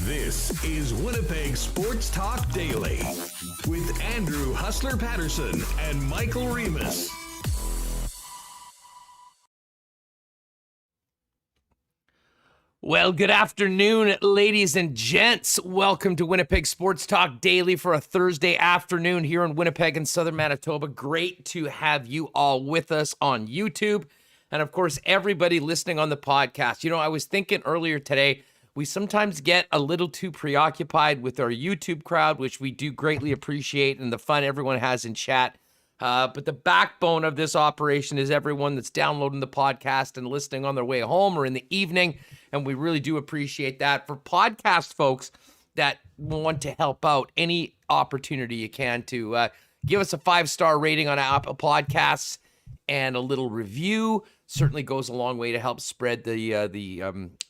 This is Winnipeg Sports Talk Daily with Andrew Hustler Paterson and Michael Remis. Well, good afternoon, ladies and gents. Welcome to Winnipeg Sports Talk Daily for a Thursday afternoon here in Winnipeg and Southern Manitoba. Great to have you all with us on YouTube. And of course, everybody listening on the podcast. You know, I was thinking earlier today, we sometimes get a little too preoccupied with our YouTube crowd, which we do greatly appreciate, and the fun everyone has in chat. But the backbone of this operation is everyone that's downloading the podcast and listening on their way home or in the evening, and we really do appreciate that. For podcast folks that want to help out, any opportunity you can to give us a 5-star rating on Apple Podcasts and a little review certainly goes a long way to help spread the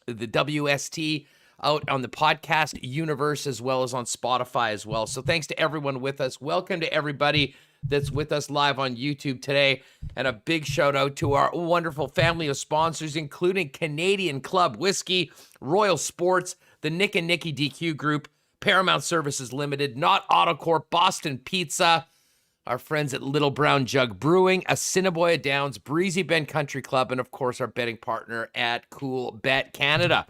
WST out on the podcast universe as well as on Spotify as well. So thanks to everyone with us. Welcome to everybody that's with us live on YouTube today. And a big shout out to our wonderful family of sponsors, including Canadian Club Whiskey, Royal Sports, the Nick and Nicky DQ Group, Paramount Services Limited, Not Autocorp, Boston Pizza, our friends at Little Brown Jug Brewing, Assiniboia Downs, Breezy Bend Country Club, and of course our betting partner at Coolbet Canada.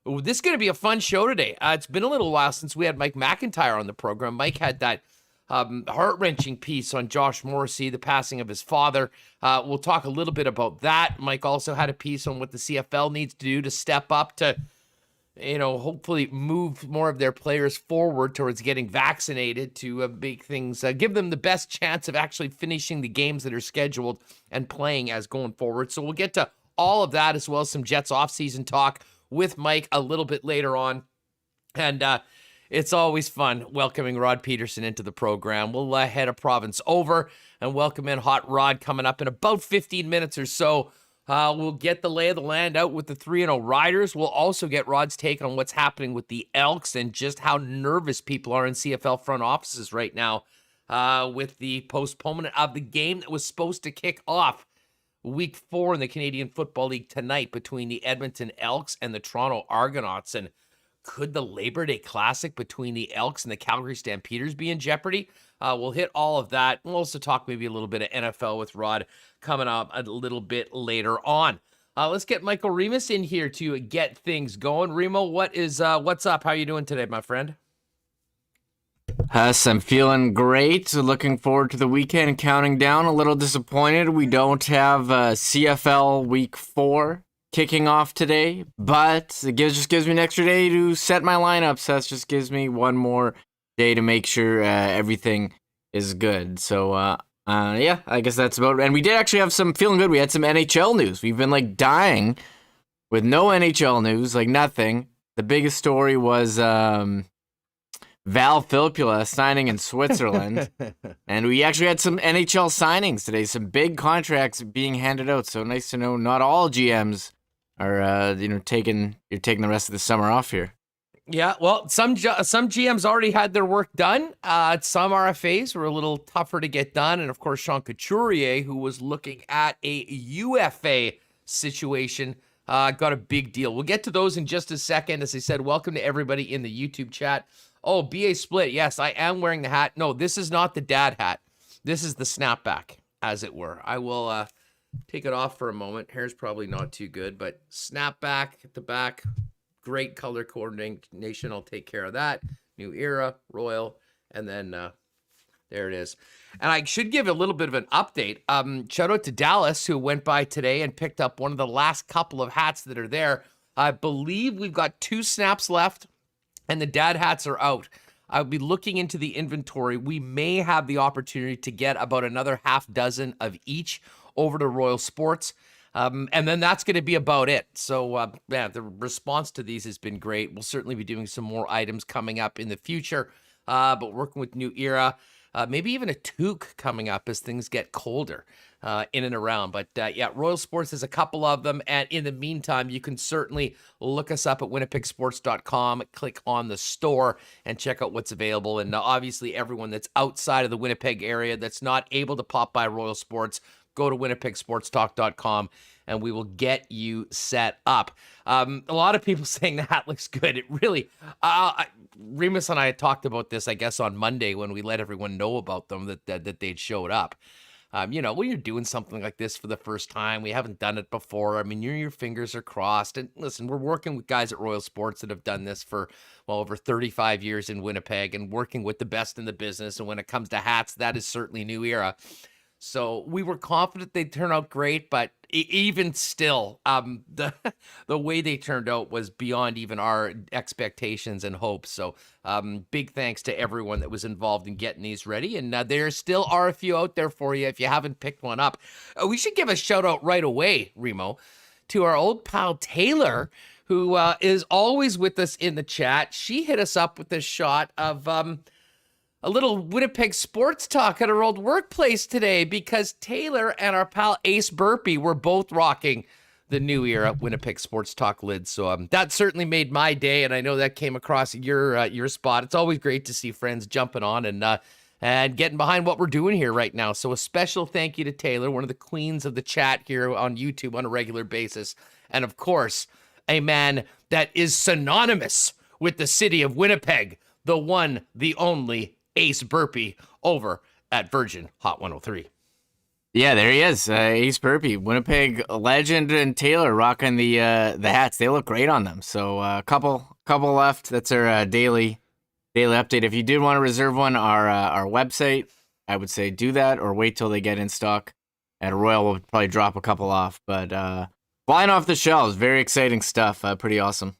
Ooh, this is going to be a fun show today. It's been a little while since we had Mike McIntyre on the program. Mike had that heart-wrenching piece on Josh Morrissey, the passing of his father. We'll talk a little bit about that. Mike also had a piece on what the CFL needs to do to step up to, hopefully move more of their players forward towards getting vaccinated to make things, give them the best chance of actually finishing the games that are scheduled and playing as going forward. So we'll get to all of that as well as some Jets offseason talk with Mike a little bit later on. And it's always fun welcoming Rod Pedersen into the program. We'll head a province over and welcome in Hot Rod coming up in about 15 minutes or so. We'll get the lay of the land out with the 3-0 Riders. We'll also get Rod's take on what's happening with the Elks and just how nervous people are in CFL front offices right now with the postponement of the game that was supposed to kick off Week 4 in the Canadian Football League tonight between the Edmonton Elks and the Toronto Argonauts. And could the Labor Day Classic between the Elks and the Calgary Stampeders be in jeopardy? We'll hit all of that. We'll also talk maybe a little bit of NFL with Rod coming up a little bit later on. Let's get Michael Remis in here to get things going. Remo, what's up? How are you doing today, my friend? Huss, I'm feeling great. Looking forward to the weekend and counting down. A little disappointed we don't have CFL Week 4 kicking off today, but it just gives me an extra day to set my lineup. So that just gives me one more day to make sure everything is good. So, yeah, I guess that's about it. And we did actually have feeling good. We had some NHL news. We've been dying with no NHL news, nothing. The biggest story was Val Filppula signing in Switzerland. And we actually had some NHL signings today, some big contracts being handed out. So nice to know not all GMs are taking the rest of the summer off here. Yeah, well, some GMs already had their work done. Some RFAs were a little tougher to get done. And of course, Sean Couturier, who was looking at a UFA situation, got a big deal. We'll get to those in just a second. As I said, welcome to everybody in the YouTube chat. Oh, BA Split. Yes, I am wearing the hat. No, this is not the dad hat. This is the snapback, as it were. I will take it off for a moment. Hair's probably not too good, but snapback at the back. Great color coordination. I'll take care of that. New era, Royal, and then there it is. And I should give a little bit of an update. Shout out to Dallas, who went by today and picked up one of the last couple of hats that are there. I believe we've got 2 snaps left, and the dad hats are out. I'll be looking into the inventory. We may have the opportunity to get about another half dozen of each over to Royal Sports. And then that's going to be about it. So, the response to these has been great. We'll certainly be doing some more items coming up in the future, but working with New Era, maybe even a toque coming up as things get colder in and around. But Royal Sports has a couple of them. And in the meantime, you can certainly look us up at winnipegsports.com, click on the store, and check out what's available. And obviously, everyone that's outside of the Winnipeg area that's not able to pop by Royal Sports, go to winnipegsportstalk.com and we will get you set up. A lot of people saying that looks good. It really, Remis and I had talked about this, I guess, on Monday when we let everyone know about them that they'd showed up. When you're doing something like this for the first time, we haven't done it before. I mean, your fingers are crossed. And listen, we're working with guys at Royal Sports that have done this for, over 35 years in Winnipeg and working with the best in the business. And when it comes to hats, that is certainly New Era. So we were confident they'd turn out great, but even still, the way they turned out was beyond even our expectations and hopes. So big thanks to everyone that was involved in getting these ready. And there still are a few out there for you if you haven't picked one up. We should give a shout out right away, Remo, to our old pal Taylor, who is always with us in the chat. She hit us up with this shot of a little Winnipeg sports talk at our old workplace today, because Taylor and our pal Ace Burpee were both rocking the New Era Winnipeg sports talk lid. So that certainly made my day, and I know that came across your spot. It's always great to see friends jumping on and getting behind what we're doing here right now. So a special thank you to Taylor, one of the queens of the chat here on YouTube on a regular basis, and of course, a man that is synonymous with the city of Winnipeg, the one, the only Ace Burpee over at Virgin Hot 103. Yeah, there he is, Ace Burpee, Winnipeg legend, and Taylor rocking the hats. They look great on them. So a couple left. That's our daily update. If you did want to reserve one, our website, I would say do that, or wait till they get in stock. At Royal, we'll probably drop a couple off. But flying off the shelves, very exciting stuff. Pretty awesome.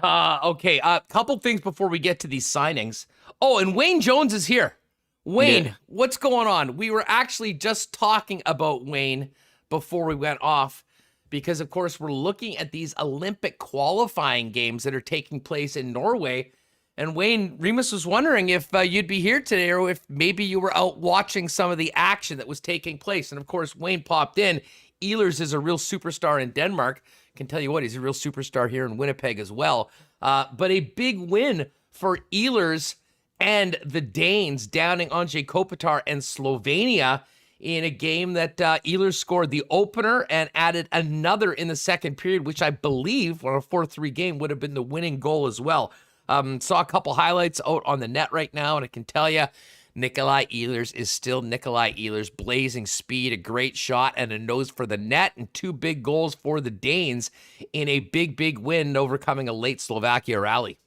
Okay, couple things before we get to these signings. Oh, and Wayne Jones is here. Wayne, What's going on? We were actually just talking about Wayne before we went off, because, of course, we're looking at these Olympic qualifying games that are taking place in Norway. And Wayne, Remis was wondering if you'd be here today, or if maybe you were out watching some of the action that was taking place. And, of course, Wayne popped in. Ehlers is a real superstar in Denmark. Can tell you what, he's a real superstar here in Winnipeg as well. But a big win for Ehlers and the Danes, downing Andrei Kopitar and Slovenia in a game that Ehlers scored the opener and added another in the second period, which I believe, on a 4-3 game, would have been the winning goal as well. Saw a couple highlights out on the net right now, and I can tell you, Nikolai Ehlers is still Nikolai Ehlers, blazing speed, a great shot, and a nose for the net, and two big goals for the Danes in a big win, overcoming a late Slovakia rally.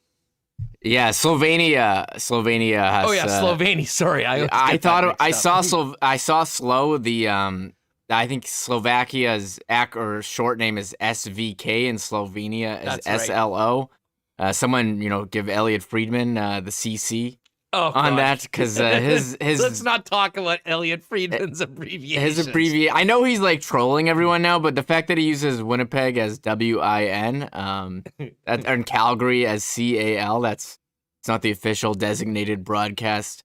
Yeah, Slovenia has. Slovenia. Sorry, I thought I saw slow. The I think Slovakia's short name is SVK, and Slovenia is SLO. Someone give Elliot Friedman the CC on that, because his let's not talk about Elliot Friedman's abbreviations. I know he's like trolling everyone now, but the fact that he uses Winnipeg as WIN, and Calgary as CAL, it's not the official designated broadcast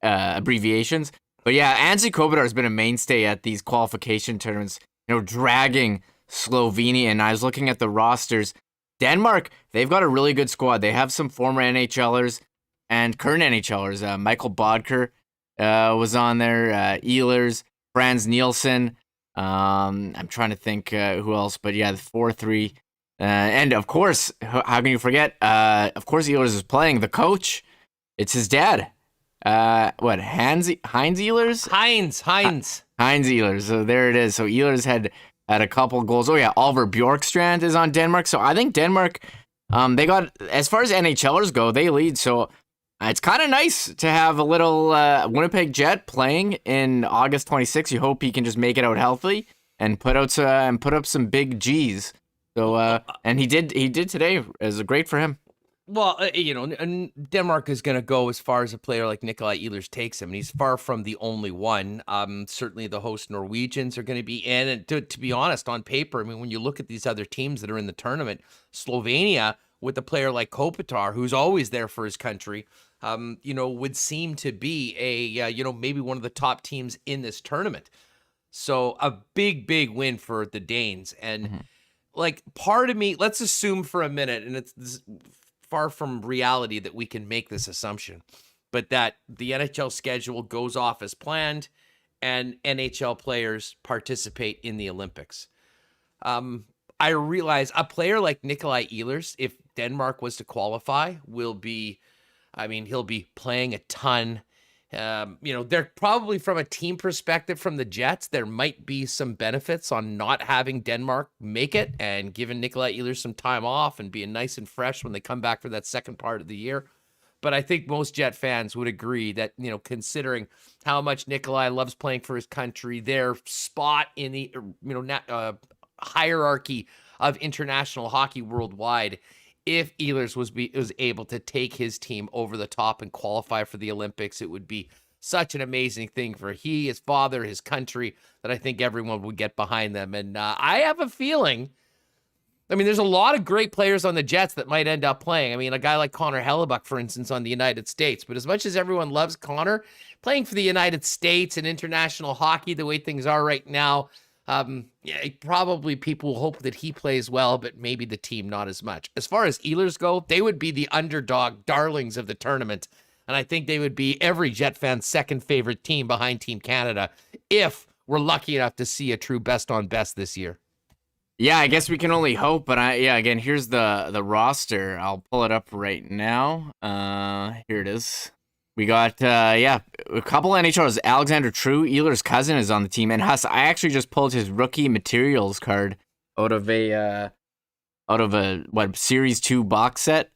abbreviations. But yeah, Andrei Kopitar has been a mainstay at these qualification tournaments, dragging Slovenia. And I was looking at the rosters. Denmark, they've got a really good squad. They have some former NHLers and current NHLers. Michael Bodker was on there. Ehlers, Franz Nielsen. I'm trying to think who else. But yeah, the 4-3. And of course, how can you forget? Of course, Ehlers is playing. The coach, it's his dad. Heinz Ehlers? Heinz Ehlers. So there it is. So Ehlers had a couple goals. Oh yeah, Oliver Bjorkstrand is on Denmark. So I think Denmark, they got, as far as NHLers go, they lead. So it's kind of nice to have a little Winnipeg Jet playing in August 26th. You hope he can just make it out healthy and put up some big G's. So and he did today. It was great for him. Well, and Denmark is going to go as far as a player like Nikolai Ehlers takes him, and he's far from the only one. Certainly the host Norwegians are going to be in, and to be honest, on paper, I mean, when you look at these other teams that are in the tournament, Slovenia with a player like Kopitar, who's always there for his country, would seem to be maybe one of the top teams in this tournament. So a big, big win for the Danes. And like part of me, let's assume for a minute, and it's far from reality that we can make this assumption, but that the NHL schedule goes off as planned and NHL players participate in the Olympics. I realize a player like Nikolai Ehlers, if Denmark was to qualify, he'll be playing a ton. They're probably, from a team perspective from the Jets, there might be some benefits on not having Denmark make it and giving Nikolai Ehlers some time off and being nice and fresh when they come back for that second part of the year. But I think most Jet fans would agree that, considering how much Nikolai loves playing for his country, their spot in the, hierarchy of international hockey worldwide, if Ehlers was able to take his team over the top and qualify for the Olympics, it would be such an amazing thing for his father, his country, that I think everyone would get behind them. And I have a feeling, there's a lot of great players on the Jets that might end up playing. A guy like Connor Hellebuck, for instance, on the United States. But as much as everyone loves Connor, playing for the United States and international hockey the way things are right now, probably people hope that he plays well, but maybe the team not as much. As far as Ehlers go, they would be the underdog darlings of the tournament, and I think they would be every Jet fan's second favorite team behind Team Canada if we're lucky enough to see a true best on best this year. Yeah, I guess we can only hope, but again, here's the roster. I'll pull it up right now. Here it is. We got, a couple NHLers. Alexander True, Ehlers' cousin, is on the team. And Huss, I actually just pulled his rookie materials card out of a Series 2 box set.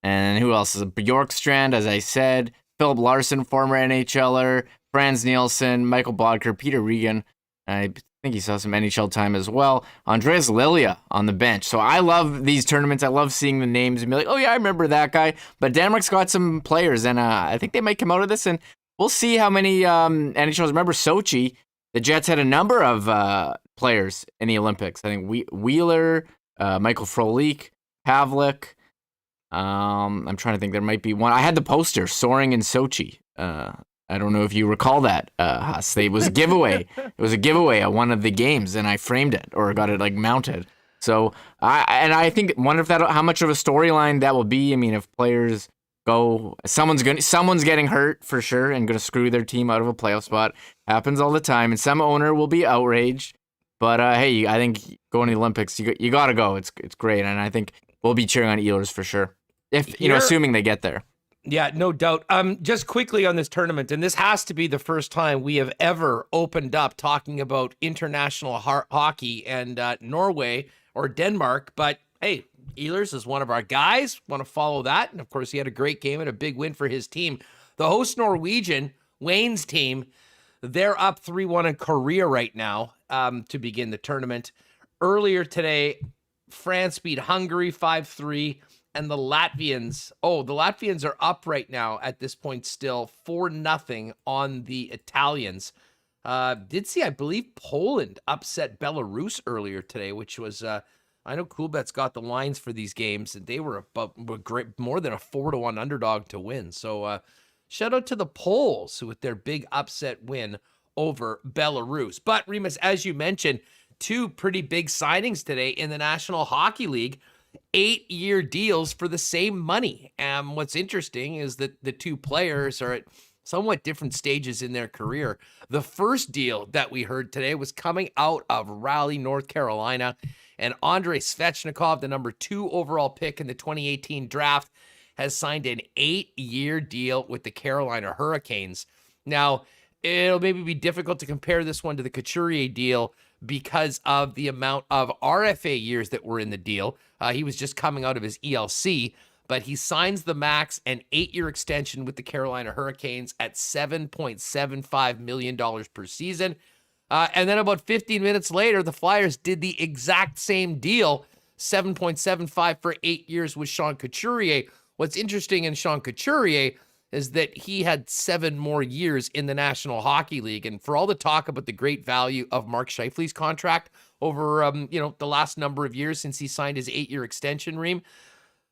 And who else is it? Bjorkstrand, as I said. Philip Larson, former NHLer. Franz Nielsen, Michael Bodker, Peter Regan. I think he saw some NHL time as well. Andreas Lilia on the bench. So I love these tournaments. I love seeing the names and be like, oh yeah, I remember that guy. But Denmark's got some players, and I think they might come out of this, and we'll see how many NHLers. Remember Sochi, the Jets had a number of players in the Olympics. I think Wheeler, Michael Frolik, Pavlik. I'm trying to think. There might be one. I had the poster, Soaring in Sochi. I don't know if you recall that, Huss. It was a giveaway. It was a giveaway at one of the games, and I framed it or got it mounted. So I think wonder if how much of a storyline that will be. If players go, someone's getting hurt for sure and going to screw their team out of a playoff spot. Happens all the time, and some owner will be outraged. But hey, I think going to the Olympics, you got to go. It's great, and I think we'll be cheering on Ehlers for sure. If assuming they get there. Yeah, no doubt. Just quickly on this tournament, and this has to be the first time we have ever opened up talking about international hockey and Norway or Denmark. But hey, Ehlers is one of our guys. Want to follow that? And of course, he had a great game and a big win for his team. The host Norwegian, Wayne's team, they're up 3-1 in Korea right now to begin the tournament. Earlier today, France beat Hungary 5-3. And the Latvians are up right now at this point still 4-0 on the Italians. Did see, I believe, Poland upset Belarus earlier today, which was, I know Coolbet's got the lines for these games, and they were more than a 4-1 underdog to win. So shout out to the Poles with their big upset win over Belarus. But Remis, as you mentioned, two pretty big signings today in the National Hockey League. 8-year deals for the same money. What's interesting is that the two players are at somewhat different stages in their career. The first deal that we heard today was coming out of Raleigh, North Carolina, and Andrei Svechnikov, the number 2 overall pick in the 2018 draft, has signed an 8-year deal with the Carolina Hurricanes. Now, it'll maybe be difficult to compare this one to the Couturier deal because of the amount of RFA years that were in the deal. He was just coming out of his ELC, but he signs the max, an 8-year extension with the Carolina Hurricanes at $7.75 million per season. And then about 15 minutes later, the Flyers did the exact same deal 7.75 for 8 years with Sean Couturier. What's interesting in Sean Couturier is that he had 7 more years in the National Hockey League. And for all the talk about the great value of Mark Scheifele's contract over, the last number of years since he signed his 8-year extension, Reem,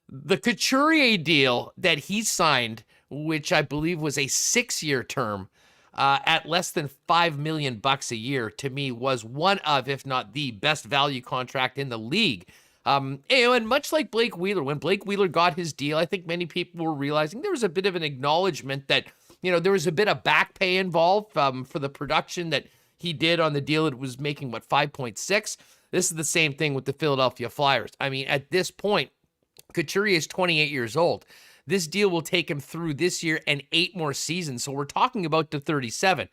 the Couturier deal that he signed, which I believe was a 6-year term, at less than $5 million a year, to me was one of, if not the best value contract in the league. And much like Blake Wheeler, when Blake Wheeler got his deal, I think many people were realizing there was a bit of an acknowledgement that, there was a bit of back pay involved for the production that he did on the deal. It was making, 5.6? This is the same thing with the Philadelphia Flyers. I mean, at this point, Couturier is 28 years old. This deal will take him through this year and 8 more seasons. So we're talking about the 37.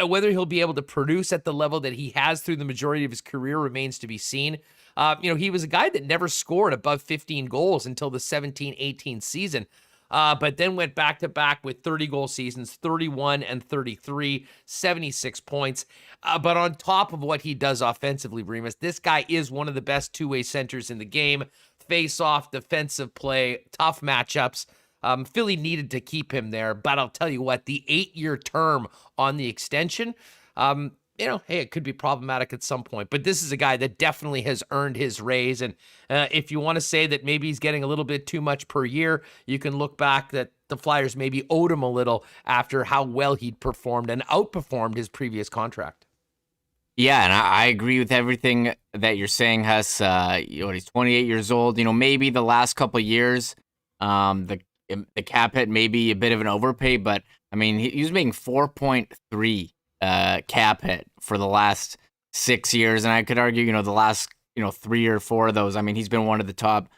Whether he'll be able to produce at the level that he has through the majority of his career remains to be seen. He was a guy that never scored above 15 goals until the 17-18 season, but then went back-to-back with 30-goal seasons, 31 and 33, 76 points. But on top of what he does offensively, Remis, this guy is one of the best two-way centers in the game. Face-off, defensive play, tough matchups. Philly needed to keep him there, but I'll tell you what, the 8-year term on the extension, hey, it could be problematic at some point, but this is a guy that definitely has earned his raise. And if you want to say that maybe he's getting a little bit too much per year, you can look back that the Flyers maybe owed him a little after how well he'd performed and outperformed his previous contract. Yeah, and I agree with everything that you're saying, Huss. He's 28 years old. Maybe the last couple of years, the cap hit may be a bit of an overpay, but I mean, he was making 4.3 cap hit for the last 6 years, and I could argue, the last 3 or 4 of those. I mean, he's been one of the top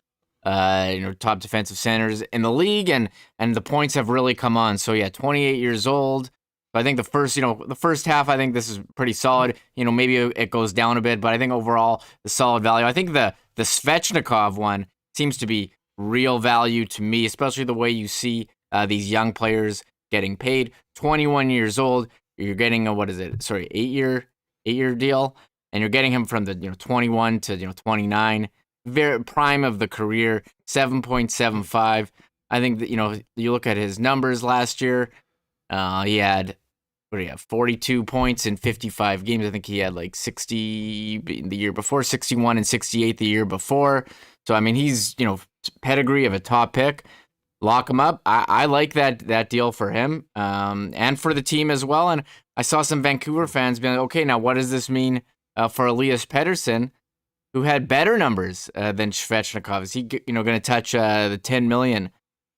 defensive centers in the league, and the points have really come on. So yeah, 28 years old. I think the first half, I think this is pretty solid. Maybe it goes down a bit, but I think overall the solid value. I think the Svechnikov one seems to be real value to me, especially the way you see these young players getting paid. 21 years old, you're getting a 8-year deal, and you're getting him from the 21 to 29, very prime of the career, 7.75. I think that you look at his numbers last year, he had 42 points in 55 games. I think he had like 60 the year before, 61 and 68 the year before. So I mean, he's pedigree of a top pick. Lock him up. I like that deal for him, and for the team as well. And I saw some Vancouver fans being like, okay, now what does this mean for Elias Pedersen, who had better numbers than Svechnikov? Is he going to touch the 10 million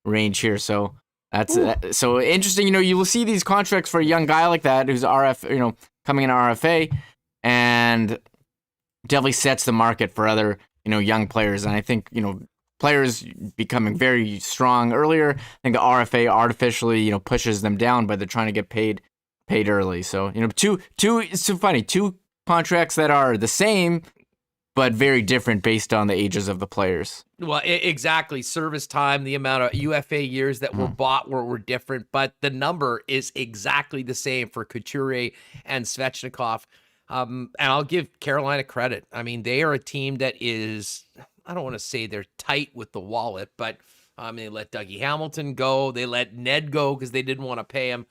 range here? So that's so interesting. You will see these contracts for a young guy like that who's coming in RFA, and definitely sets the market for other young players. And I think players becoming very strong earlier. I think the RFA artificially pushes them down, but they're trying to get paid early. So two it's so funny, 2 contracts that are the same but very different based on the ages of the players. Well, exactly. Service time, the amount of UFA years that were bought were different, but the number is exactly the same for Couturier and Svechnikov. And I'll give Carolina credit. I mean, they are a team that is, I don't want to say they're tight with the wallet, but they let Dougie Hamilton go. They let Ned go because they didn't want to pay him.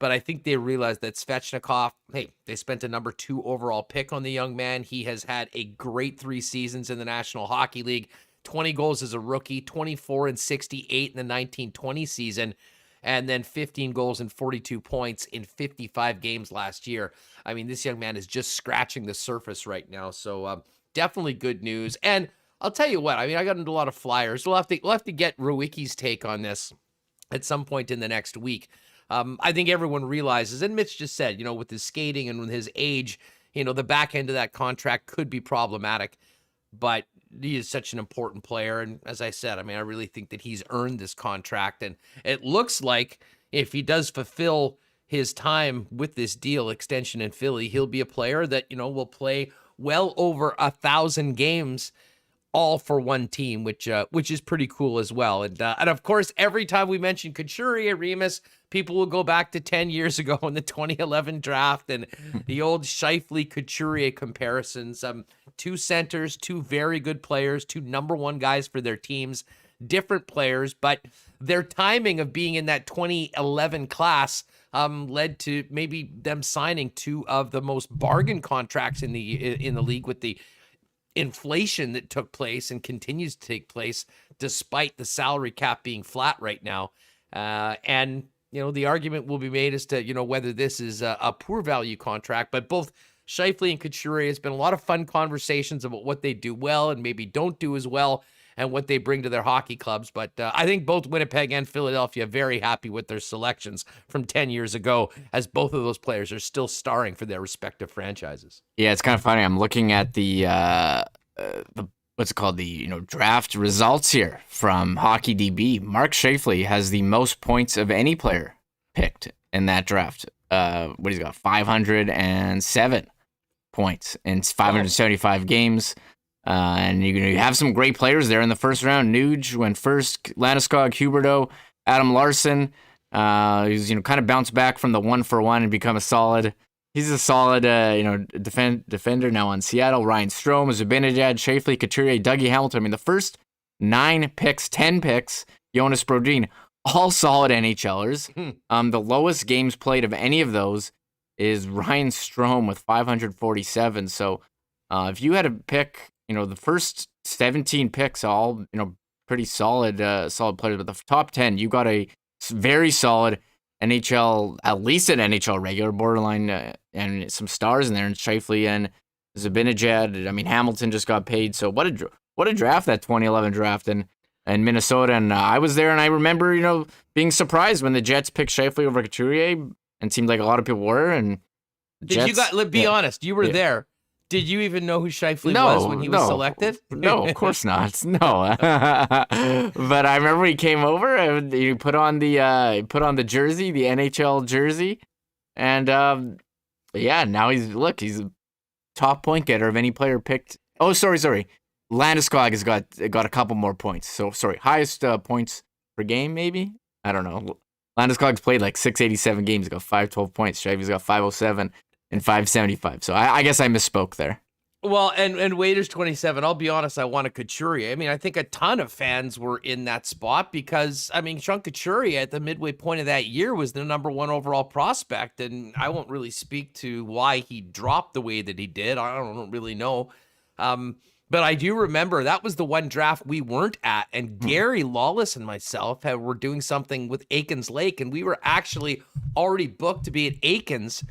But I think they realized that Svechnikov, they spent a number 2 overall pick on the young man. He has had a great 3 seasons in the National Hockey League, 20 goals as a rookie, 24 and 68 in the 1920 season, and then 15 goals and 42 points in 55 games last year. I mean, this young man is just scratching the surface right now. So definitely good news. And I'll tell you what, I mean, I got into a lot of Flyers. We'll have to get Rewicki's take on this at some point in the next week. I think everyone realizes, and Mitch just said, with his skating and with his age, the back end of that contract could be problematic, but he is such an important player. And as I said, I mean, I really think that he's earned this contract. And it looks like if he does fulfill his time with this deal extension in Philly, he'll be a player that, will play well over 1,000 games all for one team, which is pretty cool as well. And of course, every time we mention Couturier, Remis, people will go back to 10 years ago in the 2011 draft and the old Scheifele Couturier comparisons. two centers, two very good players, two number one guys for their teams, different players, but their timing of being in that 2011 class led to maybe them signing two of the most bargain contracts in the league, with the inflation that took place and continues to take place despite the salary cap being flat right now. And the argument will be made as to, whether this is a poor value contract, but both Scheifele and Couturier, has been a lot of fun conversations about what they do well and maybe don't do as well, and what they bring to their hockey clubs. But I think both Winnipeg and Philadelphia are very happy with their selections from 10 years ago, as both of those players are still starring for their respective franchises. Yeah, it's kind of funny. I'm looking at the what's it called? The draft results here from Hockey DB. Mark Scheifele has the most points of any player picked in that draft. What he's got? 507 points in 575 games. And you have some great players there in the first round. Nuge went first, Landeskog, Huberdeau, Adam Larson. He's kind of bounced back from the 1-for-1 and become a solid. He's a solid defender now on Seattle. Ryan Strome, Zibanejad, Scheifele, Couturier, Dougie Hamilton. I mean, the first 10 picks, Jonas Brodin, all solid NHLers. The lowest games played of any of those is Ryan Strome with 547. So if you had to pick, the first 17 picks, all, pretty solid players, but the top 10, you got a very solid NHL, at least an NHL regular, borderline, and some stars in there, and Scheifele and Zibanejad. I mean, Hamilton just got paid. So what a draft, that 2011 draft in Minnesota. And I was there, and I remember, being surprised when the Jets picked Scheifele over Couturier, and seemed like a lot of people were. And be honest, you were there. Did you even know who Scheifele was when he was selected? No, of course not. No, but I remember he came over and he put on the jersey, the NHL jersey, and now he's a top point getter of any player picked. Oh, sorry. Landeskog has got a couple more points. So sorry, highest points per game, maybe. I don't know. Landeskog's played like 687 games. He's got 512 points. Scheifele's got 507. And 575. So I guess I misspoke there. Well, and Waiters 27. I'll be honest, I wanted Couturier. I mean, I think a ton of fans were in that spot because, Sean Couturier at the midway point of that year was the number one overall prospect. And I won't really speak to why he dropped the way that he did. I don't really know. But I do remember that was the one draft we weren't at. And Gary Lawless and myself were doing something with Aikens Lake. And we were actually already booked to be at Aikens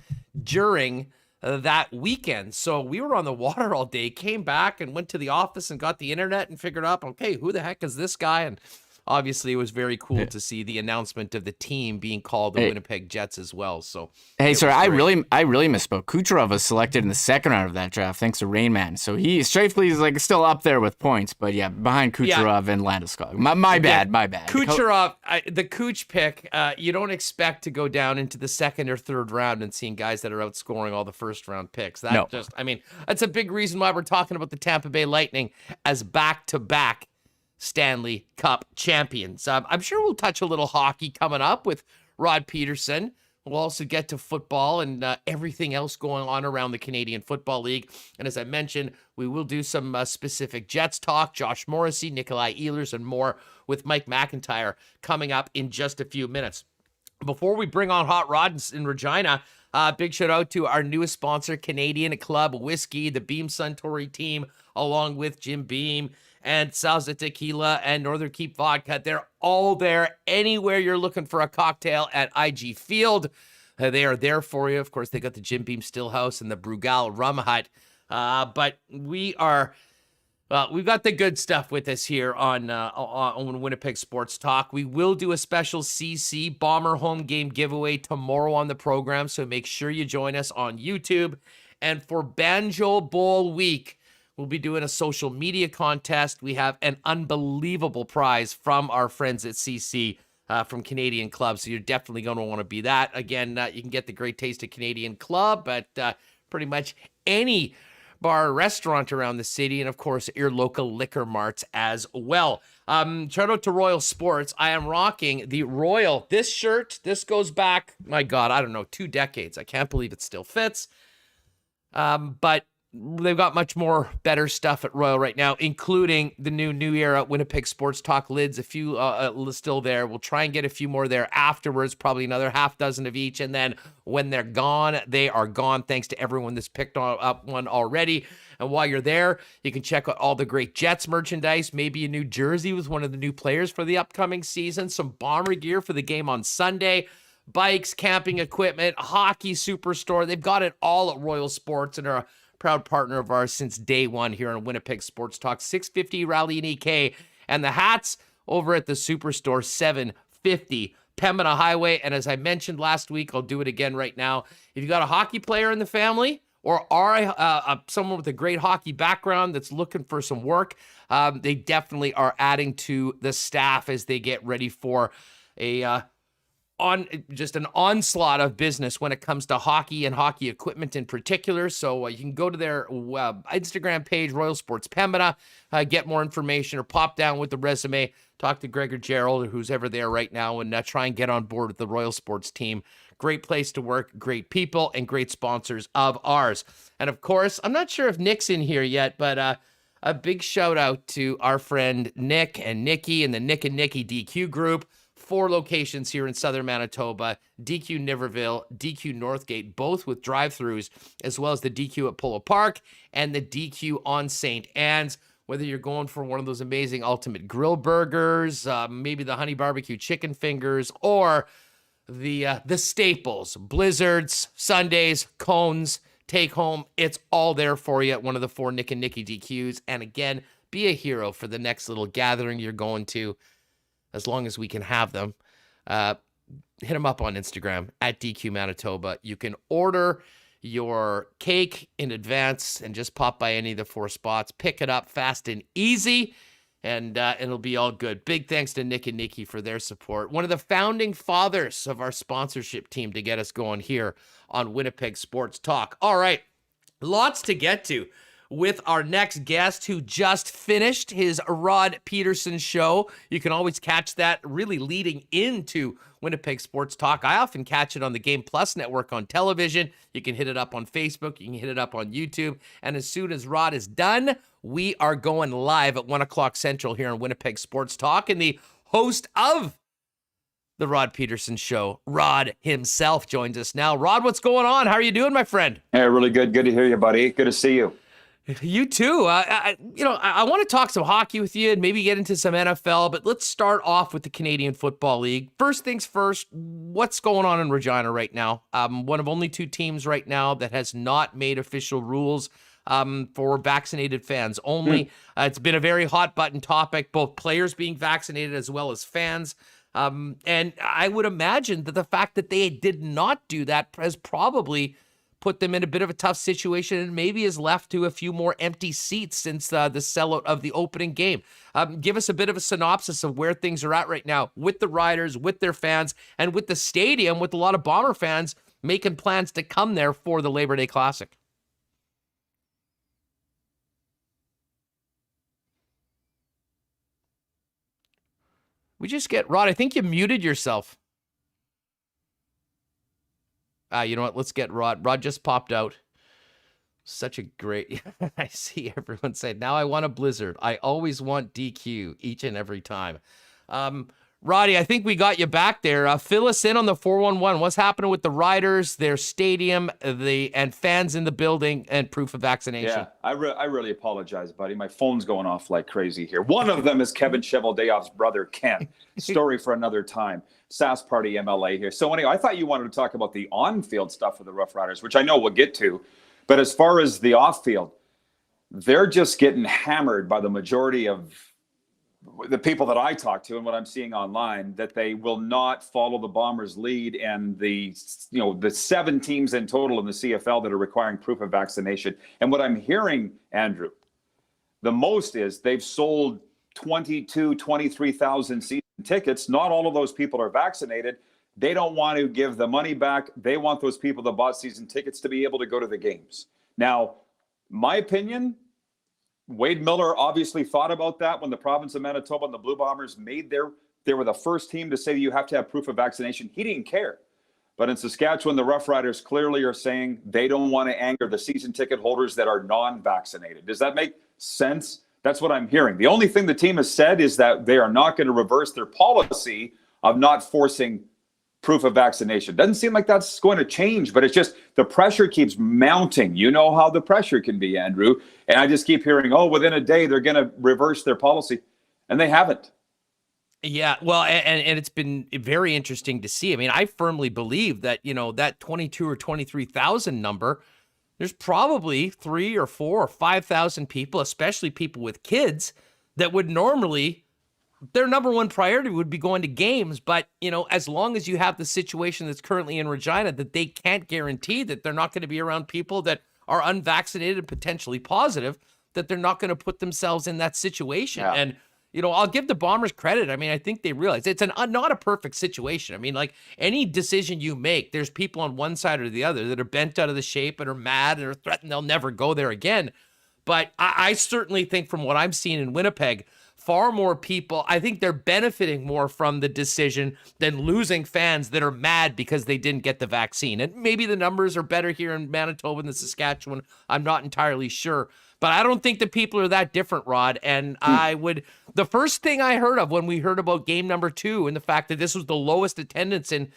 during that weekend. So we were on the water all day, came back and went to the office and got the internet and figured out, okay, who the heck is this guy? And obviously it was very cool to see the announcement of the team being called the Winnipeg Jets as well. So sorry, I really misspoke. Kucherov was selected in the second round of that draft thanks to Rain Man. So Scheifele is like still up there with points, but yeah, behind Kucherov and Landeskog. My bad. Kucherov, the Kuch pick, you don't expect to go down into the second or third round and seeing guys that are outscoring all the first round picks. That's a big reason why we're talking about the Tampa Bay Lightning as back-to-back Stanley Cup champions. I'm sure we'll touch a little hockey coming up with Rod Pedersen. We'll also get to football and everything else going on around the Canadian Football League. And as I mentioned, we will do some specific Jets talk, Josh Morrissey, Nikolai Ehlers, and more with Mike McIntyre coming up in just a few minutes. Before we bring on Hot Rod in Regina, big shout out to our newest sponsor, Canadian Club Whiskey, the Beam Suntory team, along with Jim Beam and Salsa Tequila and Northern Keep Vodka. They're all there anywhere you're looking for a cocktail at IG Field. They are there for you. Of course, they got the Jim Beam Stillhouse and the Brugal Rum Hut. But we've got the good stuff with us here on Winnipeg Sports Talk. We will do a special CC Bomber home game giveaway tomorrow on the program, so make sure you join us on YouTube. And for Banjo Bowl week, we'll be doing a social media contest. We have an unbelievable prize from our friends at CC from Canadian Club, so you're definitely going to want to be that. Again, you can get the great taste of Canadian Club at pretty much any bar or restaurant around the city, and of course, your local liquor marts as well. Shout out to Royal Sports. I am rocking the Royal. This shirt, this goes back, my God, I don't know, 2 decades. I can't believe it still fits. But they've got much more better stuff at Royal right now, including the new era Winnipeg Sports Talk lids. A few still there. We'll try and get a few more there afterwards, probably another half dozen of each. And then when they're gone, they are gone. Thanks to everyone that's picked up one already. And while you're there, you can check out all the great Jets merchandise, maybe a new jersey with one of the new players for the upcoming season, some Bomber gear for the game on Sunday, bikes, camping equipment, hockey superstore. They've got it all at Royal Sports and are a proud partner of ours since day one here on Winnipeg Sports Talk. 650 Rally and EK, and the hats over at the Superstore, 750 Pembina Highway. And as I mentioned last week, I'll do it again right now. If you got a hockey player in the family or are someone with a great hockey background that's looking for some work, they definitely are adding to the staff as they get ready for just an onslaught of business when it comes to hockey and hockey equipment in particular. So you can go to their Instagram page, Royal Sports Pembina, get more information, or pop down with the resume, talk to Greg or Gerald or who's ever there right now, and try and get on board with the Royal Sports team. Great place to work, great people, and great sponsors of ours. And of course, I'm not sure if Nick's in here yet, but a big shout out to our friend Nick and Nikki and the Nick and Nikki DQ group. 4 locations here in southern Manitoba, DQ Niverville, DQ Northgate, both with drive-thrus, as well as the DQ at Polo Park and the DQ on St. Anne's. Whether you're going for one of those amazing ultimate grill burgers, maybe the honey barbecue chicken fingers, or the staples, blizzards, sundaes, cones, take home, it's all there for you at one of the 4 Nick and Nikki DQs. And again, be a hero for the next little gathering you're going to, as long as we can have them. Hit them up on Instagram at DQ Manitoba. You can order your cake in advance and just pop by any of the 4 spots, pick it up fast and easy, and it'll be all good. Big thanks to Nick and Nikki for their support. One of the founding fathers of our sponsorship team to get us going here on Winnipeg Sports Talk. All right, lots to get to with our next guest, who just finished his Rod Pedersen show. You can always catch that really leading into Winnipeg Sports Talk. I often catch it on the Game Plus network on television. You can hit it up on Facebook. You can hit it up on YouTube. And as soon as Rod is done, we are going live at 1 o'clock Central here on Winnipeg Sports Talk. And the host of the Rod Pedersen show, Rod himself, joins us now. Rod, what's going on? How are you doing, my friend? Hey, really good. Good to hear you, buddy. Good to see you. You too. I want to talk some hockey with you and maybe get into some NFL, but let's start off with the Canadian Football League. First things first, what's going on in Regina right now? One of only 2 teams right now that has not made official rules for vaccinated fans only. It's been a very hot button topic, both players being vaccinated as well as fans. And I would imagine that the fact that they did not do that has probably put them in a bit of a tough situation and maybe has left to a few more empty seats since the sellout of the opening game. Give us a bit of a synopsis of where things are at right now with the Riders, with their fans, and with the stadium, with a lot of Bomber fans making plans to come there for the Labor Day Classic. We just get, Rod, I think you muted yourself. You know what? Let's get Rod. Rod just popped out. Such a great... I see everyone say, now I want a Blizzard. I always want DQ each and every time. Roddy, I think we got you back there. Fill us in on the 411. What's happening with the Riders, their stadium, and fans in the building, and proof of vaccination? Yeah, I really apologize, buddy. My phone's going off like crazy here. One of them is Kevin Cheveldayoff's brother, Ken. Story for another time. SAS Party MLA here. So anyway, I thought you wanted to talk about the on-field stuff with the Rough Riders, which I know we'll get to. But as far as the off-field, they're just getting hammered by the majority of the people that I talk to and what I'm seeing online, that they will not follow the Bombers' lead, and the 7 teams in total in the CFL that are requiring proof of vaccination. And what I'm hearing, Andrew, the most is they've sold 23,000 season tickets. Not all of those people are vaccinated. They don't want to give the money back. They want those people that bought season tickets to be able to go to the games. Now, my opinion, Wade Miller obviously thought about that when the province of Manitoba and the Blue Bombers they were the first team to say you have to have proof of vaccination. He didn't care. But in Saskatchewan, the Rough Riders clearly are saying they don't want to anger the season ticket holders that are non-vaccinated. Does that make sense? That's what I'm hearing. The only thing the team has said is that they are not going to reverse their policy of not forcing proof of vaccination. Doesn't seem like that's going to change, but it's just the pressure keeps mounting. You know how the pressure can be, Andrew. And I just keep hearing, oh, within a day, they're going to reverse their policy. And they haven't. Yeah, well, and it's been very interesting to see. I mean, I firmly believe that, that 22 or 23,000 number, there's probably 3 or 4 or 5,000 people, especially people with kids, that would normally, their number one priority would be going to games. But, as long as you have the situation that's currently in Regina, that they can't guarantee that they're not going to be around people that are unvaccinated and potentially positive, that they're not going to put themselves in that situation. Yeah. And I'll give the Bombers credit. I mean, I think they realize it's not a perfect situation. I mean, like any decision you make, there's people on one side or the other that are bent out of the shape and are mad and are threatened they'll never go there again. But I certainly think from what I'm seeing in Winnipeg, far more people, I think they're benefiting more from the decision than losing fans that are mad because they didn't get the vaccine. And maybe the numbers are better here in Manitoba than Saskatchewan. I'm not entirely sure. But I don't think the people are that different, Rod. And the first thing I heard of when we heard about game number 2 and the fact that this was the lowest attendance in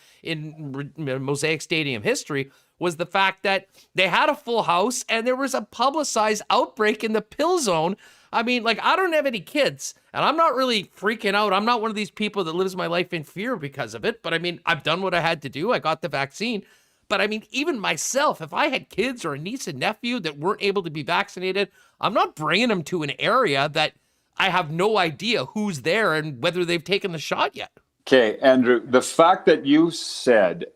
Mosaic Stadium history was the fact that they had a full house and there was a publicized outbreak in the pill zone. I mean, like, I don't have any kids and I'm not really freaking out. I'm not one of these people that lives my life in fear because of it. But I mean, I've done what I had to do. I got the vaccine. But I mean, even myself, if I had kids or a niece and nephew that weren't able to be vaccinated, I'm not bringing them to an area that I have no idea who's there and whether they've taken the shot yet. Okay, Andrew, the fact that you said,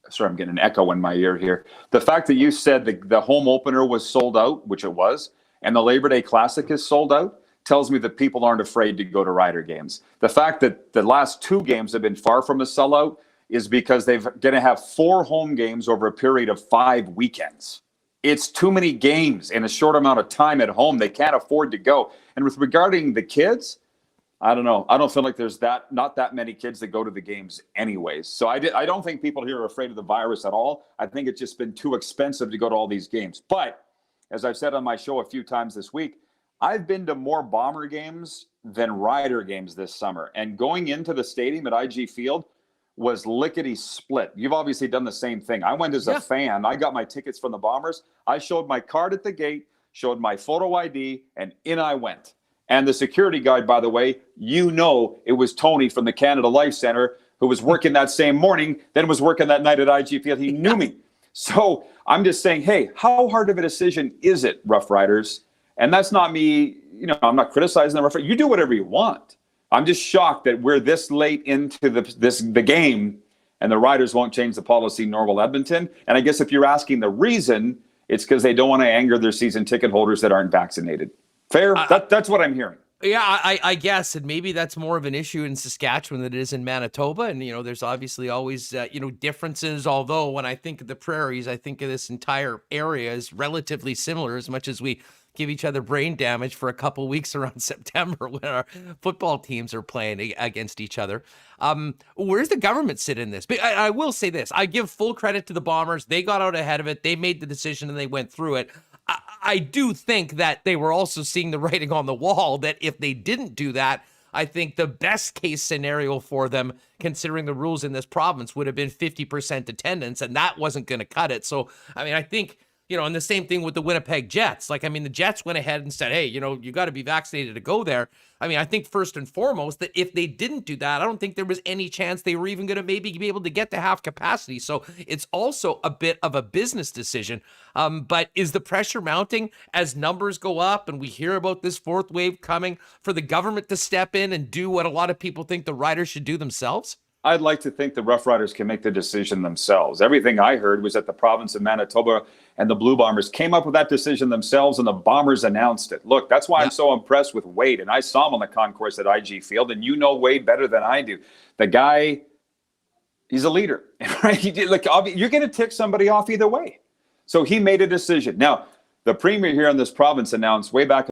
sorry, I'm getting an echo in my ear here. The fact that you said the home opener was sold out, which it was, and the Labor Day Classic is sold out, tells me that people aren't afraid to go to Rider games. The fact that the last 2 games have been far from a sellout is because they're going to have 4 home games over a period of 5 weekends. It's too many games in a short amount of time at home. They can't afford to go. And with regarding the kids, I don't know. I don't feel like there's not that many kids that go to the games anyways. So I don't think people here are afraid of the virus at all. I think it's just been too expensive to go to all these games. But as I've said on my show a few times this week, I've been to more Bomber games than Rider games this summer. And going into the stadium at IG Field was lickety split. You've obviously done the same thing. I went as a fan. I got my tickets from the Bombers. I showed my card at the gate, showed my photo ID, and in I went. And the security guard, by the way, it was Tony from the Canada Life Center who was working that same morning, then was working that night at IG Field. He knew me. So I'm just saying, hey, how hard of a decision is it, Rough Riders? And that's not me, I'm not criticizing the Rough Riders. You do whatever you want. I'm just shocked that we're this late into the game and the Riders won't change the policy, nor will Edmonton. And I guess if you're asking the reason, it's because they don't want to anger their season ticket holders that aren't vaccinated. Fair? That's what I'm hearing. Yeah, I guess, and maybe that's more of an issue in Saskatchewan than it is in Manitoba. And, there's obviously always, differences. Although when I think of the prairies, I think of this entire area as relatively similar, as much as we give each other brain damage for a couple weeks around September when our football teams are playing against each other. Where's the government sit in this? But I will say this. I give full credit to the Bombers. They got out ahead of it. They made the decision and they went through it. I do think that they were also seeing the writing on the wall that if they didn't do that, I think the best case scenario for them, considering the rules in this province, would have been 50% attendance, and that wasn't going to cut it. So, I mean, I think, and the same thing with the Winnipeg Jets. Like, I mean, the Jets went ahead and said, hey, you got to be vaccinated to go there. I mean, I think first and foremost that if they didn't do that, I don't think there was any chance they were even going to maybe be able to get to half capacity. So it's also a bit of a business decision. But is the pressure mounting as numbers go up and we hear about this 4th wave coming for the government to step in and do what a lot of people think the Riders should do themselves? I'd like to think the Rough Riders can make the decision themselves. Everything I heard was that the province of Manitoba and the Blue Bombers came up with that decision themselves, and the Bombers announced it. Look, that's why I'm so impressed with Wade, and I saw him on the concourse at IG Field, and you know Wade better than I do. The guy, he's a leader, right? You're going to tick somebody off either way. So he made a decision. Now, the premier here in this province announced way back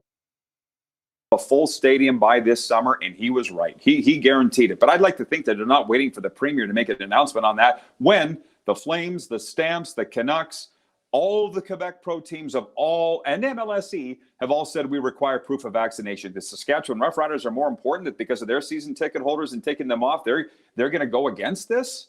a full stadium by this summer, and he was right. He guaranteed it. But I'd like to think that they're not waiting for the premier to make an announcement on that when the Flames, the Stamps, the Canucks, all the Quebec Pro teams of all, and MLSE have all said we require proof of vaccination. The Saskatchewan Roughriders are more important that because of their season ticket holders and taking them off, they're going to go against this.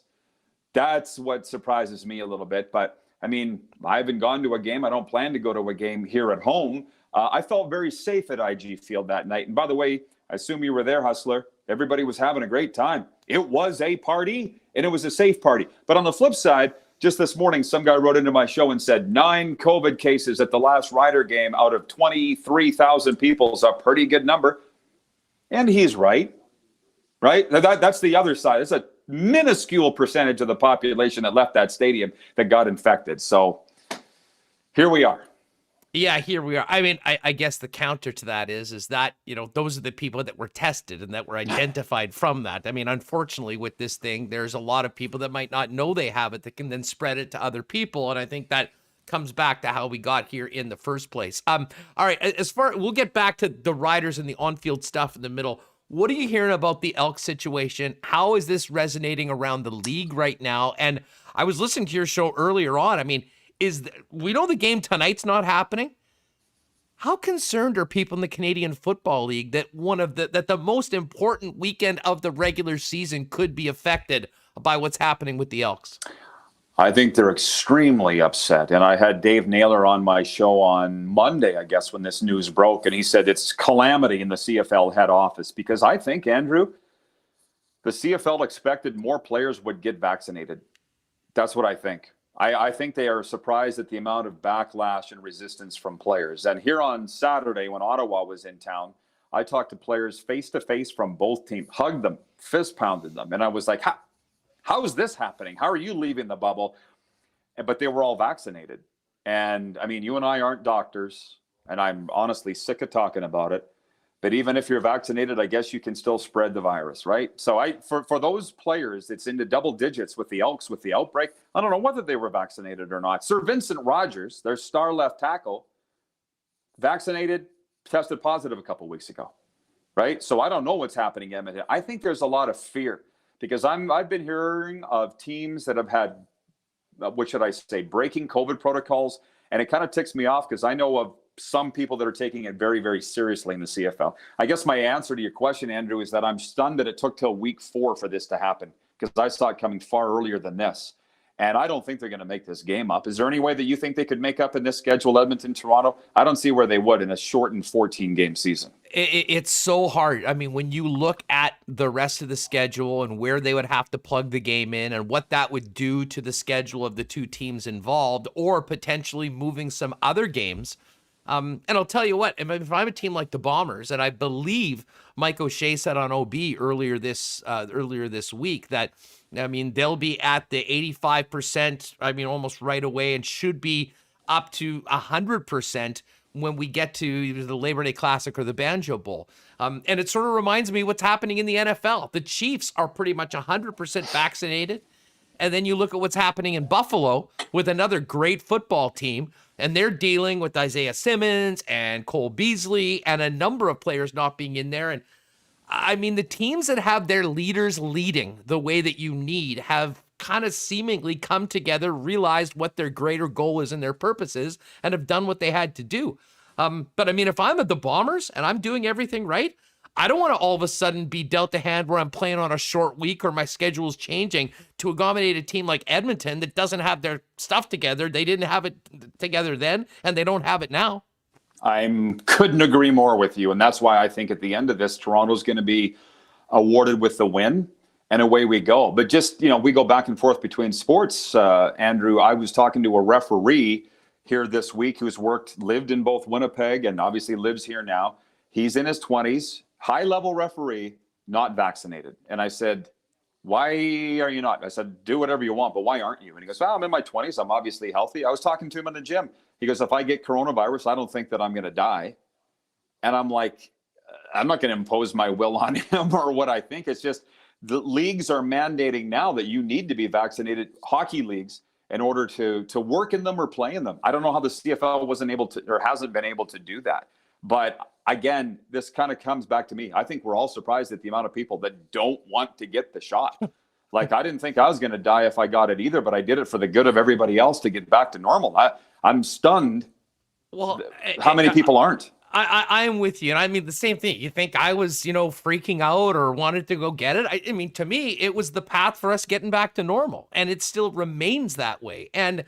That's what surprises me a little bit. But I mean, I haven't gone to a game. I don't plan to go to a game here at home. I felt very safe at IG Field that night. And by the way, I assume you were there, Hustler. Everybody was having a great time. It was a party, and it was a safe party. But on the flip side, just this morning, some guy wrote into my show and said 9 COVID cases at the last Rider game out of 23,000 people is a pretty good number. And he's right, right? That's the other side. It's a minuscule percentage of the population that left that stadium that got infected. So here we are. Yeah, here we are. I mean, I guess the counter to that is that, you know, those are the people that were tested and that were identified from that. I mean, unfortunately, with this thing, there's a lot of people that might not know they have it that can then spread it to other people. And I think that comes back to how we got here in the first place. All right, we'll get back to the Riders and the on-field stuff in the middle. What are you hearing about the Elks situation? How is this resonating around the league right now? And I was listening to your show earlier on. I mean, we know the game tonight's not happening. How concerned are people in the Canadian Football League that the most important weekend of the regular season could be affected by what's happening with the Elks? I think they're extremely upset. And I had Dave Naylor on my show on Monday, I guess, when this news broke. And he said it's calamity in the CFL head office because I think, Andrew, the CFL expected more players would get vaccinated. That's what I think. I think they are surprised at the amount of backlash and resistance from players. And here on Saturday, when Ottawa was in town, I talked to players face-to-face from both teams, hugged them, fist-pounded them. And I was like, how is this happening? How are you leaving the bubble? But they were all vaccinated. And, I mean, you and I aren't doctors, and I'm honestly sick of talking about it. But even if you're vaccinated, I guess you can still spread the virus, right? So for those players, it's into double digits with the Elks, with the outbreak. I don't know whether they were vaccinated or not. Sir Vincent Rogers, their star left tackle, vaccinated, tested positive a couple weeks ago, right? So I don't know what's happening in Edmonton. I think there's a lot of fear because I've been hearing of teams that have had, what should I say, breaking COVID protocols. And it kind of ticks me off because I know of some people that are taking it very, very seriously in the CFL. I guess my answer to your question, Andrew, is that I'm stunned that it took till week 4 for this to happen because I saw it coming far earlier than this. And I don't think they're going to make this game up. Is there any way that you think they could make up in this schedule, Edmonton, Toronto? I don't see where they would in a shortened 14-game season. It's so hard. I mean, when you look at the rest of the schedule and where they would have to plug the game in and what that would do to the schedule of the two teams involved or potentially moving some other games. And I'll tell you what, if I'm a team like the Bombers, and I believe Mike O'Shea said on OB earlier this week that, I mean, they'll be at the 85%, I mean, almost right away and should be up to 100% when we get to the Labor Day Classic or the Banjo Bowl. And it sort of reminds me what's happening in the NFL. The Chiefs are pretty much 100% vaccinated. And then you look at what's happening in Buffalo with another great football team, and they're dealing with Isaiah Simmons and Cole Beasley and a number of players not being in there. And I mean, the teams that have their leaders leading the way that you need have kind of seemingly come together, realized what their greater goal is and their purposes, and have done what they had to do. But I mean, if I'm at the Bombers and I'm doing everything right, I don't want to all of a sudden be dealt a hand where I'm playing on a short week or my schedule is changing to accommodate a team like Edmonton that doesn't have their stuff together. They didn't have it together then, and they don't have it now. I couldn't agree more with you. And that's why I think at the end of this, Toronto's going to be awarded with the win, and away we go. But just, you know, we go back and forth between sports, Andrew. I was talking to a referee here this week who's lived in both Winnipeg and obviously lives here now. He's in his 20s. High-level referee, not vaccinated. And I said, why are you not? I said, do whatever you want, but why aren't you? And he goes, well, I'm in my 20s. I'm obviously healthy. I was talking to him in the gym. He goes, if I get coronavirus, I don't think that I'm going to die. And I'm like, I'm not going to impose my will on him or what I think. It's just the leagues are mandating now that you need to be vaccinated, hockey leagues, in order to work in them or play in them. I don't know how the CFL wasn't able to or hasn't been able to do that. But again, this kind of comes back to me. I think we're all surprised at the amount of people that don't want to get the shot. Like, I didn't think I was going to die if I got it either, but I did it for the good of everybody else to get back to normal. I'm stunned. Well, how many people aren't? I am with you. And I mean, the same thing. You think I was, freaking out or wanted to go get it? I mean, to me, it was the path for us getting back to normal. And it still remains that way. And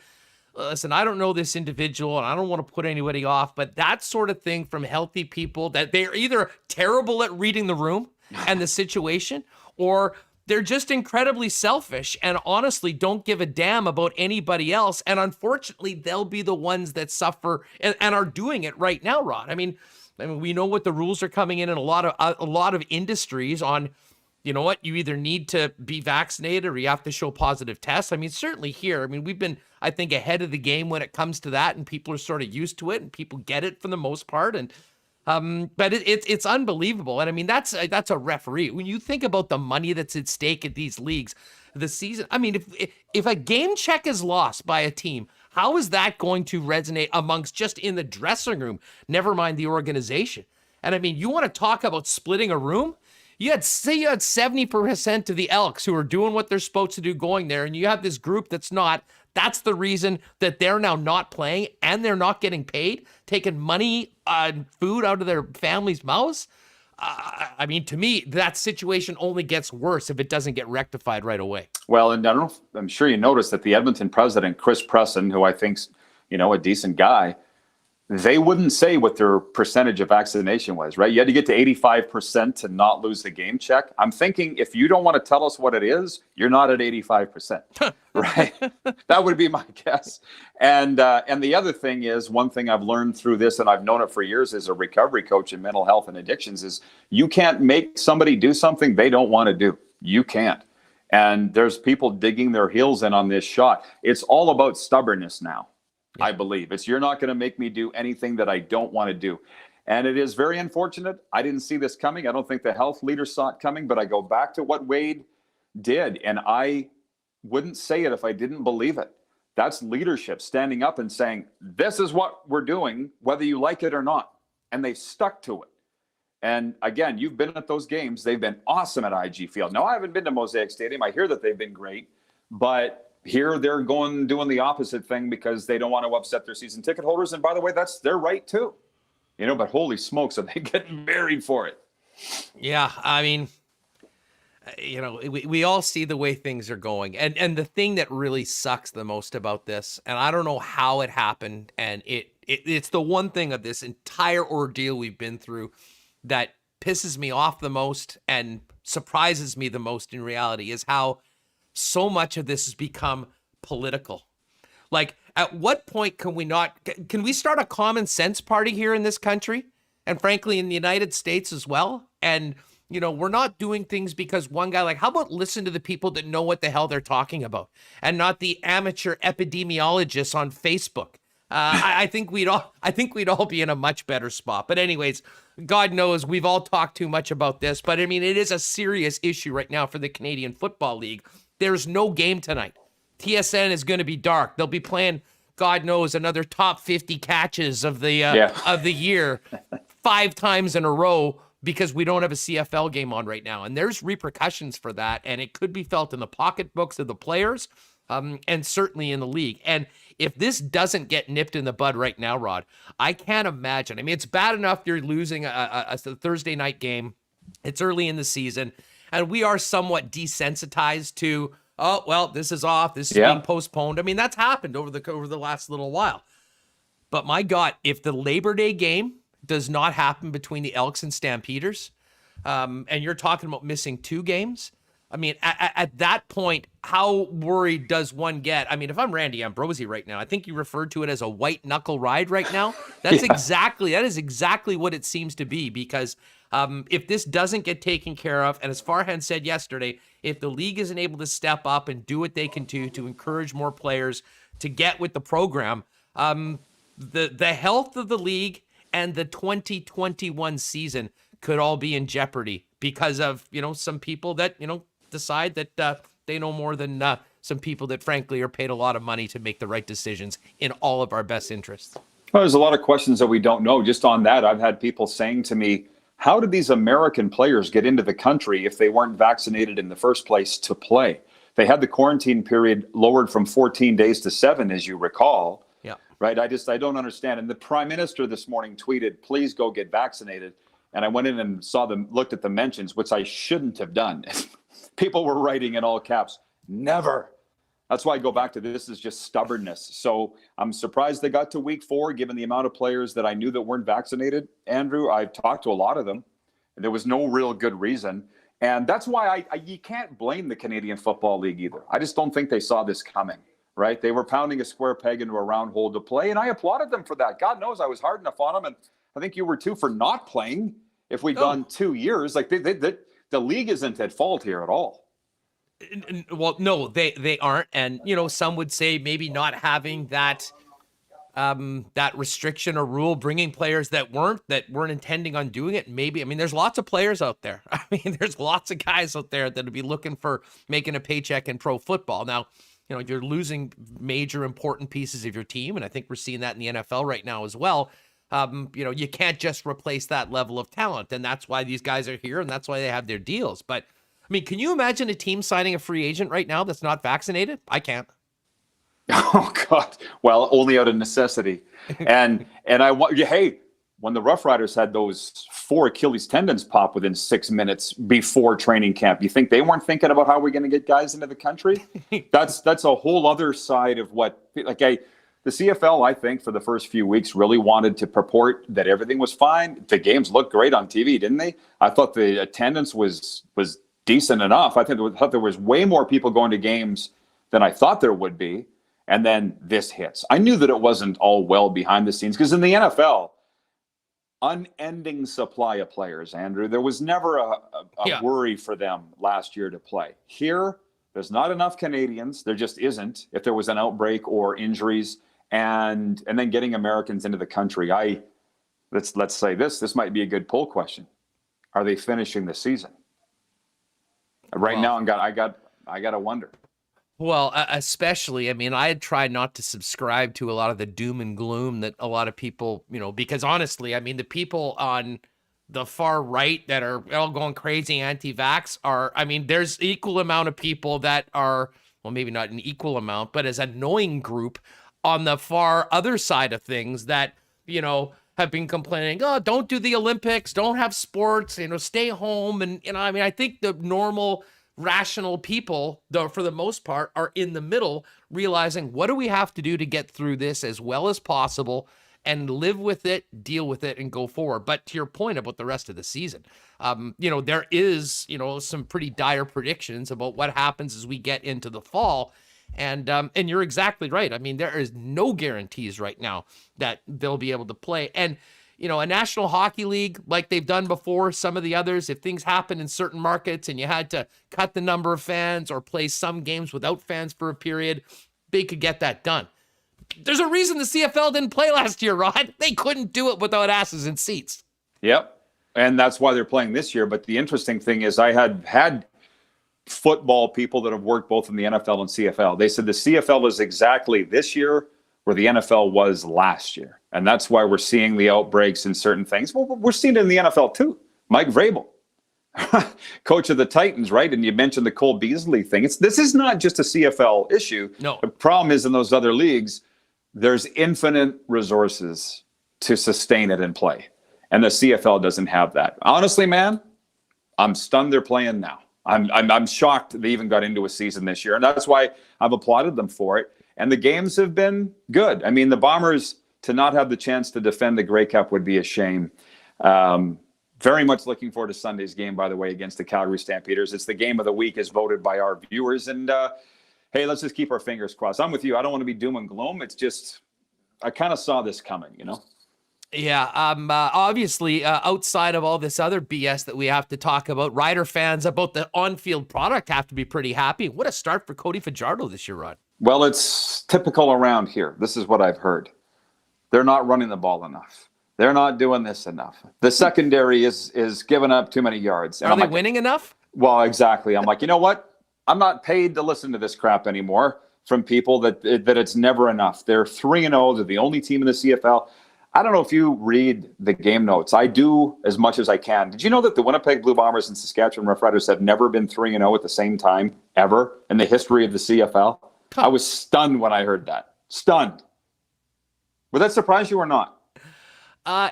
listen, I don't know this individual and I don't want to put anybody off, but that sort of thing from healthy people that they're either terrible at reading the room and the situation, or they're just incredibly selfish and honestly don't give a damn about anybody else. And unfortunately, they'll be the ones that suffer and are doing it right now, Rod. I mean, we know what the rules are coming in a lot of industries on, you know what, you either need to be vaccinated or you have to show positive tests. I mean, certainly here, I mean, we've been, I think, ahead of the game when it comes to that, and people are sort of used to it and people get it for the most part. And but it's unbelievable. And I mean, that's a referee. When you think about the money that's at stake at these leagues, the season, I mean, if a game check is lost by a team, how is that going to resonate amongst just in the dressing room, never mind the organization? And I mean, you want to talk about splitting a room? You had 70% of the Elks who are doing what they're supposed to do going there, and you have this group that's not. That's the reason that they're now not playing and they're not getting paid, taking money and food out of their families' mouths. I mean, to me, that situation only gets worse if it doesn't get rectified right away. Well, and I'm sure you noticed that the Edmonton president, Chris Presson, who I think's, a decent guy, they wouldn't say what their percentage of vaccination was, right? You had to get to 85% to not lose the game check. I'm thinking if you don't want to tell us what it is, you're not at 85%, right? That would be my guess. And the other thing is, one thing I've learned through this, and I've known it for years as a recovery coach in mental health and addictions, is you can't make somebody do something they don't want to do. You can't. And there's people digging their heels in on this shot. It's all about stubbornness now. I believe you're not going to make me do anything that I don't want to do. And it is very unfortunate. I didn't see this coming. I don't think the health leaders saw it coming, but I go back to what Wade did. And I wouldn't say it if I didn't believe it. That's leadership standing up and saying, this is what we're doing, whether you like it or not. And they stuck to it. And again, you've been at those games. They've been awesome at IG Field. Now, I haven't been to Mosaic Stadium. I hear that they've been great, but here they're doing the opposite thing because they don't want to upset their season ticket holders. And by the way, that's their right too. But holy smokes, are they getting married for it? Yeah, I mean, we all see the way things are going. And the thing that really sucks the most about this, and I don't know how it happened, and it's the one thing of this entire ordeal we've been through that pisses me off the most and surprises me the most in reality, is how so much of this has become political. Like, at what point can we start a common sense party here in this country? And frankly, in the United States as well. And, we're not doing things because one guy, how about listen to the people that know what the hell they're talking about and not the amateur epidemiologists on Facebook. I think we'd all be in a much better spot. But anyways, God knows we've all talked too much about this, but I mean, it is a serious issue right now for the Canadian Football League. There's no game tonight. TSN is going to be dark. They'll be playing, God knows, another top 50 catches of the year 5 times in a row because we don't have a CFL game on right now. And there's repercussions for that, and it could be felt in the pocketbooks of the players and certainly in the league. And if this doesn't get nipped in the bud right now, Rod, I can't imagine. I mean, it's bad enough you're losing a Thursday night game. It's early in the season. And we are somewhat desensitized to, oh, well, this is off. This is being postponed. I mean, that's happened over the last little while. But my God, if the Labor Day game does not happen between the Elks and Stampeders, and you're talking about missing 2 games, I mean, at that point, how worried does one get? I mean, if I'm Randy Ambrosie right now, I think you referred to it as a white knuckle ride right now. That is exactly what it seems to be, because if this doesn't get taken care of, and as Farhan said yesterday, if the league isn't able to step up and do what they can do to encourage more players to get with the program, the health of the league and the 2021 season could all be in jeopardy because of, some people that, decide that they know more than some people that frankly are paid a lot of money to make the right decisions in all of our best interests. Well, there's a lot of questions that we don't know. Just on that, I've had people saying to me, how did these American players get into the country if they weren't vaccinated in the first place to play? They had the quarantine period lowered from 14 days to 7, as you recall. Yeah. Right. I don't understand. And the prime minister this morning tweeted, please go get vaccinated. And I went in and looked at the mentions, which I shouldn't have done. People were writing in all caps, never. That's why I go back to this is just stubbornness. So I'm surprised they got to week 4, given the amount of players that I knew that weren't vaccinated. Andrew, I've talked to a lot of them. There was no real good reason. And that's why you can't blame the Canadian Football League either. I just don't think they saw this coming, right? They were pounding a square peg into a round hole to play, and I applauded them for that. God knows I was hard enough on them, and I think you were too for not playing if we'd gone 2 years. Like the league isn't at fault here at all. Well, no, they aren't. And, some would say maybe not having that restriction or rule, bringing players that weren't intending on doing it. Maybe, there's lots of players out there. There's lots of guys out there that would be looking for making a paycheck in pro football. Now, you're losing major important pieces of your team. And I think we're seeing that in the NFL right now as well. You can't just replace that level of talent. And that's why these guys are here. And that's why they have their deals. But can you imagine a team signing a free agent right now that's not vaccinated? I can't. Oh God! Well, only out of necessity, and when the Rough Riders had those 4 Achilles tendons pop within 6 minutes before training camp, you think they weren't thinking about how we're going to get guys into the country? That's a whole other side of what the CFL, I think, for the first few weeks really wanted to purport that everything was fine. The games looked great on TV, didn't they? I thought the attendance was decent enough. I thought there was way more people going to games than I thought there would be. And then this hits. I knew that it wasn't all well behind the scenes because in the NFL, unending supply of players, Andrew, there was never a worry for them last year to play. Here, there's not enough Canadians. There just isn't if there was an outbreak or injuries and then getting Americans into the country. Let's say this might be a good poll question. Are they finishing the season? Right now, I got to wonder. Well, especially, I had tried not to subscribe to a lot of the doom and gloom that a lot of people, because honestly, the people on the far right that are all going crazy anti-vax are, there's equal amount of people that are, well, maybe not an equal amount, but as an annoying group on the far other side of things that, have been complaining, oh, don't do the Olympics, don't have sports, stay home. And, I think the normal rational people, though, for the most part, are in the middle, realizing what do we have to do to get through this as well as possible and live with it, deal with it, and go forward. But to your point about the rest of the season, there is, some pretty dire predictions about what happens as we get into the fall. And you're exactly right. There is no guarantees right now that they'll be able to play. And a National Hockey League, like they've done before, some of the others, if things happen in certain markets and you had to cut the number of fans or play some games without fans for a period, they could get that done. There's a reason the CFL didn't play last year, Rod. They couldn't do it without asses in seats. Yep. And that's why they're playing this year. But the interesting thing is I had football people that have worked both in the NFL and CFL. They said the CFL is exactly this year where the NFL was last year. And that's why we're seeing the outbreaks in certain things. Well, we're seeing it in the NFL too. Mike Vrabel, coach of the Titans, right? And you mentioned the Cole Beasley thing. This is not just a CFL issue. No. The problem is in those other leagues, there's infinite resources to sustain it and play. And the CFL doesn't have that. Honestly, man, I'm stunned they're playing now. I'm shocked they even got into a season this year. And that's why I've applauded them for it. And the games have been good. The Bombers, to not have the chance to defend the Grey Cup would be a shame. Very much looking forward to Sunday's game, by the way, against the Calgary Stampeders. It's the game of the week as voted by our viewers. And, hey, let's just keep our fingers crossed. I'm with you. I don't want to be doom and gloom. It's just, I kind of saw this coming, Yeah, obviously, outside of all this other BS that we have to talk about, Rider fans about the on-field product have to be pretty happy. What a start for Cody Fajardo this year, Rod. Well, it's typical around here. This is what I've heard. They're not running the ball enough. They're not doing this enough. The secondary is giving up too many yards. And Are they winning enough? Well, exactly. I'm like, you know what? I'm not paid to listen to this crap anymore from people that it's never enough. They're 3-0. They're the only team in the CFL. I don't know if you read the game notes. I do as much as I can. Did you know that the Winnipeg Blue Bombers and Saskatchewan Roughriders have never been 3-0 at the same time ever in the history of the CFL? I was stunned when I heard that. Stunned. Would that surprise you or not?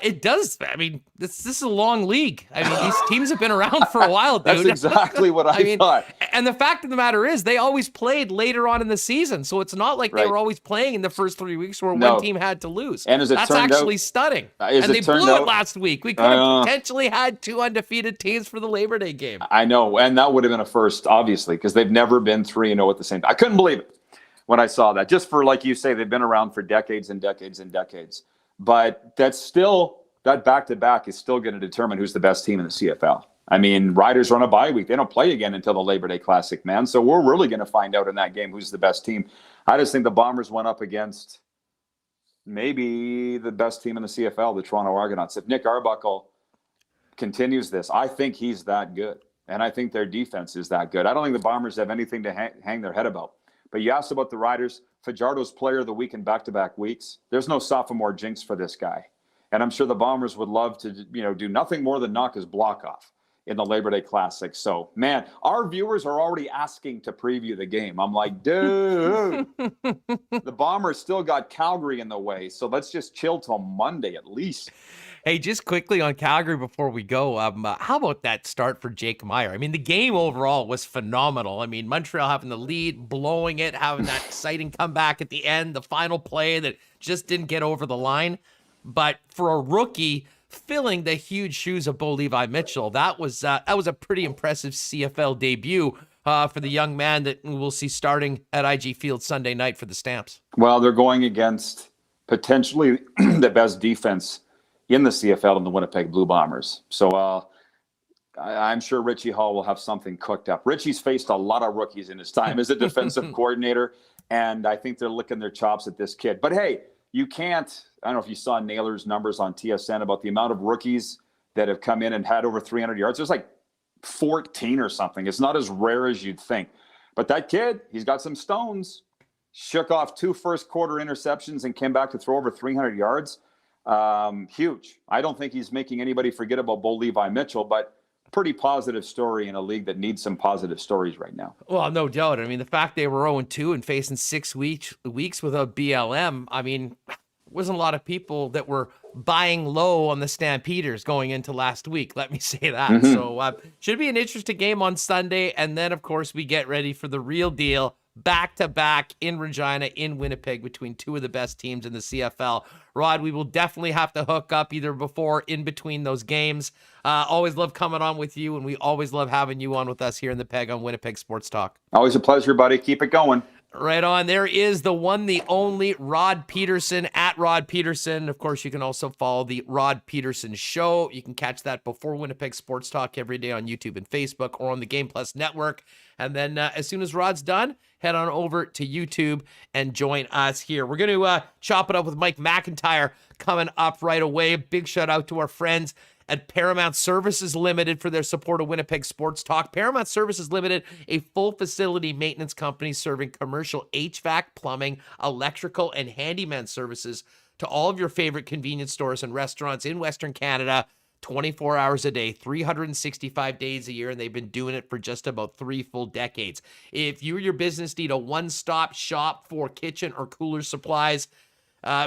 It does. I mean, this is a long league. I mean, these teams have been around for a while, dude. That's exactly what I thought. And the fact of the matter is, they always played later on in the season, so it's not like they were always playing in the first 3 weeks where one team had to lose. And as it That's turned actually out, stunning. And they blew it last week. We could have potentially had 2 undefeated teams for the Labor Day game. I know, and that would have been a first, obviously, because they've never been 3-0 at the same time. I couldn't believe it when I saw that. Just for, like you say, they've been around for decades and decades and decades. But that's still... that back-to-back is still going to determine who's the best team in the CFL. I mean, Riders are on a bye week. They don't play again until the Labor Day Classic, man. So we're really going to find out in that game who's the best team. I just think the Bombers went up against maybe the best team in the CFL, the Toronto Argonauts. If Nick Arbuckle continues this, I think he's that good. And I think their defense is that good. I don't think the Bombers have anything to hang their head about. But you asked about the Riders. Fajardo's player of the week in back-to-back weeks. There's no sophomore jinx for this guy. And I'm sure the Bombers would love to, do nothing more than knock his block off in the Labor Day Classic. So, man, our viewers are already asking to preview the game. I'm like, dude, the Bombers still got Calgary in the way. So let's just chill till Monday at least. Hey, just quickly on Calgary before we go, how about that start for Jake Maier? I mean, the game overall was phenomenal. I mean, Montreal having the lead, blowing it, having that exciting comeback at the end, the final play that just didn't get over the line. But for a rookie filling the huge shoes of Bo Levi Mitchell, that was a pretty impressive CFL debut for the young man that we'll see starting at IG Field Sunday night for the Stamps. Well, they're going against potentially the best defense in the CFL in the Winnipeg Blue Bombers. So I'm sure Richie Hall will have something cooked up. Richie's faced a lot of rookies in his time as a defensive coordinator, and I think they're licking their chops at this kid. But hey, you can't, I don't know if you saw Naylor's numbers on TSN about the amount of rookies that have come in and had over 300 yards. There's like 14 or something. It's not as rare as you'd think. But that kid, he's got some stones. Shook off 2 first-quarter interceptions and came back to throw over 300 yards. Huge. I don't think he's making anybody forget about Bo Levi Mitchell, but pretty positive story in a league that needs some positive stories right now. Well, no doubt. I mean, the fact they were 0-2 and facing 6 weeks without BLM, I mean, wasn't a lot of people that were buying low on the Stampeders going into last week. Let me say that. Mm-hmm. So should be an interesting game on Sunday. And then, of course, we get ready for the real deal. Back-to-back in Regina, in Winnipeg, between 2 of the best teams in the CFL. Rod, we will definitely have to hook up either before, in between those games. Always love coming on with you, and we always love having you on with us here in the Peg on Winnipeg Sports Talk. Always a pleasure, buddy. Keep it going. Right on. There is the one, the only Rod Pedersen, at Rod Pedersen. Of course, you can also follow the Rod Pedersen Show. You can catch that before Winnipeg Sports Talk every day on YouTube and Facebook or on the Game Plus Network. And then as soon as Rod's done, head on over to YouTube and join us here. We're going to chop it up with Mike McIntyre coming up right away. Big shout out to our friends at Paramount Services Limited for their support of Winnipeg Sports Talk. Paramount Services Limited, a full facility maintenance company serving commercial HVAC, plumbing, electrical, and handyman services to all of your favorite convenience stores and restaurants in Western Canada, 24 hours a day, 365 days a year, and they've been doing it for just about 3 full decades. If you or your business need a one-stop shop for kitchen or cooler supplies,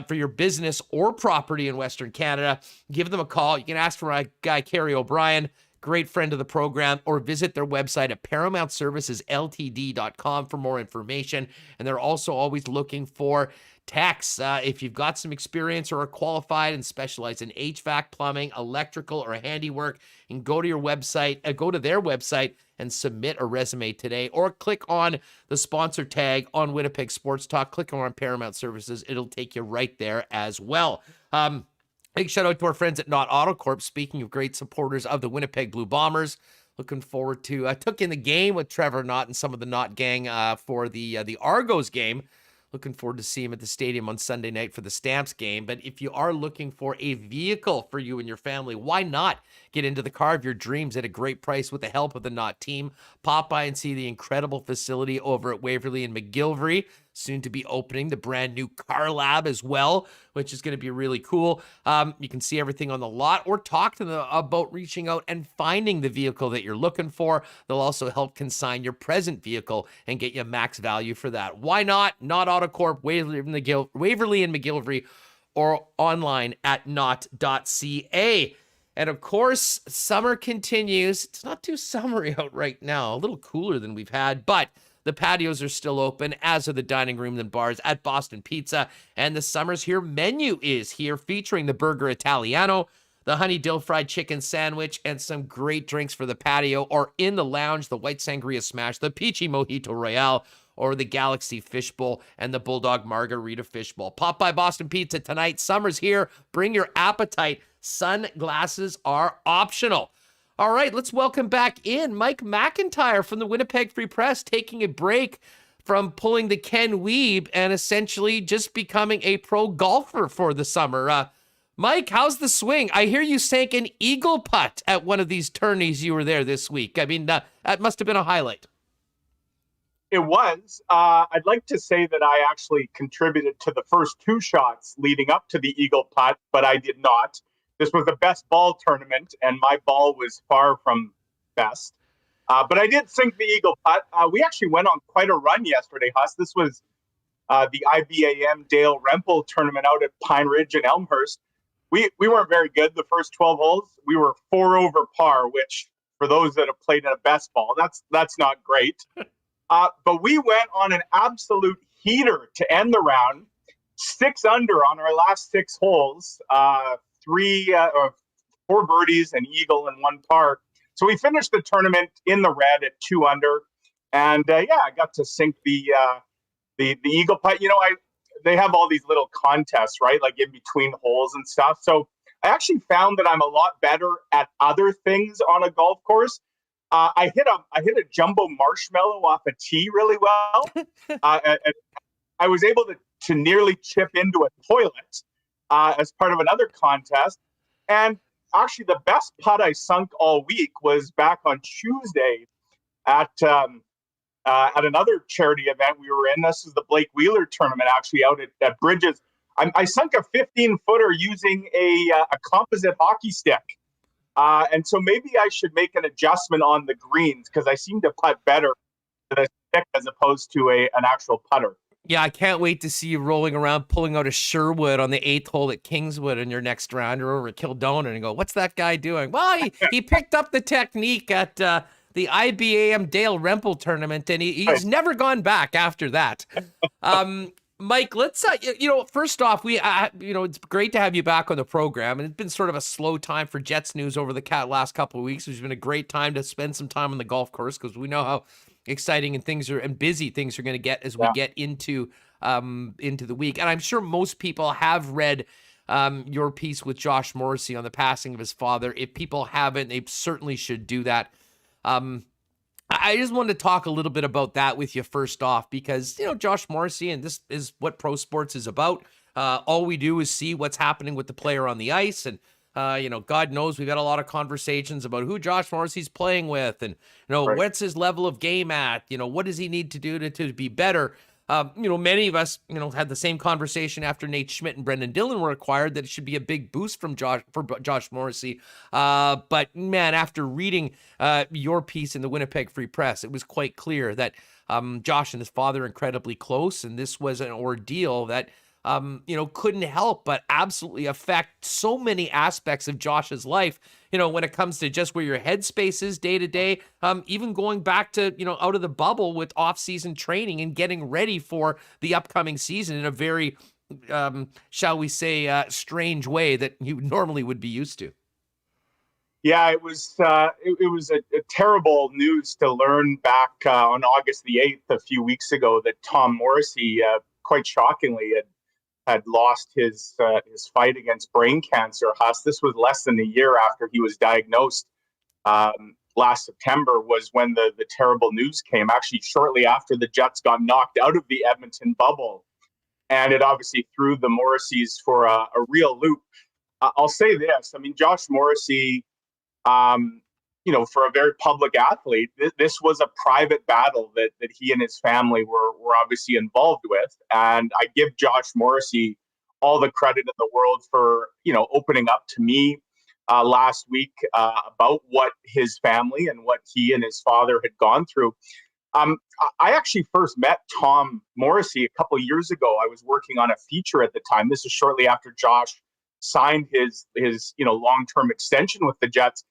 for your business or property in Western Canada, give them a call. You can ask for my guy, Kerry O'Brien, great friend of the program, or visit their website at ParamountServicesLTD.com for more information. And they're also always looking for techs. If you've got some experience or are qualified and specialize in HVAC, plumbing, electrical, or handiwork, you can go to your website, go to their website and submit a resume today, or click on the sponsor tag on Winnipeg Sports Talk. Click on Paramount Services. It'll take you right there as well. Big shout out to our friends at Knott Auto Corp. Speaking of great supporters of the Winnipeg Blue Bombers, looking forward to, I took in the game with Trevor Knott and some of the Knott gang for the Argos game. Looking forward to see him at the stadium on Sunday night for the Stamps game. But if you are looking for a vehicle for you and your family, why not get into the car of your dreams at a great price with the help of the Knott team? Pop by and see the incredible facility over at Waverly and McGillivray. soon to be opening the brand new car lab as well, which is going to be really cool. You can see everything on the lot or talk to them about reaching out and finding the vehicle that you're looking for. They'll also help consign your present vehicle and get you max value for that. Why not? Not AutoCorp, Waverly and McGillivray, or online at not.ca. And of course, summer continues. It's not too summery out right now, a little cooler than we've had, but the patios are still open, as are the dining rooms and bars at Boston Pizza. And the Summer's Here menu is here, featuring the Burger Italiano, the honey dill fried chicken sandwich, and some great drinks for the patio, or in the lounge, the white sangria smash, the peachy mojito royale, or the Galaxy Fishbowl and the Bulldog Margarita Fishbowl. Pop by Boston Pizza tonight. Summer's here. Bring your appetite. Sunglasses are optional. All right, let's welcome back in Mike McIntyre from the Winnipeg Free Press, taking a break from pulling the Ken Wiebe and essentially just becoming a pro golfer for the summer. Mike, how's the swing? I hear you sank an eagle putt at one of these tourneys you were there this week. I mean, that must have been a highlight. It was. I'd like to say that I actually contributed to the first two shots leading up to the eagle putt, but I did not. This was the best ball tournament, and my ball was far from best. But I did sink the eagle putt. We actually went on quite a run yesterday, Huss. This was the IBAM Dale Rempel tournament out at Pine Ridge and Elmhurst. We weren't very good the first 12 holes. We were 4 over par, which for those that have played in a best ball, that's not great. But we went on an absolute heater to end the round, 6 under on our last 6 holes, 4 birdies, an eagle, and 1 par. So we finished the tournament in the red at 2 under, and I got to sink the eagle putt. You know, they have all these little contests, right, like in between holes and stuff. So I actually found that I'm a lot better at other things on a golf course. I hit a jumbo marshmallow off a tee really well. And I was able to nearly chip into a toilet as part of another contest. And actually, the best putt I sunk all week was back on Tuesday at another charity event we were in. This is the Blake Wheeler tournament, actually out at Bridges. I sunk a 15-footer using a composite hockey stick. And so maybe I should make an adjustment on the greens, because I seem to putt better with a stick as opposed to an actual putter. Yeah, I can't wait to see you rolling around, pulling out a Sherwood on the 8th hole at Kingswood in your next round, or over at Kildonan, and go, what's that guy doing? Well, he picked up the technique at the IBAM Dale Rempel tournament, and he's never gone back after that. Mike, let's, first off, it's great to have you back on the program, and it's been sort of a slow time for Jets news over the last couple of weeks. It's been a great time to spend some time on the golf course, because we know how exciting and busy things are going to get as we get into the week. And I'm sure most people have read your piece with Josh Morrissey on the passing of his father. If people haven't, they certainly should do that. I just wanted to talk a little bit about that with you first off, because, Josh Morrissey, and this is what pro sports is about. All we do is see what's happening with the player on the ice. And, God knows we've had a lot of conversations about who Josh Morrissey's playing with and, what's his level of game at, what does he need to do to be better? Many of us, had the same conversation after Nate Schmidt and Brendan Dillon were acquired, that it should be a big boost for Josh Morrissey. But man, after reading your piece in the Winnipeg Free Press, it was quite clear that Josh and his father are incredibly close, and this was an ordeal that couldn't help but absolutely affect so many aspects of Josh's life, when it comes to just where your headspace is day to day, even going back to, out of the bubble with off-season training and getting ready for the upcoming season in a very, shall we say, strange way that you normally would be used to. Yeah, it was a terrible news to learn back on August the 8th, a few weeks ago, that Tom Morrissey, quite shockingly, had lost his fight against brain cancer. Huss, this was less than a year after he was diagnosed. Last September was when the terrible news came, actually shortly after the Jets got knocked out of the Edmonton bubble. And it obviously threw the Morrisseys for a real loop. I'll say this. I mean, Josh Morrissey, for a very public athlete, this was a private battle that he and his family were obviously involved with. And I give Josh Morrissey all the credit in the world for, opening up to me last week about what his family and what he and his father had gone through. I actually first met Tom Morrissey a couple of years ago. I was working on a feature at the time. This is shortly after Josh signed his long-term extension with the Jets.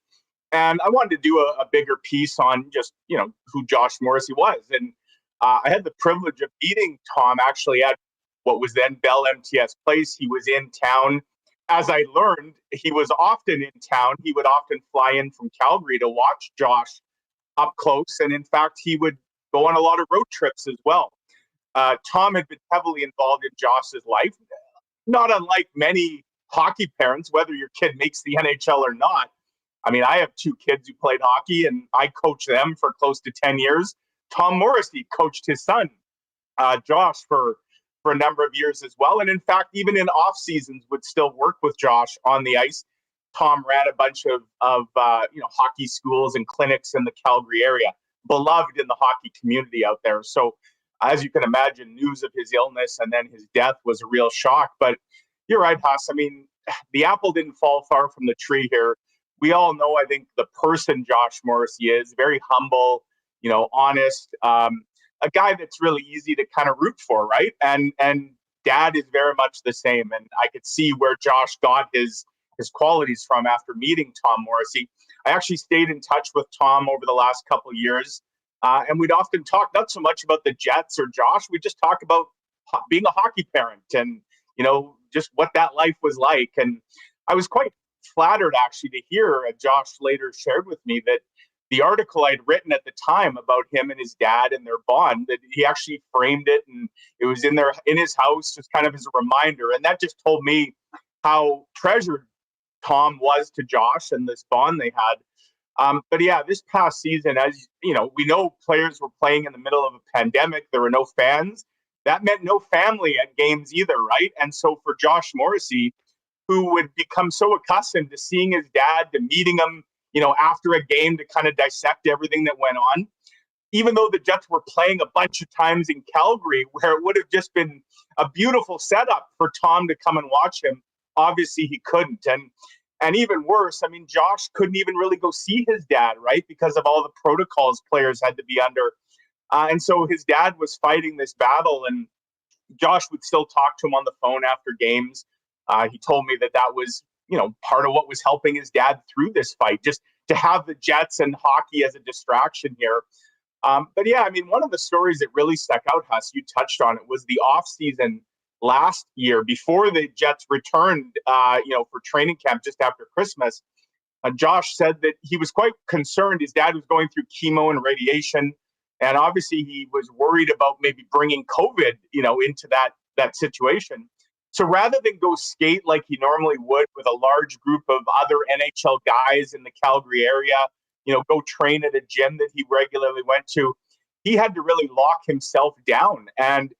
And I wanted to do a bigger piece on just, who Josh Morrissey was. And I had the privilege of meeting Tom actually at what was then Bell MTS Place. He was in town. As I learned, he was often in town. He would often fly in from Calgary to watch Josh up close. And in fact, he would go on a lot of road trips as well. Tom had been heavily involved in Josh's life, not unlike many hockey parents, whether your kid makes the NHL or not. I mean, I have two kids who played hockey, and I coached them for close to 10 years. Tom Morrissey coached his son, Josh, for a number of years as well. And in fact, even in off seasons, would still work with Josh on the ice. Tom ran a bunch of hockey schools and clinics in the Calgary area, beloved in the hockey community out there. So as you can imagine, news of his illness and then his death was a real shock. But you're right, Huss. I mean, the apple didn't fall far from the tree here. We all know, I think, the person Josh Morrissey is, very humble, honest, a guy that's really easy to kind of root for, right? And Dad is very much the same. And I could see where Josh got his qualities from after meeting Tom Morrissey. I actually stayed in touch with Tom over the last couple of years. And we'd often talk not so much about the Jets or Josh. We just talk about being a hockey parent and, just what that life was like. And I was quite flattered actually to hear, Josh later shared with me, that the article I'd written at the time about him and his dad and their bond, that he actually framed it and it was in his house just kind of as a reminder. And that just told me how treasured Tom was to Josh and this bond they had. But yeah, this past season, as we know, players were playing in the middle of a pandemic. There were no fans. That meant no family at games either, right? And so for Josh Morrissey, who would become so accustomed to seeing his dad, to meeting him, after a game to kind of dissect everything that went on, even though the Jets were playing a bunch of times in Calgary, where it would have just been a beautiful setup for Tom to come and watch him, obviously he couldn't. And even worse, I mean, Josh couldn't even really go see his dad, right? Because of all the protocols players had to be under. And so his dad was fighting this battle, and Josh would still talk to him on the phone after games. He told me that was, part of what was helping his dad through this fight, just to have the Jets and hockey as a distraction here. But yeah, I mean, one of the stories that really stuck out, Huss, you touched on it, was the offseason last year before the Jets returned, for training camp just after Christmas. Josh said that he was quite concerned. His dad was going through chemo and radiation. And obviously he was worried about maybe bringing COVID, into that situation. So rather than go skate like he normally would with a large group of other NHL guys in the Calgary area, go train at a gym that he regularly went to, he had to really lock himself down. And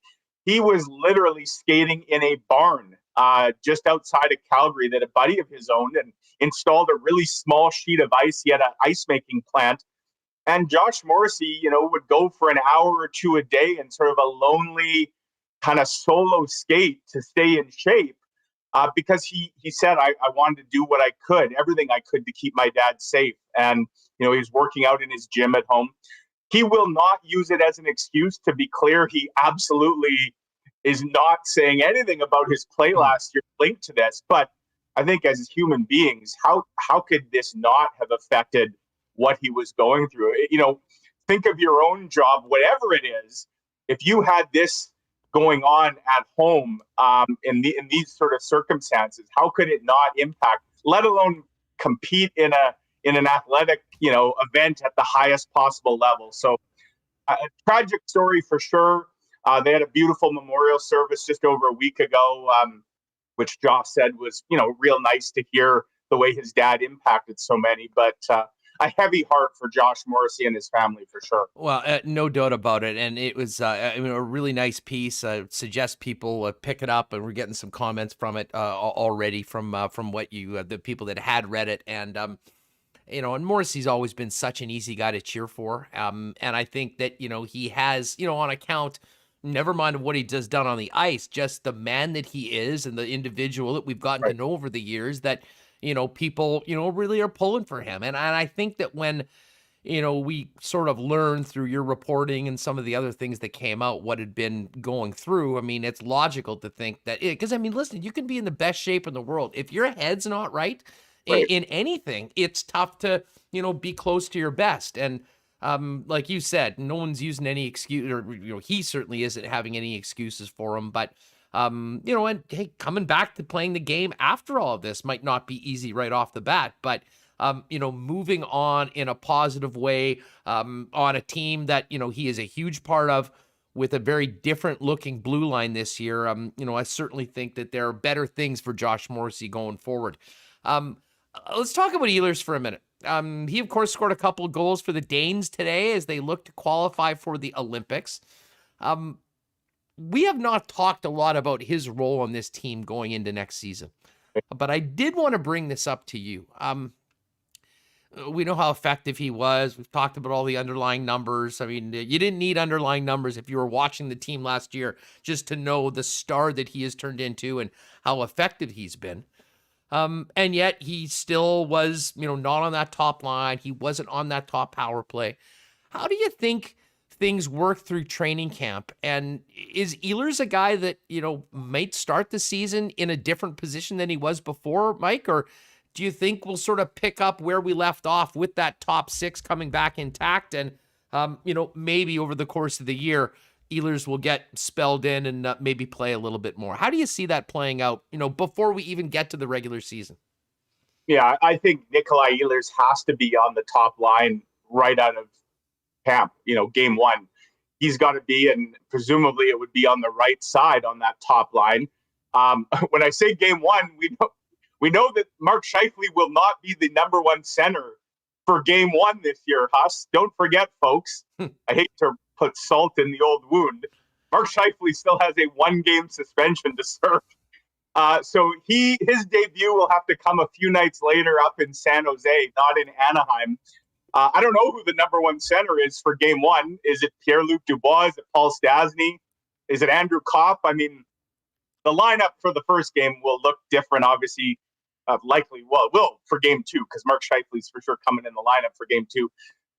he was literally skating in a barn just outside of Calgary that a buddy of his owned, and installed a really small sheet of ice. He had an ice making plant. And Josh Morrissey, would go for an hour or two a day in sort of a lonely kind of solo skate to stay in shape, because he said, I wanted to do what I could, everything I could, to keep my dad safe. And, he was working out in his gym at home. He will not use it as an excuse. To be clear, he absolutely is not saying anything about his play last year linked to this. But I think as human beings, how could this not have affected what he was going through? Think of your own job, whatever it is. If you had this going on at home in these sort of circumstances, how could it not impact, let alone compete in an athletic event at the highest possible level? So a tragic story for sure. They had a beautiful memorial service just over a week ago, which Josh said was real nice to hear the way his dad impacted so many. But a heavy heart for Josh Morrissey and his family for sure. Well, no doubt about it. And it was a really nice piece. Suggest people pick it up, and we're getting some comments from it already from what the people that had read it. And and Morrissey's always been such an easy guy to cheer for. And I think that, he has, on account, never mind what he does done on the ice, just the man that he is and the individual that we've gotten to know over the years that, people, really are pulling for him. And I think that when, we sort of learned through your reporting and some of the other things that came out, what had been going through, I mean, it's logical to think that because, listen, you can be in the best shape in the world. If your head's not right. In anything, it's tough to, be close to your best. And like you said, no one's using any excuse, or, he certainly isn't having any excuses for him. But, and hey, coming back to playing the game after all of this might not be easy right off the bat. But, moving on in a positive way on a team that, he is a huge part of with a very different looking blue line this year. I certainly think that there are better things for Josh Morrissey going forward. Let's talk about Ehlers for a minute. He, of course, scored a couple of goals for the Danes today as they look to qualify for the Olympics. We have not talked a lot about his role on this team going into next season, but I did want to bring this up to you. We know how effective he was. We've talked about all the underlying numbers. I mean, you didn't need underlying numbers if you were watching the team last year just to know the star that he has turned into and how effective he's been. And yet he still was, not on that top line. He wasn't on that top power play. How do you think things work through training camp? And is Ehlers a guy that, might start the season in a different position than he was before, Mike? Or do you think we'll sort of pick up where we left off with that top six coming back intact? And, maybe over the course of the year, Ehlers will get spelled in and maybe play a little bit more. How do you see that playing out, before we even get to the regular season? Yeah, I think Nikolai Ehlers has to be on the top line right out of camp, game one. He's got to be, and presumably it would be on the right side on that top line. When I say game one, we know that Mark Scheifele will not be the number one center for game one this year, Huss. Don't forget, folks. I hate to put salt in the old wound. Mark Scheifele still has a 1-game suspension to serve. So his debut will have to come a few nights later up in San Jose, not in Anaheim. I don't know who the number one center is for game one. Is it Pierre-Luc Dubois? Is it Paul Stastny? Is it Andrew Kopp? I mean, the lineup for the first game will look different, obviously. Likely, it will for game two, because Mark Scheifele's for sure coming in the lineup for game two.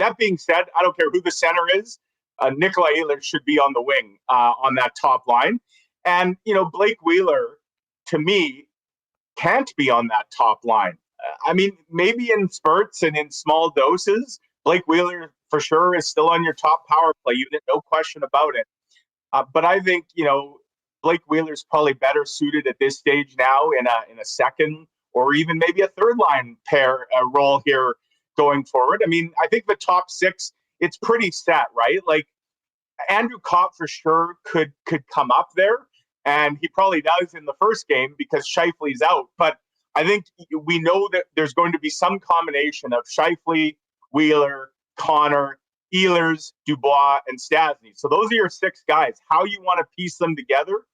That being said, I don't care who the center is. Nikolai Ehlers should be on the wing on that top line. And, Blake Wheeler, to me, can't be on that top line. Maybe in spurts and in small doses, Blake Wheeler for sure is still on your top power play unit, no question about it. But I think, Blake Wheeler's probably better suited at this stage now in a second or even maybe a third line pair role here going forward. I think the top six, it's pretty set, right? Like Andrew Kopp for sure could come up there, and he probably does in the first game because Scheifele's out. But I think we know that there's going to be some combination of Scheifele, Wheeler, Connor, Ehlers, Dubois, and Stastny. So those are your six guys. How you want to piece them together?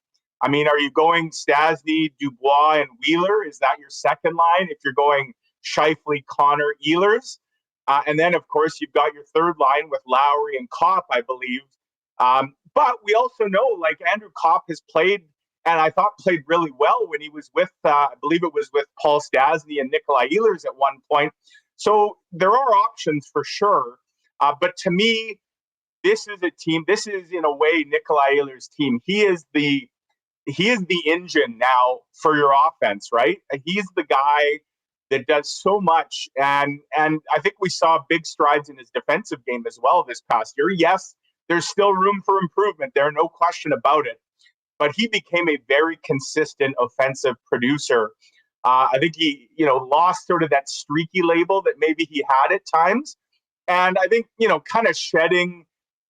Are you going Stastny, Dubois, and Wheeler? Is that your second line? If you're going Scheifele, Connor, Ehlers? And then, of course, you've got your third line with Lowry and Kopp, I believe. But we also know, like, Andrew Kopp has played, and I thought played really well when he was with, I believe it was with Paul Stastny and Nikolai Ehlers at one point. So there are options for sure. But to me, this is in a way Nikolai Ehlers' team. He is the engine now for your offense, right? He's the guy that does so much. And I think we saw big strides in his defensive game as well this past year. Yes, there's still room for improvement there, no question about it. But he became a very consistent offensive producer. I think he, lost sort of that streaky label that maybe he had at times. And I think, kind of shedding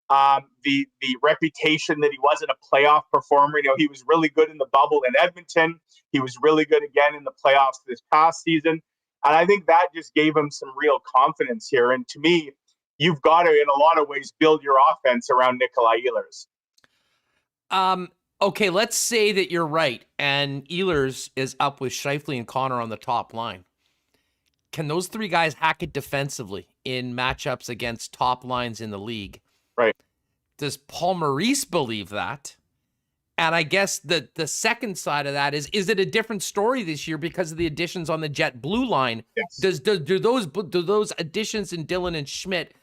the reputation that he wasn't a playoff performer. He was really good in the bubble in Edmonton. He was really good again in the playoffs this past season. And I think that just gave him some real confidence here. And to me, you've got to, in a lot of ways, build your offense around Nikolai Ehlers. Okay, let's say that you're right, and Ehlers is up with Scheifele and Connor on the top line. can those three guys hack it defensively in matchups against top lines in the league? Right. Does Paul Maurice believe that? And I guess the second side of that is it a different story this year because of the additions on the Jet blue line? Yes. Do those additions in Dillon and Schmidt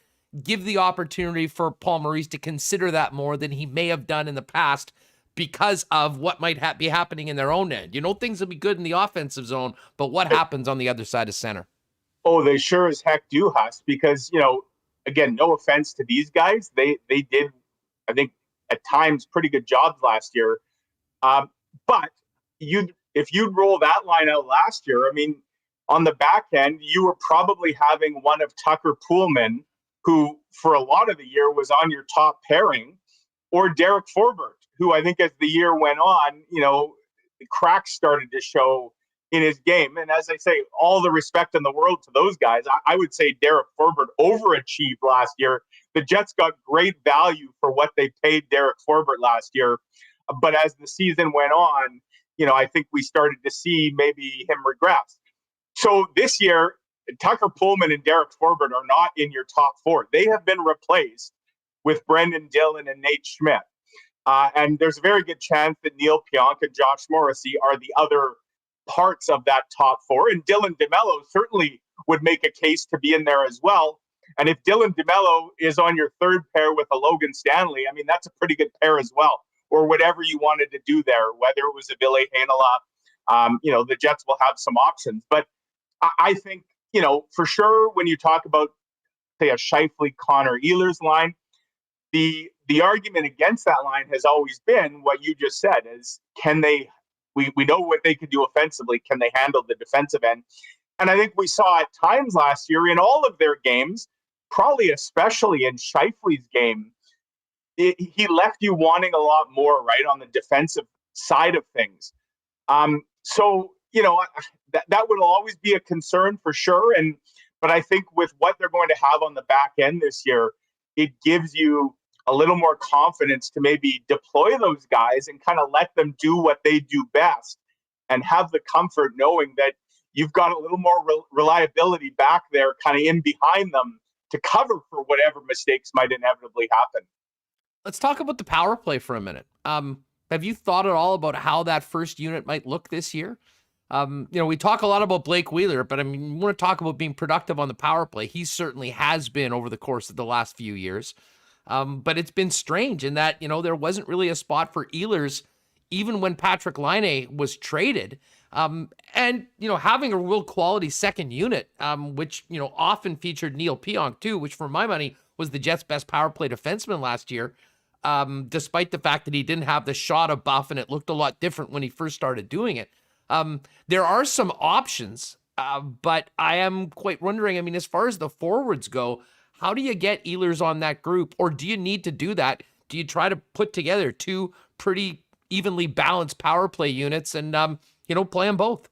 give the opportunity for Paul Maurice to consider that more than he may have done in the past because of what might be happening in their own end? Things will be good in the offensive zone, but what happens on the other side of center? Oh, they sure as heck do, Huss, because, again, no offense to these guys. They did, I think, at times pretty good jobs last year. But if you'd roll that line out last year, I mean, on the back end, you were probably having one of Tucker Poolman, who for a lot of the year was on your top pairing, or Derek Forbert, who I think as the year went on, the cracks started to show in his game. And as I say, all the respect in the world to those guys. I would say Derek Forbert overachieved last year. The Jets got great value for what they paid Derek Forbert last year. But as the season went on, I think we started to see maybe him regress. So this year, Tucker Poolman and Derek Forbert are not in your top four. They have been replaced with Brendan Dillon and Nate Schmidt. And there's a very good chance that Neil Pionk and Josh Morrissey are the other parts of that top four. And Dylan DeMello certainly would make a case to be in there as well. And if Dylan DeMello is on your third pair with a Logan Stanley, I mean, that's a pretty good pair as well. Or whatever you wanted to do there, whether it was a Ville Heinola, the Jets will have some options. But I think, for sure, when you talk about, say, a Scheifele, Connor, Ehlers line, the argument against that line has always been what you just said, is can they, we know what they can do offensively, can they handle the defensive end? And I think we saw at times last year in all of their games, probably especially in Scheifele's game, he left you wanting a lot more, right, on the defensive side of things. So, that would always be a concern for sure. But I think with what they're going to have on the back end this year, it gives you a little more confidence to maybe deploy those guys and kind of let them do what they do best and have the comfort knowing that you've got a little more reliability back there kind of in behind them to cover for whatever mistakes might inevitably happen. Let's talk about the power play for a minute. Have you thought at all about how that first unit might look this year? We talk a lot about Blake Wheeler, but I mean, we want to talk about being productive on the power play. He certainly has been over the course of the last few years. But it's been strange in that, there wasn't really a spot for Ehlers even when Patrick Laine was traded. And, having a real quality second unit, which, often featured Neil Pionk too, which for my money was the Jets' best power play defenseman last year. Despite the fact that he didn't have the shot of buff and it looked a lot different when he first started doing it. There are some options, but I am quite wondering, I mean, as far as the forwards go, how do you get Ehlers on that group? Or do you need to do that? Do you try to put together two pretty evenly balanced power play units and, play them both?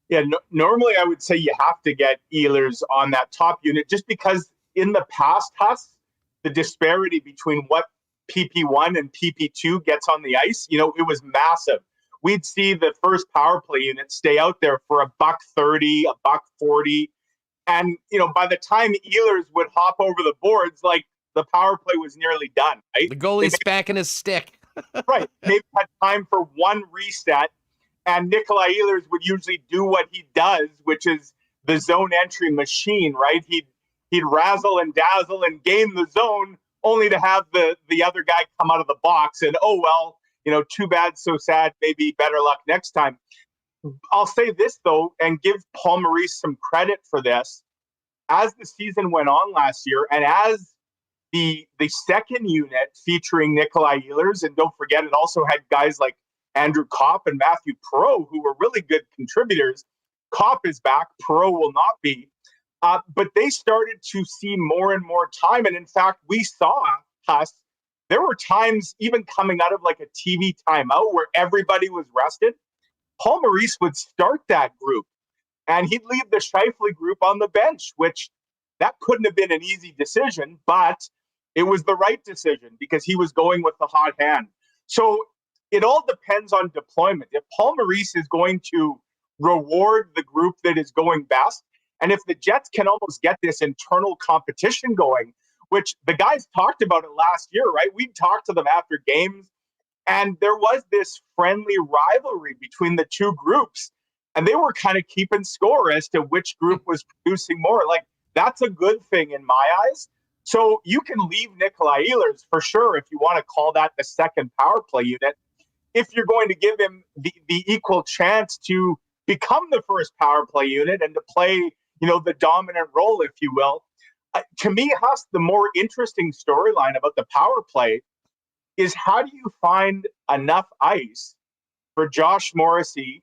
Yeah, normally I would say you have to get Ehlers on that top unit just because in the past, Huss, the disparity between what PP1 and PP2 gets on the ice, it was massive. We'd see the first power play unit stay out there for $1.30, $1.40. And, by the time Ehlers would hop over the boards, like the power play was nearly done, right? The goalie's spanking his stick. Right. Maybe had time for one reset. And Nikolai Ehlers would usually do what he does, which is the zone entry machine, right? He'd razzle and dazzle and gain the zone only to have the other guy come out of the box and, too bad, so sad, maybe better luck next time. I'll say this, though, and give Paul Maurice some credit for this. As the season went on last year, and as the second unit featuring Nikolai Ehlers, and don't forget, it also had guys like Andrew Kopp and Matthew Perreault, who were really good contributors. Kopp is back, Perreault will not be. But they started to see more and more time. And in fact, we saw us. There were times even coming out of like a TV timeout where everybody was rested. Paul Maurice would start that group and he'd leave the Scheifele group on the bench, which that couldn't have been an easy decision, but it was the right decision because he was going with the hot hand. So it all depends on deployment. If Paul Maurice is going to reward the group that is going best, And if the Jets can almost get this internal competition going, which the guys talked about it last year, right? We talked to them after games, and there was this friendly rivalry between the two groups, and they were kind of keeping score as to which group was producing more. Like, that's a good thing in my eyes. So you can leave Nikolai Ehlers for sure if you want to call that the second power play unit, if you're going to give him the equal chance to become the first power play unit and to play, the dominant role, if you will. To me, Huss, the more interesting storyline about the power play is how do you find enough ice for Josh Morrissey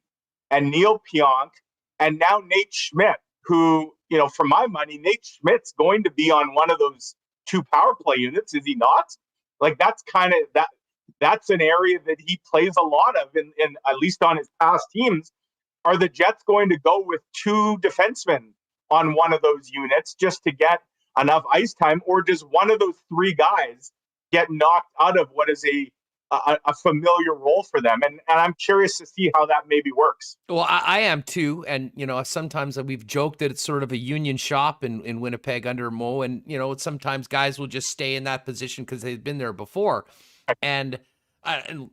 and Neil Pionk and now Nate Schmidt, who, for my money, Nate Schmidt's going to be on one of those two power play units, is he not? Like, that's kind of that's an area that he plays a lot of in at least on his past teams. Are the Jets going to go with two defensemen on one of those units just to get enough ice time, or does one of those three guys get knocked out of what is a familiar role for them? And I'm curious to see how that maybe works. Well, I am too. And, sometimes we've joked that it's sort of a union shop in Winnipeg under Mo. And, sometimes guys will just stay in that position because they've been there before. And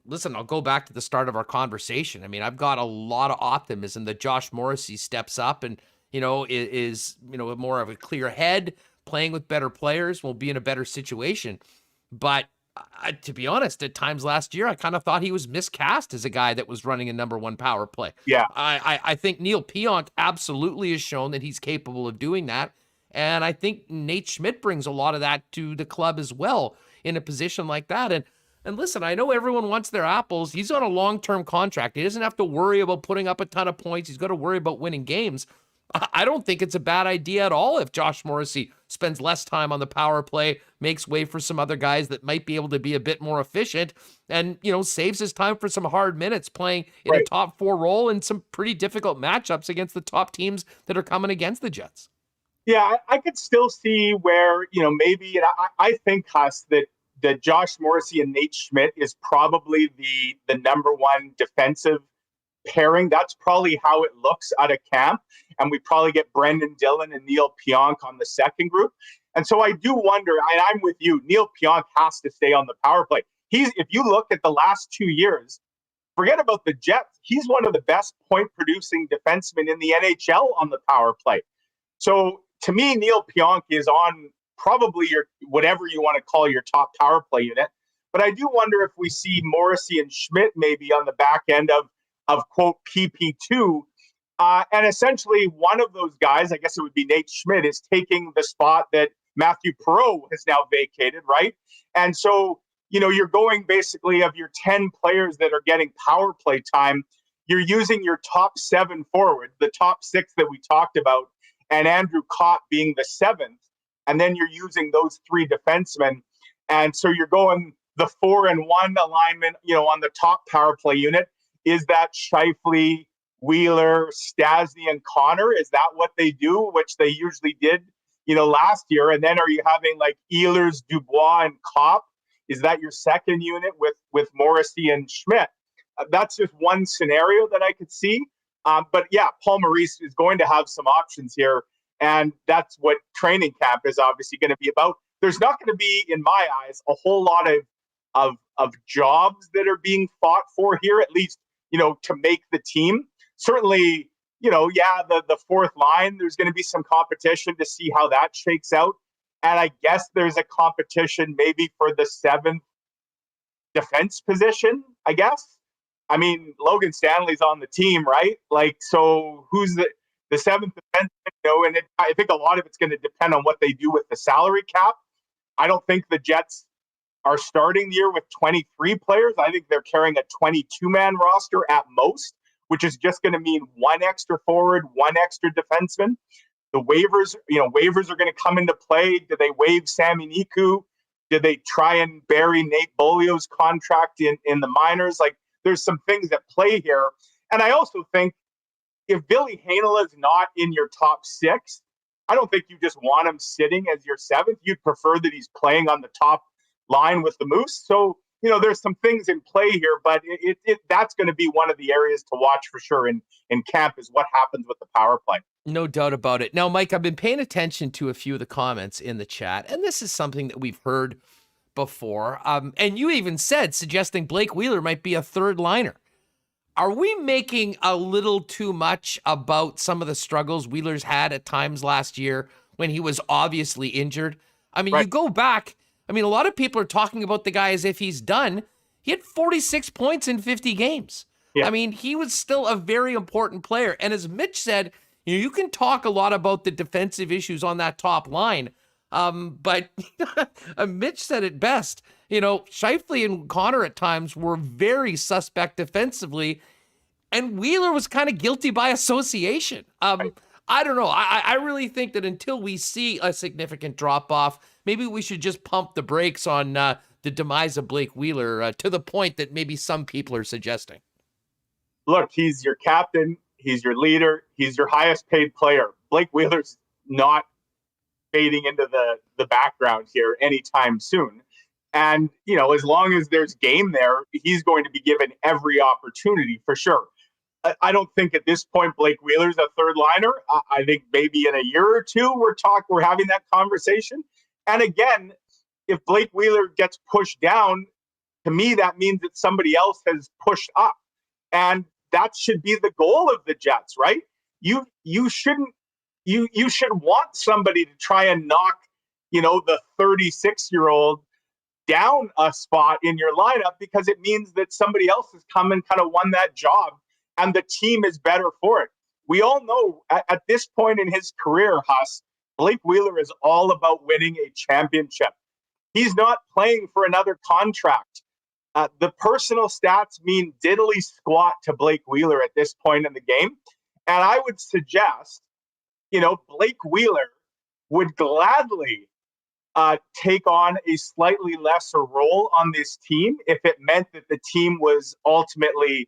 listen, I'll go back to the start of our conversation. I mean, I've got a lot of optimism that Josh Morrissey steps up and, is more of a clear head, playing with better players, will be in a better situation. But to be honest, at times last year, I kind of thought he was miscast as a guy that was running a number one power play. Yeah. I think Neil Pionk absolutely has shown that he's capable of doing that. And I think Nate Schmidt brings a lot of that to the club as well in a position like that. And listen, I know everyone wants their apples. He's on a long-term contract. He doesn't have to worry about putting up a ton of points. He's got to worry about winning games. I don't think it's a bad idea at all if Josh Morrissey spends less time on the power play, makes way for some other guys that might be able to be a bit more efficient, and, saves his time for some hard minutes playing in a top four role in some pretty difficult matchups against the top teams that are coming against the Jets. Yeah, I could still see where, maybe, and I think, Huss, that Josh Morrissey and Nate Schmidt is probably the number one defensive pairing. That's probably how it looks out of camp. And we probably get Brendan Dillon and Neil Pionk on the second group. And so I do wonder, and I'm with you, Neil Pionk has to stay on the power play. If you look at the last 2 years, forget about the Jets, he's one of the best point producing defensemen in the NHL on the power play. So to me, Neil Pionk is on probably your, whatever you want to call your top power play unit. But I do wonder if we see Morrissey and Schmidt maybe on the back end of quote PP2. And essentially one of those guys, I guess it would be Nate Schmidt, is taking the spot that Matthew Perreault has now vacated, right? And so, you're going basically of your 10 players that are getting power play time, you're using your top 7 forwards, the top 6 that we talked about, and Andrew Cott being the 7th. And then you're using those 3 defensemen. And so you're going the 4-1 alignment, on the top power play unit. Is that Scheifele, Wheeler, Stastny, and Connor? Is that what they do, which they usually did, last year? And then are you having like Ehlers, Dubois, and Kopp? Is that your second unit with Morrissey and Schmidt? That's just one scenario that I could see. But yeah, Paul Maurice is going to have some options here. And that's what training camp is obviously going to be about. There's not going to be, in my eyes, a whole lot of jobs that are being fought for here, at least, to make the team. Certainly, the fourth line, there's going to be some competition to see how that shakes out. And I guess there's a competition maybe for the 7th defense position, I guess. I mean, Logan Stanley's on the team, right? Like, so who's the 7th defense? And I think a lot of it's going to depend on what they do with the salary cap. I don't think the Jets are starting the year with 23 players. I think they're carrying a 22-man roster at most, which is just going to mean one extra forward, one extra defenseman. The waivers are going to come into play. Do they waive Sami Niku? Did they try and bury Nate Bolio's contract in the minors? Like, there's some things at play here. And I also think if Billy Heinola is not in your top 6, I don't think you just want him sitting as your 7th. You'd prefer that he's playing on the top line with the Moose. So, there's some things in play here, but that's going to be one of the areas to watch for sure in camp is what happens with the power play. No doubt about it. Now, Mike, I've been paying attention to a few of the comments in the chat, and this is something that we've heard before. And you even said suggesting Blake Wheeler might be a third liner. Are we making a little too much about some of the struggles Wheeler's had at times last year when he was obviously injured? I mean, You go back, a lot of people are talking about the guy as if he's done. He had 46 points in 50 games. Yeah. He was still a very important player. And as Mitch said, you can talk a lot about the defensive issues on that top line. But Mitch said it best. Scheifele and Connor at times were very suspect defensively, and Wheeler was kind of guilty by association. I don't know. I really think that until we see a significant drop-off, maybe we should just pump the brakes on the demise of Blake Wheeler to the point that maybe some people are suggesting. Look, he's your captain. He's your leader. He's your highest paid player. Blake Wheeler's not fading into the background here anytime soon. And, as long as there's game there, he's going to be given every opportunity for sure. I don't think at this point Blake Wheeler's a third liner. I think maybe in a year or two we're having that conversation. And again, if Blake Wheeler gets pushed down, to me that means that somebody else has pushed up. And that should be the goal of the Jets, right? You should want somebody to try and knock, the 36-year-old down a spot in your lineup, because it means that somebody else has come and kind of won that job and the team is better for it. We all know at this point in his career, Huss, Blake Wheeler is all about winning a championship. He's not playing for another contract. The personal stats mean diddly squat to Blake Wheeler at this point in the game. And I would suggest, Blake Wheeler would gladly take on a slightly lesser role on this team if it meant that the team was ultimately,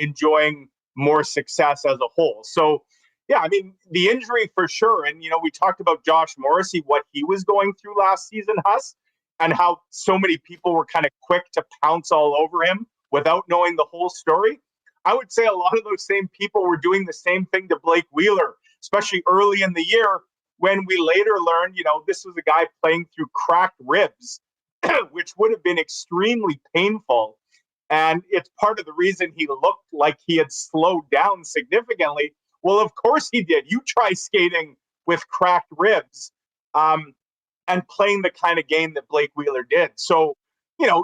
enjoying more success as a whole. So, yeah, the injury for sure. And, we talked about Josh Morrissey, what he was going through last season, Huss, and how so many people were kind of quick to pounce all over him without knowing the whole story. I would say a lot of those same people were doing the same thing to Blake Wheeler, especially early in the year, when we later learned, this was a guy playing through cracked ribs, which would have been extremely painful. And it's part of the reason he looked like he had slowed down significantly. Well, of course he did. You try skating with cracked ribs and playing the kind of game that Blake Wheeler did. So,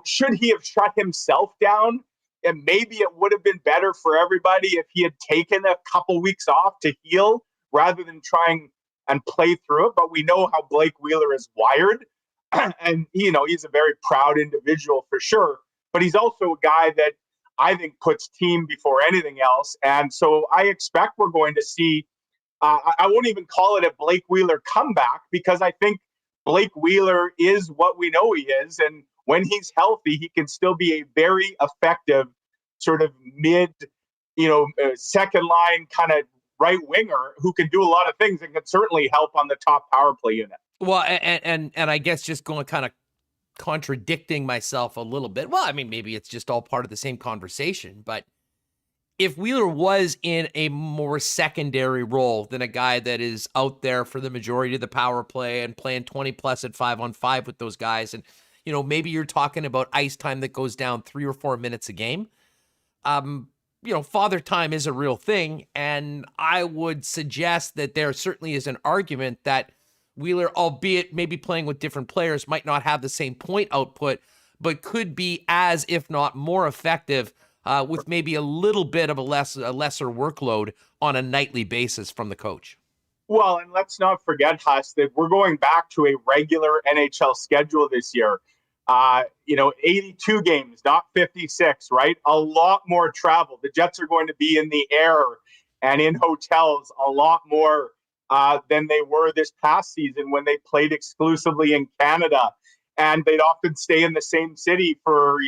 should he have shut himself down? And maybe it would have been better for everybody if he had taken a couple weeks off to heal rather than trying and play through it. But we know how Blake Wheeler is wired. And, he's a very proud individual for sure. But he's also a guy that I think puts team before anything else. And so I expect we're going to see, I won't even call it a Blake Wheeler comeback, because I think Blake Wheeler is what we know he is. And when he's healthy, he can still be a very effective sort of mid, second line kind of right winger who can do a lot of things and can certainly help on the top power play unit. Well, and I guess just going kind of contradicting myself a little bit. Well, maybe it's just all part of the same conversation, but if Wheeler was in a more secondary role than a guy that is out there for the majority of the power play and playing 20 plus at 5-on-5 with those guys, and maybe you're talking about ice time that goes down 3 or 4 minutes a game. Father time is a real thing, and I would suggest that there certainly is an argument that Wheeler, albeit maybe playing with different players, might not have the same point output, but could be as, if not more effective with maybe a little bit of a lesser workload on a nightly basis from the coach. Well, and let's not forget, Huss, that we're going back to a regular NHL schedule this year. 82 games, not 56, right? A lot more travel. The Jets are going to be in the air and in hotels a lot more than they were this past season when they played exclusively in Canada. And they'd often stay in the same city for,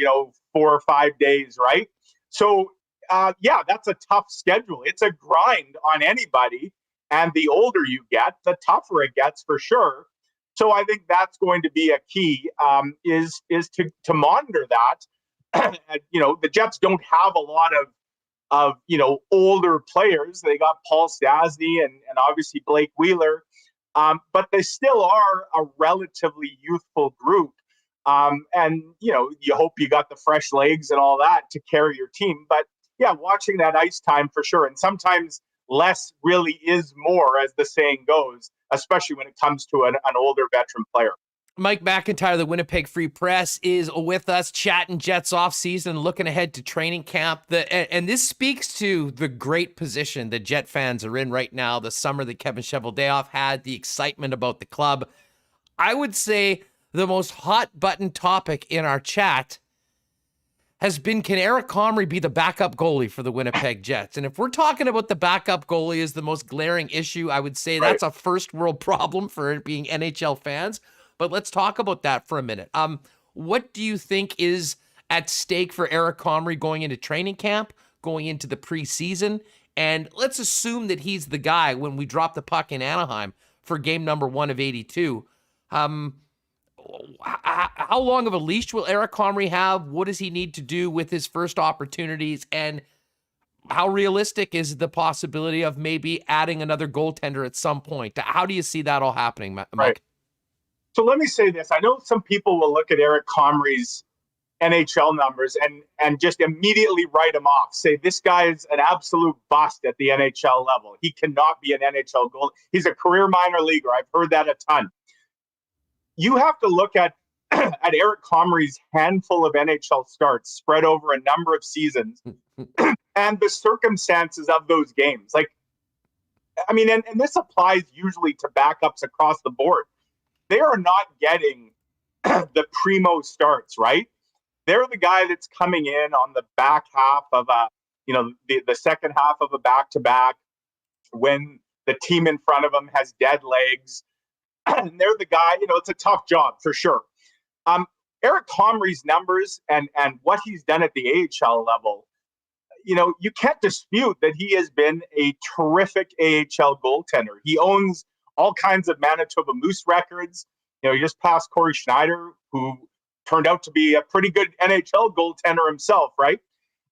4 or 5 days, right? So, that's a tough schedule. It's a grind on anybody. And the older you get, the tougher it gets for sure. So I think that's going to be a key, is to monitor that. The Jets don't have a lot of older players. They got Paul Stastny and obviously Blake Wheeler, but they still are a relatively youthful group. And you hope you got the fresh legs and all that to carry your team. But yeah, watching that ice time for sure. And sometimes less really is more, as the saying goes, especially when it comes to an older veteran player. Mike McIntyre, the Winnipeg Free Press, is with us chatting Jets off season, looking ahead to training camp. And this speaks to the great position the Jet fans are in right now, the summer that Kevin Cheveldayoff had, the excitement about the club. I would say the most hot button topic in our chat has been, can Eric Comrie be the backup goalie for the Winnipeg Jets? And if we're talking about the backup goalie is the most glaring issue, I would say that's a first world problem for it being NHL fans. But let's talk about that for a minute. What do you think is at stake for Eric Comrie going into training camp, going into the preseason? And let's assume that he's the guy when we drop the puck in Anaheim for game number 1 of 82. How long of a leash will Eric Comrie have? What does he need to do with his first opportunities? And how realistic is the possibility of maybe adding another goaltender at some point? How do you see that all happening, Mike? Right. So let me say this. I know some people will look at Eric Comrie's NHL numbers and just immediately write him off. Say this guy is an absolute bust at the NHL level. He cannot be an NHL goalie. He's a career minor leaguer. I've heard that a ton. You have to look at Eric Comrie's handful of NHL starts spread over a number of seasons and the circumstances of those games. And this applies usually to backups across the board. They are not getting the primo starts, right? They're the guy that's coming in on the back half of the second half of a back-to-back when the team in front of them has dead legs. And they're the guy, it's a tough job for sure. Eric Comrie's numbers and what he's done at the AHL level, you can't dispute that he has been a terrific AHL goaltender. He owns all kinds of Manitoba Moose records. He just passed Corey Schneider, who turned out to be a pretty good NHL goaltender himself, right?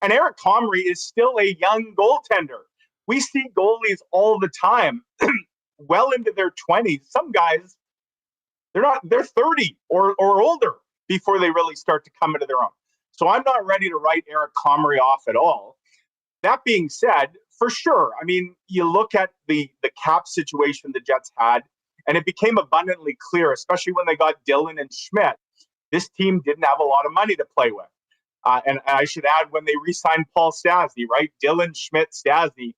And Eric Comrie is still a young goaltender. We see goalies all the time, well into their 20s. Some guys, they're 30 or older before they really start to come into their own. So I'm not ready to write Eric Comrie off at all. That being said, for sure, you look at the cap situation the Jets had, and it became abundantly clear, especially when they got Dylan and Schmidt, this team didn't have a lot of money to play with. And I should add, when they re-signed Paul Stastny, right? Dylan, Schmidt, Stastny,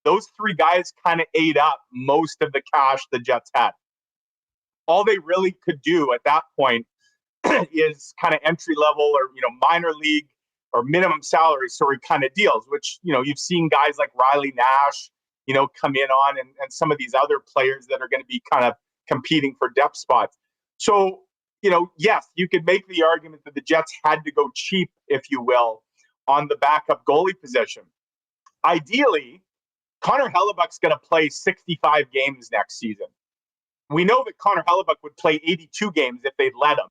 those three guys kind of ate up most of the cash the Jets had. All they really could do at that point is kind of entry level or, minor league or minimum salary kind of deals, which, you've seen guys like Riley Nash, come in on and some of these other players that are going to be kind of competing for depth spots. So, yes, you could make the argument that the Jets had to go cheap, if you will, on the backup goalie position. Ideally, Connor Hellebuck's going to play 65 games next season. We know that Connor Hellebuck would play 82 games if they'd let him.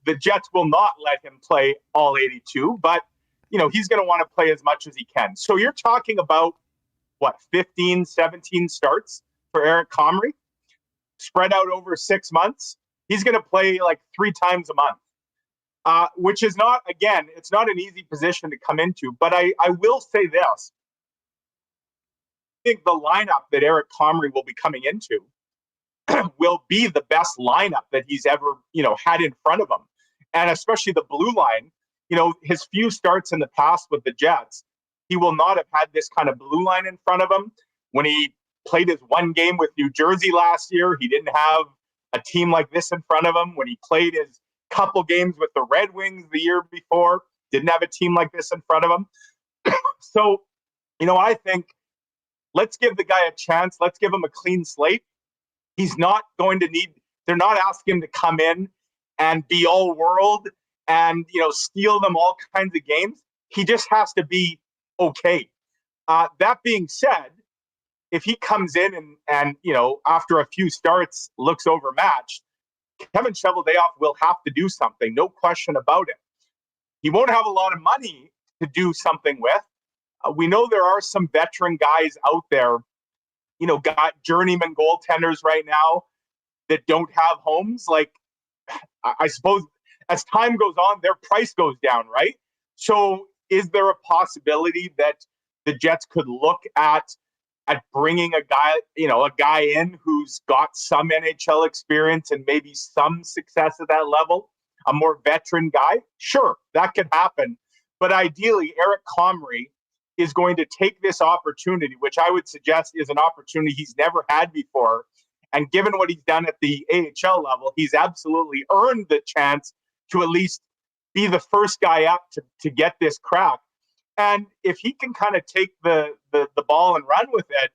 The Jets will not let him play all 82, but, he's going to want to play as much as he can. So you're talking about, 15, 17 starts for Eric Comrie spread out over 6 months. He's going to play 3 times a month, which is not, again, it's not an easy position to come into. But I will say this. I think the lineup that Eric Comrie will be coming into will be the best lineup that he's ever, had in front of him. And especially the blue line, his few starts in the past with the Jets, he will not have had this kind of blue line in front of him. When he played his one game with New Jersey last year, he didn't have a team like this in front of him. When he played his couple games with the Red Wings the year before, didn't have a team like this in front of him. So, I think let's give the guy a chance. Let's give him a clean slate. He's not going to they're not asking him to come in and be all world and, steal them all kinds of games. He just has to be okay. That being said, if he comes in and after a few starts looks overmatched, Kevin Cheveldayoff will have to do something, no question about it. He won't have a lot of money to do something with. We know there are some veteran guys out there, got journeyman goaltenders right now that don't have homes. Like, I suppose as time goes on, their price goes down, right? So is there a possibility that the Jets could look at bringing a guy in who's got some NHL experience and maybe some success at that level, a more veteran guy? Sure, that could happen. But ideally, Eric Comrie is going to take this opportunity, which I would suggest is an opportunity he's never had before. And given what he's done at the AHL level, he's absolutely earned the chance to at least be the first guy up to get this crack. And if he can kind of take the ball and run with it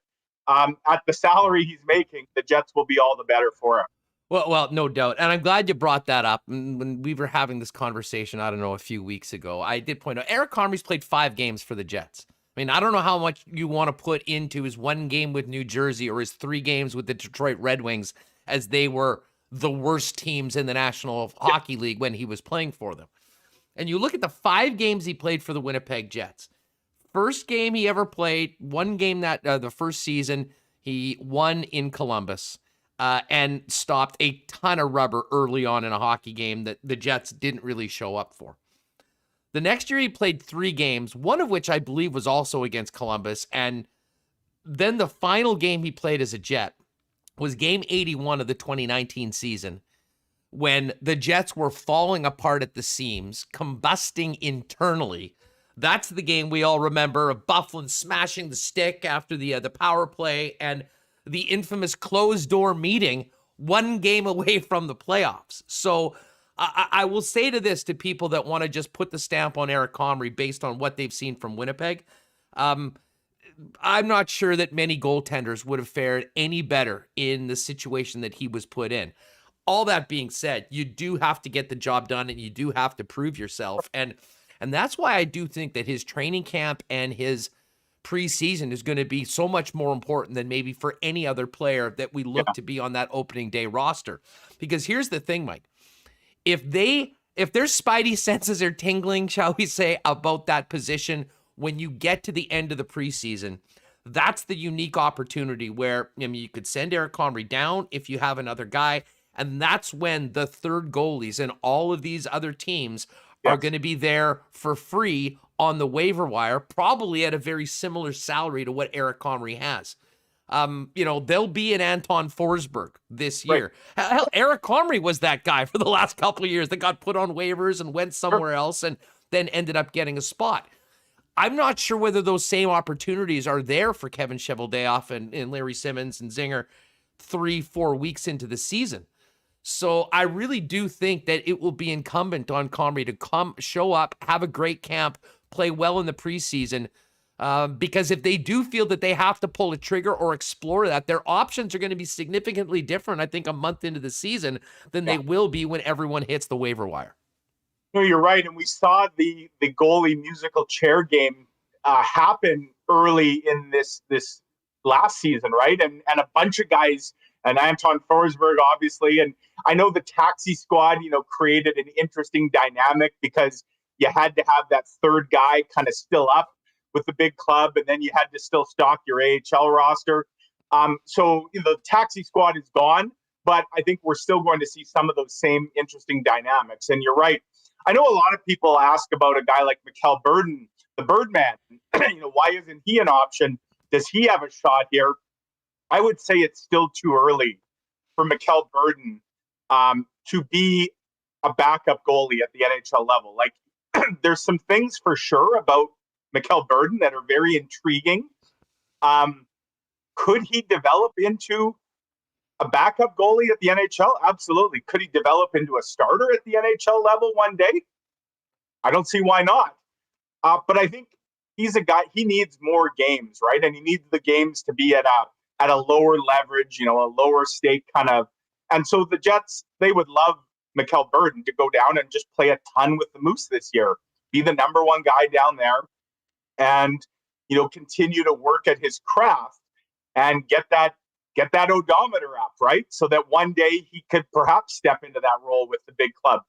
at the salary he's making, the Jets will be all the better for him. Well, no doubt. And I'm glad you brought that up. When we were having this conversation, I don't know, a few weeks ago, I did point out Eric Comrie's played 5 games for the Jets. I mean, I don't know how much you want to put into his 1 game with New Jersey or his 3 games with the Detroit Red Wings, as they were the worst teams in the National Hockey League when he was playing for them. And you look at the 5 games he played for the Winnipeg Jets. First game he ever played, 1 game that the first season, he won in Columbus and stopped a ton of rubber early on in a hockey game that the Jets didn't really show up for. The next year he played 3 games, one of which I believe was also against Columbus. And then the final game he played as a Jet was game 81 of the 2019 season, when the Jets were falling apart at the seams, combusting internally. That's the game we all remember of Byfuglien smashing the stick after the power play and the infamous closed door meeting 1 game away from the playoffs. So I will say to people that want to just put the stamp on Eric Comrie based on what they've seen from Winnipeg, I'm not sure that many goaltenders would have fared any better in the situation that he was put in. All that being said, you do have to get the job done and you do have to prove yourself. And that's why I do think that his training camp and his preseason is going to be so much more important than maybe for any other player that we look to be on that opening day roster. Because here's the thing, Mike. If their spidey senses are tingling, shall we say, about that position when you get to the end of the preseason, that's the unique opportunity where, I mean, you could send Eric Comrie down if you have another guy. And that's when the third goalies and all of these other teams are going to be there for free on the waiver wire, probably at a very similar salary to what Eric Comrie has. There'll be an Anton Forsberg this year. Right. Hell, Eric Comrie was that guy for the last couple of years that got put on waivers and went somewhere else and then ended up getting a spot. I'm not sure whether those same opportunities are there for Kevin Cheveldayoff and Larry Simmons and Zinger 3-4 weeks into the season. So I really do think that it will be incumbent on Comrie to show up, have a great camp, play well in the preseason, because if they do feel that they have to pull a trigger or explore that, their options are going to be significantly different, I think, a month into the season than they will be when everyone hits the waiver wire. No, you're right. And we saw the goalie musical chair game happen early in this last season, right? And a bunch of guys, and Anton Forsberg, obviously. And I know the taxi squad, created an interesting dynamic because you had to have that third guy kind of still up with the big club, and then you had to still stock your AHL roster. So the taxi squad is gone, but I think we're still going to see some of those same interesting dynamics. And you're right. I know a lot of people ask about a guy like Mikkel Burden, the Birdman. Why isn't he an option? Does he have a shot here? I would say it's still too early for Mikkel Burden to be a backup goalie at the NHL level. Like, there's some things for sure about Mikkel Burden that are very intriguing. Could he develop into a backup goalie at the NHL? Absolutely. Could he develop into a starter at the NHL level one day? I don't see why not. But I think he's a guy, he needs more games, right? And he needs the games to be at a lower leverage, a lower stake kind of. And so the Jets, they would love Mikkel Burden to go down and just play a ton with the Moose this year, be the number one guy down there and, continue to work at his craft. and get that odometer up, right? So that one day he could perhaps step into that role with the big club.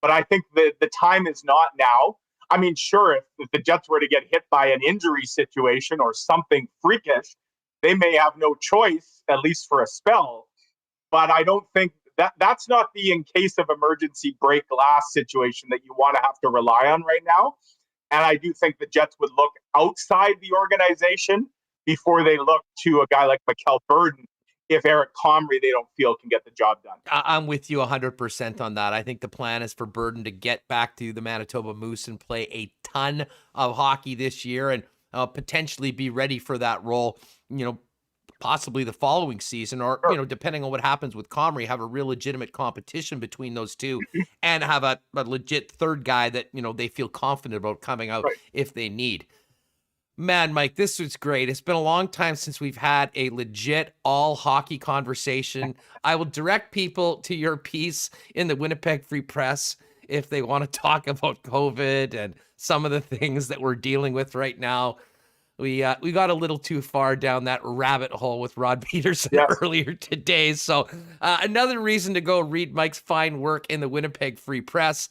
But I think the time is not now. I mean, sure, if the Jets were to get hit by an injury situation or something freakish, they may have no choice, at least for a spell. But I don't think that's not the in case of emergency break glass situation that you want to have to rely on right now. And I do think the Jets would look outside the organization before they look to a guy like Mikel Burden if Eric Comrie they don't feel can get the job done. I'm with you 100% on that. I think the plan is for Burden to get back to the Manitoba Moose and play a ton of hockey this year and potentially be ready for that role, possibly the following season, or, depending on what happens with Comrie, have a real legitimate competition between those two and have a legit third guy that, they feel confident about coming out if they need. Man, Mike, this was great. It's been a long time since we've had a legit all hockey conversation. I will direct people to your piece in the Winnipeg Free Press if they want to talk about COVID and some of the things that we're dealing with right now. We got a little too far down that rabbit hole with Rod Pedersen earlier today. So another reason to go read Mike's fine work in the Winnipeg Free Press.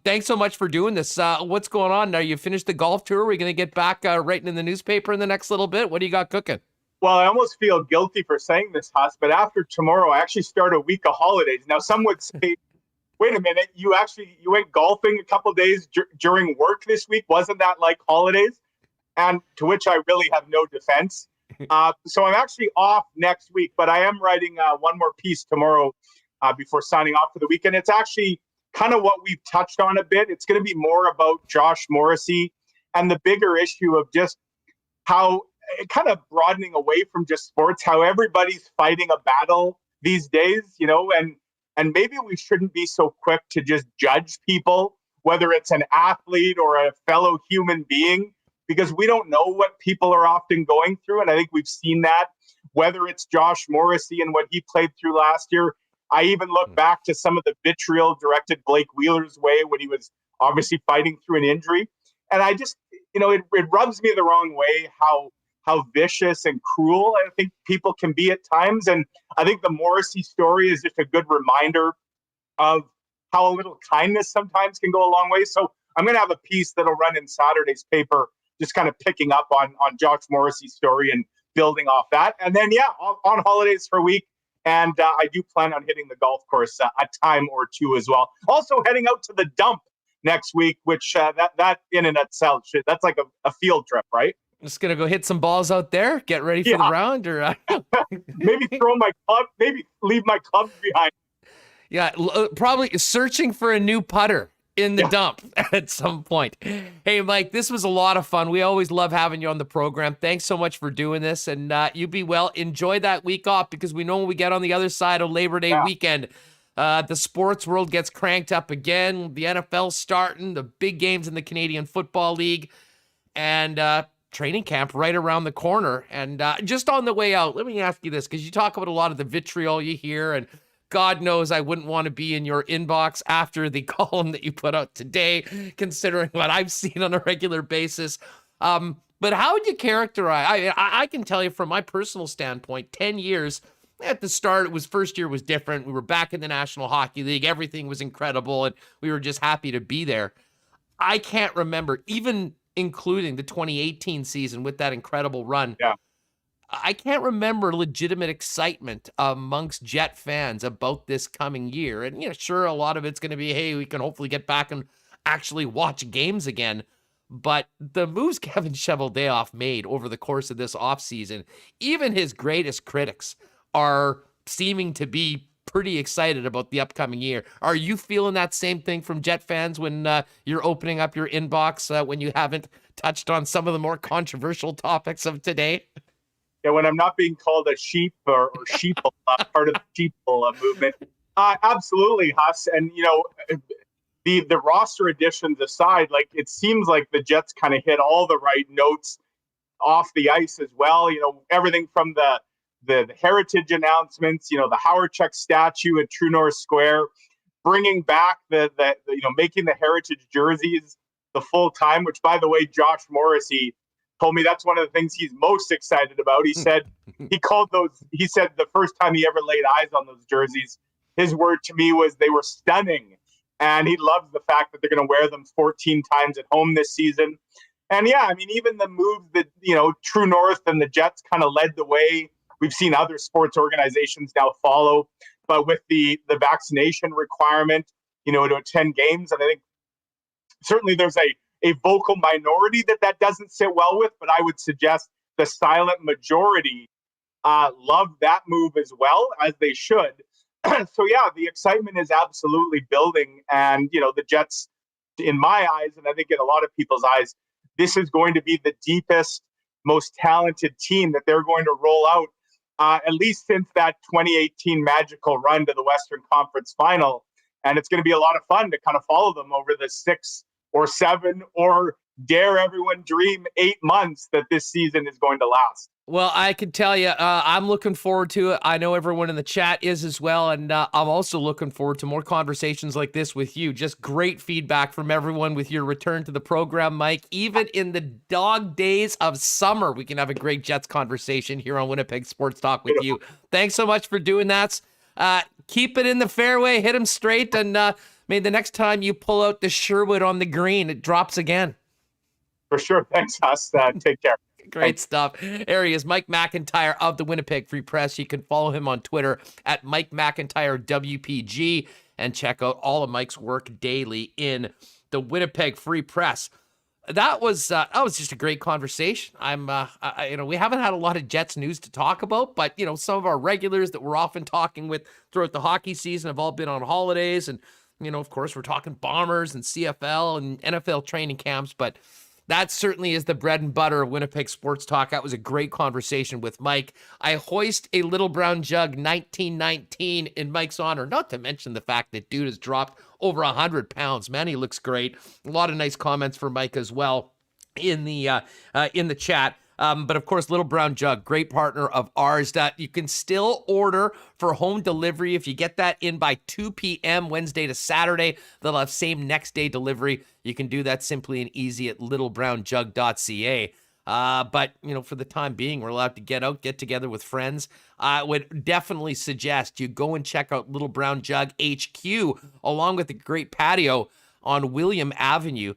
Thanks so much for doing this. What's going on now? You finished the golf tour? Are we going to get back writing in the newspaper in the next little bit? What do you got cooking? Well, I almost feel guilty for saying this, Huss, but after tomorrow, I actually start a week of holidays. Now, some would say, wait a minute, you went golfing a couple of days during work this week. Wasn't that like holidays? And to which I really have no defense. So I'm actually off next week, but I am writing one more piece tomorrow before signing off for the weekend. It's actually kind of what we've touched on a bit. It's going to be more about Josh Morrissey and the bigger issue of just how kind of broadening away from just sports, how everybody's fighting a battle these days, and maybe we shouldn't be so quick to just judge people, whether it's an athlete or a fellow human being, because we don't know what people are often going through. And I think we've seen that, whether it's Josh Morrissey and what he played through last year. I even look back to some of the vitriol directed Blake Wheeler's way when he was obviously fighting through an injury. And I just, it rubs me the wrong way how vicious and cruel I think people can be at times. And I think the Morrissey story is just a good reminder of how a little kindness sometimes can go a long way. So I'm going to have a piece that'll run in Saturday's paper, just kind of picking up on Josh Morrissey's story and building off that. And then, on holidays for a week. And I do plan on hitting the golf course a time or two as well. Also heading out to the dump next week, which that in and itself, that's like a field trip, right? Just going to go hit some balls out there, get ready for the round, or maybe throw my club, maybe leave my clubs behind. Yeah, probably searching for a new putter in the dump at some point. Hey, Mike, this was a lot of fun. We always love having you on the program. Thanks so much for doing this, and you be well. Enjoy that week off, because we know when we get on the other side of Labor Day weekend, the sports world gets cranked up again. The NFL starting, the big games in the Canadian Football League, and training camp right around the corner. And just on the way out, let me ask you this, because you talk about a lot of the vitriol you hear, and God knows I wouldn't want to be in your inbox after the column that you put out today, considering what I've seen on a regular basis. But how would you characterize, I can tell you from my personal standpoint, 10 years, at the start, first year was different. We were back in the National Hockey League. Everything was incredible, and we were just happy to be there. I can't remember, even including the 2018 season with that incredible run. Yeah. I can't remember legitimate excitement amongst Jet fans about this coming year. And, sure, a lot of it's going to be, hey, we can hopefully get back and actually watch games again. But the moves Kevin Cheveldayoff made over the course of this offseason, even his greatest critics are seeming to be pretty excited about the upcoming year. Are you feeling that same thing from Jet fans when you're opening up your inbox when you haven't touched on some of the more controversial topics of today? Yeah, when I'm not being called a sheep or sheeple, part of the sheeple movement. Absolutely, Huss. And, the roster additions aside, like it seems like the Jets kind of hit all the right notes off the ice as well. Everything from the heritage announcements, the Howard Chuck statue at True North Square, bringing back the making the heritage jerseys the full time, which, by the way, Josh Morrissey told me that's one of the things he's most excited about. He said he said the first time he ever laid eyes on those jerseys, his word to me was they were stunning. And he loves the fact that they're going to wear them 14 times at home this season. And yeah, I mean, even the moves that, True North and the Jets kind of led the way. We've seen other sports organizations now follow, but with the vaccination requirement, to attend games. And I think certainly there's a vocal minority that doesn't sit well with, but I would suggest the silent majority love that move as well, as they should. So yeah, the excitement is absolutely building. And, the Jets, in my eyes, and I think in a lot of people's eyes, this is going to be the deepest, most talented team that they're going to roll out, at least since that 2018 magical run to the Western Conference Final. And it's going to be a lot of fun to kind of follow them over the 6 or 7 or dare everyone dream 8 months that this season is going to last. Well, I can tell you, I'm looking forward to it. I know everyone in the chat is as well, and I'm also looking forward to more conversations like this with you. Just great feedback from everyone with your return to the program, Mike. Even in the dog days of summer, we can have a great Jets conversation here on Winnipeg Sports Talk with you. Thanks so much for doing that. Keep it in the fairway, hit them straight, and maybe the next time you pull out the Sherwood on the green, it drops again. For sure. Thanks, Huss. Take care. Great stuff. There he is, Mike McIntyre of the Winnipeg Free Press. You can follow him on Twitter at Mike McIntyre WPG and check out all of Mike's work daily in the Winnipeg Free Press. That was just a great conversation. We haven't had a lot of Jets news to talk about, but some of our regulars that we're often talking with throughout the hockey season have all been on holidays, and of course we're talking Bombers and CFL and NFL training camps, but that certainly is the bread and butter of Winnipeg Sports Talk. That was a great conversation with Mike. I hoist a Little Brown Jug 1919 in Mike's honor, not to mention the fact that dude has dropped over 100 pounds. Man, he looks great. A lot of nice comments for Mike as well in the chat. But of course, Little Brown Jug, great partner of ours that you can still order for home delivery. If you get that in by 2 p.m. Wednesday to Saturday, they'll have same next day delivery. You can do that simply and easy at littlebrownjug.ca. But, for the time being, we're allowed to get together with friends. I would definitely suggest you go and check out Little Brown Jug HQ along with the great patio on William Avenue.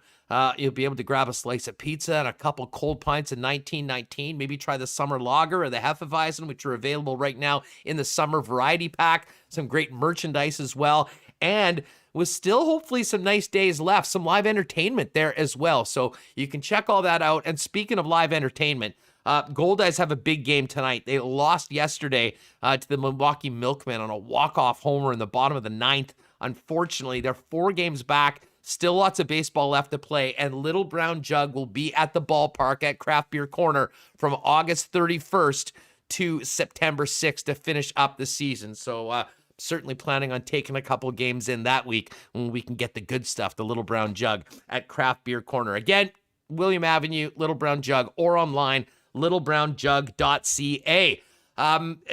You'll be able to grab a slice of pizza and a couple cold pints of 1919. Maybe try the summer lager or the Hefeweizen, which are available right now in the summer variety pack. Some great merchandise as well. And with still hopefully some nice days left, some live entertainment there as well. So you can check all that out. And speaking of live entertainment, Goldeyes have a big game tonight. They lost yesterday to the Milwaukee Milkmen on a walk-off homer in the bottom of the 9th. Unfortunately, they're 4 games back. Still lots of baseball left to play, and Little Brown Jug will be at the ballpark at Craft Beer Corner from August 31st to September 6th to finish up the season. So certainly planning on taking a couple games in that week when we can get the good stuff, the Little Brown Jug at Craft Beer Corner. Again, William Avenue, Little Brown Jug, or online, littlebrownjug.ca.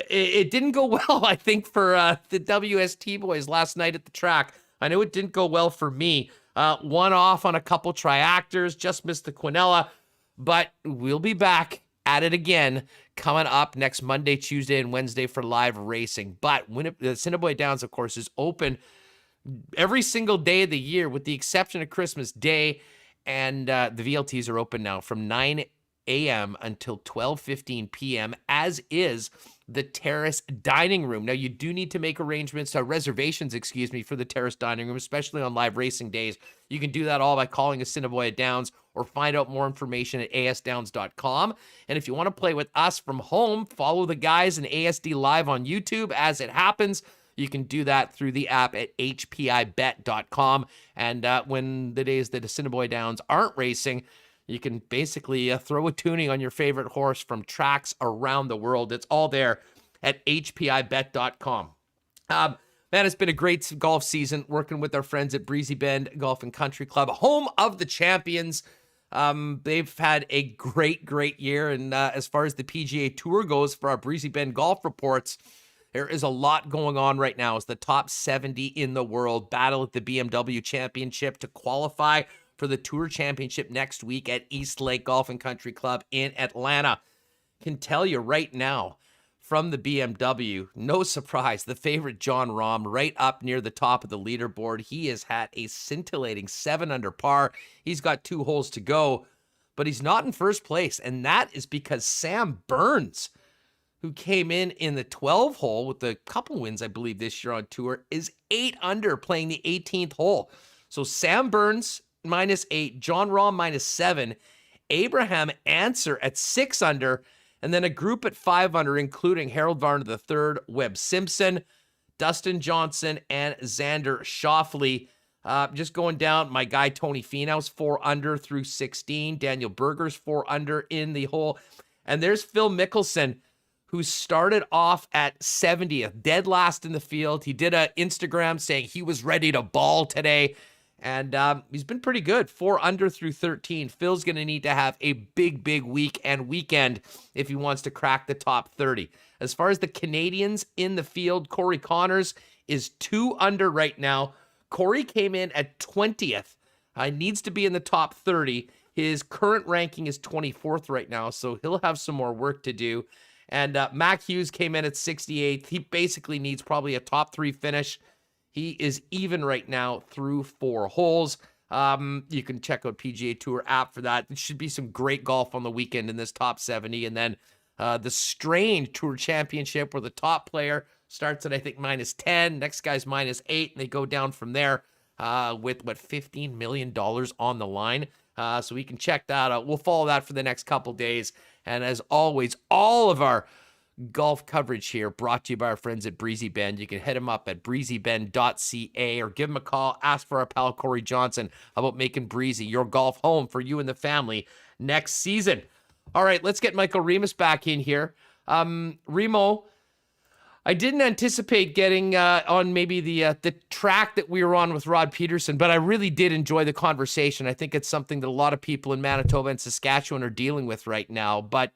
It didn't go well, I think, for the WST boys last night at the track. I know it didn't go well for me. One off on a couple triactors, just missed the Quinella, but we'll be back at it again coming up next Monday, Tuesday, and Wednesday for live racing. But the Assiniboia Downs, of course, is open every single day of the year with the exception of Christmas Day, and the VLTs are open now from 9 a.m. until 12:15 p.m., as is the Terrace Dining Room. Now, you do need to make reservations, for the Terrace Dining Room, especially on live racing days. You can do that all by calling Assiniboia Downs or find out more information at asdowns.com. And if you want to play with us from home, follow the guys in ASD Live on YouTube as it happens. You can do that through the app at hpibet.com. And when the days that Assiniboia Downs aren't racing, you can basically throw a tuning on your favorite horse from tracks around the world. It's all there at hpibet.com. Man, it's been a great golf season working with our friends at Breezy Bend Golf and Country Club, home of the champions. They've had a great year. And as far as the PGA Tour goes for our Breezy Bend Golf Reports, there is a lot going on right now as the top 70 in the world battle at the BMW Championship to qualify for the Tour Championship next week at East Lake Golf and Country Club in Atlanta. Can tell you right now, from the BMW, no surprise, the favorite Jon Rahm right up near the top of the leaderboard. He has had a scintillating 7 under par. He's got 2 holes to go, but he's not in first place, and that is because Sam Burns, who came in the 12 hole with a couple wins, I believe, this year on tour, is 8 under playing the 18th hole. So Sam Burns -8, Jon Rahm -7, Abraham Answer at 6 under, and then a group at 5 under, including Harold Varner III, Webb Simpson, Dustin Johnson, and Xander Schauffele. Just going down, my guy Tony Finau's 4 under through 16. Daniel Berger's 4 under in the hole. And there's Phil Mickelson, who started off at 70th, dead last in the field. He did an Instagram saying he was ready to ball today. And he's been pretty good, 4 under through 13. Phil's going to need to have a big week and weekend if he wants to crack the top 30. As far as the Canadians in the field, Corey Connors is 2 under right now. Corey came in at 20th. Needs to be in the top 30. His current ranking is 24th right now, so he'll have some more work to do. And Mac Hughes came in at 68th. He basically needs probably a top 3 finish. He is even right now through 4 holes. You can check out PGA Tour app for that. It should be some great golf on the weekend in this top 70. And then the Strange Tour Championship, where the top player starts at, I think, -10. Next guy's -8, and they go down from there with, $15 million on the line. So we can check that out. We'll follow that for the next couple days. And as always, all of our golf coverage here brought to you by our friends at Breezy Bend. You can hit them up at breezybend.ca or give them a call. Ask for our pal Corey Johnson about making Breezy your golf home for you and the family next season. All right, let's get Michael Remis back in here. Remo, I didn't anticipate getting on maybe the track that we were on with Rod Pedersen, but I really did enjoy the conversation. I think it's something that a lot of people in Manitoba and Saskatchewan are dealing with right now. But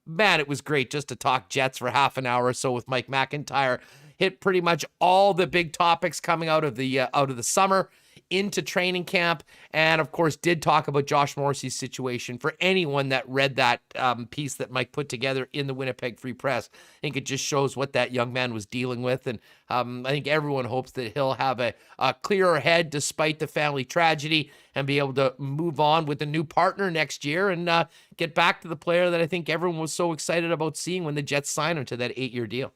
man, it was great just to talk Jets for half an hour or so with Mike McIntyre. Hit pretty much all the big topics coming out of the summer into training camp, and of course did talk about Josh Morrissey's situation. For anyone that read that piece that Mike put together in the Winnipeg Free Press, I think it just shows what that young man was dealing with, and I think everyone hopes that he'll have a clearer head despite the family tragedy and be able to move on with a new partner next year and get back to the player that I think everyone was so excited about seeing when the Jets signed him to that 8-year deal.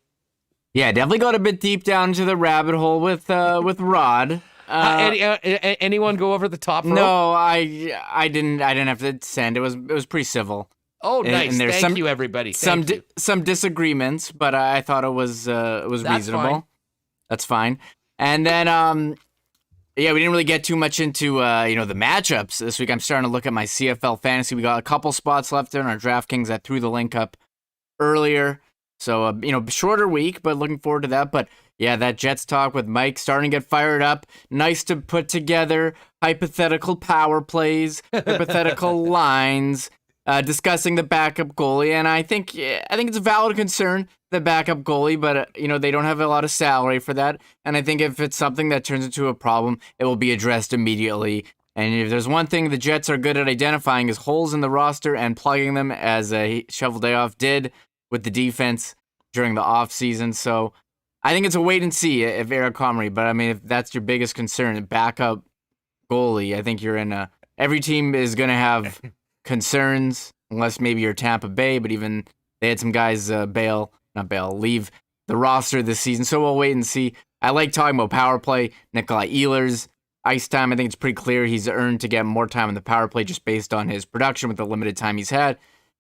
Yeah, definitely got a bit deep down into the rabbit hole with Rod. Anyone go over the top rope? No, I didn't have to send. It was pretty civil. Oh, nice. And Thank you, everybody. Some disagreements, but I thought it was reasonable. Fine. That's fine. And then we didn't really get too much into the matchups this week. I'm starting to look at my CFL fantasy. We got a couple spots left in our DraftKings. I threw the link up earlier. So, shorter week, but looking forward to that. But yeah, that Jets talk with Mike starting to get fired up. Nice to put together hypothetical power plays, hypothetical lines, discussing the backup goalie. And I think it's a valid concern, the backup goalie, but they don't have a lot of salary for that. And I think if it's something that turns into a problem, it will be addressed immediately. And if there's one thing the Jets are good at identifying is holes in the roster and plugging them, as Cheveldayoff did with the defense during the offseason. So I think it's a wait and see if Eric Comrie, but I mean, if that's your biggest concern, backup goalie, I think you're in every team is going to have concerns, unless maybe you're Tampa Bay, but even they had some guys leave the roster this season. So we'll wait and see. I like talking about power play. Nikolai Ehlers, ice time. I think it's pretty clear he's earned to get more time in the power play just based on his production with the limited time he's had.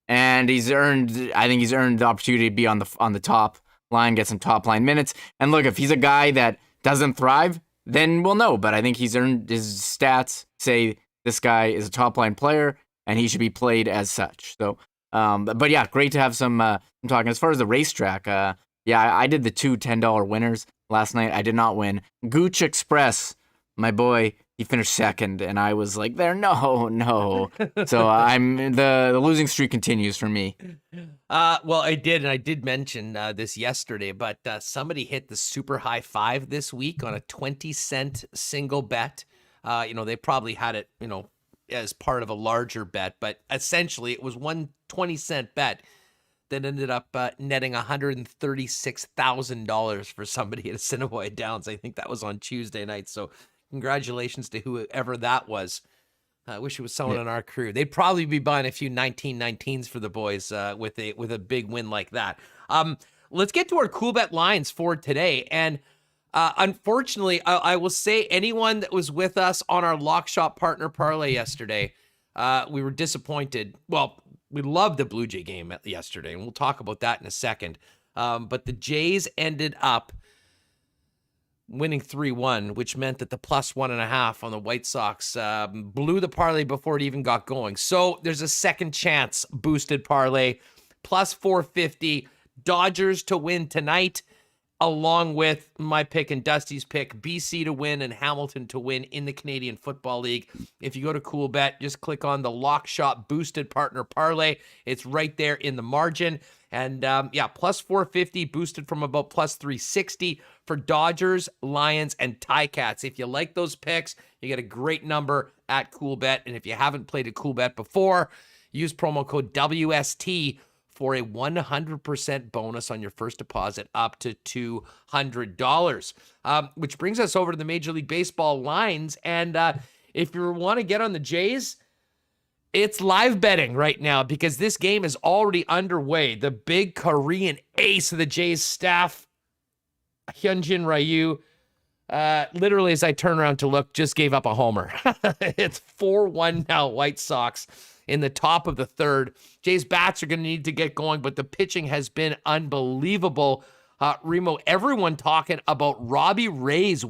And he's earned the opportunity to be on the top line, get some top line minutes. And look, if he's a guy that doesn't thrive, then we'll know. But I think he's earned his stats say this guy is a top line player and he should be played as such. So, but yeah, great to have some. I'm talking as far as the racetrack. I did the two $10 winners last night. I did not win. Gooch Express, my boy, he finished second, and I was like, no. So I'm the losing streak continues for me. Well, I did mention this yesterday, but somebody hit the super high 5 this week on a 20-cent single bet. They probably had it, as part of a larger bet, but essentially it was one 20-cent bet that ended up netting $136,000 for somebody at Assiniboia Downs. I think that was on Tuesday night. So congratulations to whoever that was. I wish it was someone on our crew. They'd probably be buying a few 1919s for the boys with a big win like that. Let's get to our Coolbet lines for today. And unfortunately, I will say anyone that was with us on our Lock Shop Partner Parlay yesterday, we were disappointed. Well, we loved the Blue Jay game yesterday, and we'll talk about that in a second. But the Jays ended up winning 3-1, which meant that the plus 1.5 on the White Sox blew the parlay before it even got going. So there's a second chance boosted parlay, plus 450, Dodgers to win tonight, along with my pick and Dusty's pick, BC to win and Hamilton to win in the Canadian Football League. If you go to Coolbet, just click on the Lock Shop Boosted Partner Parlay. It's right there in the margin. And plus 450 boosted from about plus 360 for Dodgers, Lions, and Ticats. If you like those picks, you get a great number at Coolbet. And if you haven't played at Coolbet before, use promo code WST for a 100% bonus on your first deposit up to $200. Which brings us over to the Major League Baseball lines. And if you want to get on the Jays, it's live betting right now because this game is already underway. The big Korean ace of the Jays staff, Hyunjin Ryu, literally as I turn around to look, just gave up a homer. It's 4-1 now, White Sox in the top of the third. Jays bats are going to need to get going, but the pitching has been unbelievable. Remo, everyone talking about Robbie Ray's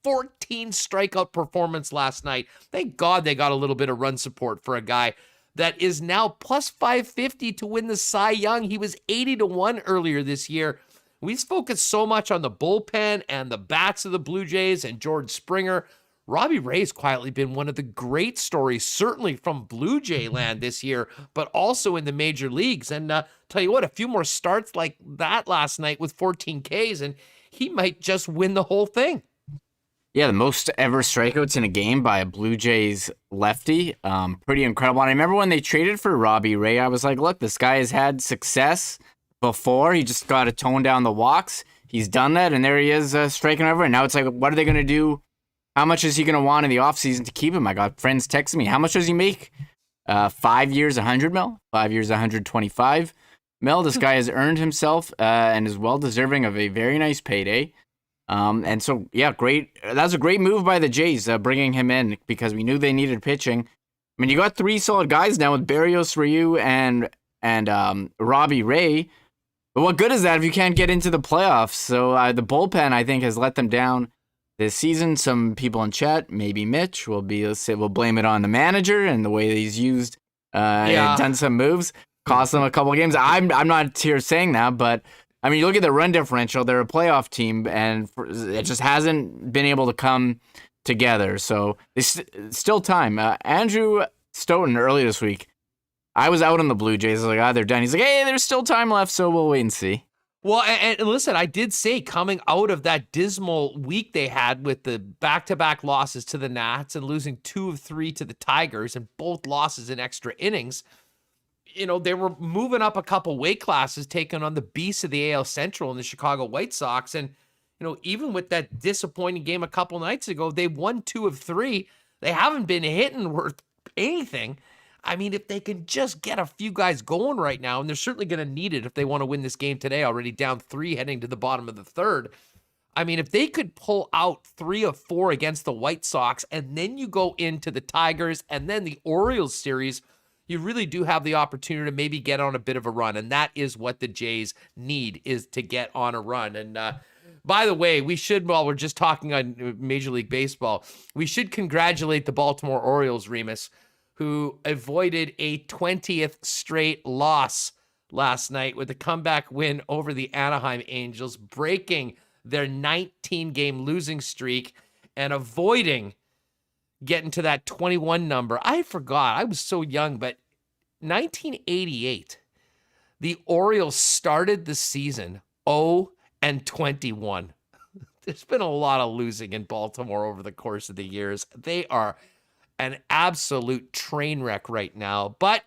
14 strikeout performance last night. Thank God they got a little bit of run support for a guy that is now plus 550 to win the Cy Young. He was 80-1 earlier this year. We've focused so much on the bullpen and the bats of the Blue Jays and George Springer. Robbie Ray's quietly been one of the great stories, certainly from Blue Jay land this year, but also in the major leagues. And tell you what, a few more starts like that last night with 14 Ks, and he might just win the whole thing. Yeah, the most ever strikeouts in a game by a Blue Jays lefty. Pretty incredible. And I remember when they traded for Robbie Ray, I was like, look, this guy has had success before. He just got to tone down the walks. He's done that, and there he is striking over. And now it's like, what are they going to do? How much is he going to want in the offseason to keep him? I got friends texting me. How much does he make? 5 years, 100 mil? 5 years, 125 mil. This guy has earned himself and is well-deserving of a very nice payday. And so, yeah, great. That was a great move by the Jays, bringing him in because we knew they needed pitching. I mean, you got three solid guys now with Barrios, Ryu, and Robbie Ray. But what good is that if you can't get into the playoffs? So the bullpen, I think, has let them down this season. Some people in chat, maybe Mitch, will blame it on the manager and the way that he's used, done some moves, cost them a couple of games. I'm not here saying that, but I mean, you look at the run differential, they're a playoff team, and it just hasn't been able to come together. So it's still time. Andrew Stoughton earlier this week, I was out on the Blue Jays. I was like, they're done. He's like, hey, there's still time left, so we'll wait and see. Well, and listen, I did say coming out of that dismal week they had with the back-to-back losses to the Nats and losing 2 of 3 to the Tigers and both losses in extra innings, you know, they were moving up a couple weight classes, taking on the beasts of the AL Central and the Chicago White Sox. And, you know, even with that disappointing game a couple nights ago, they won 2 of 3. They haven't been hitting worth anything. I mean, if they can just get a few guys going right now, and they're certainly going to need it if they want to win this game today, already down 3 heading to the bottom of the third. I mean, if they could pull out 3 of 4 against the White Sox, and then you go into the Tigers and then the Orioles series, you really do have the opportunity to maybe get on a bit of a run. And that is what the Jays need, is to get on a run. And by the way, we should, while we're just talking on Major League Baseball, we should congratulate the Baltimore Orioles, Remis, who avoided a 20th straight loss last night with a comeback win over the Anaheim Angels, breaking their 19-game losing streak and avoiding getting to that 21 number. I forgot. I was so young, but 1988, the Orioles started the season 0-21. There's been a lot of losing in Baltimore over the course of the years. They are an absolute train wreck right now. But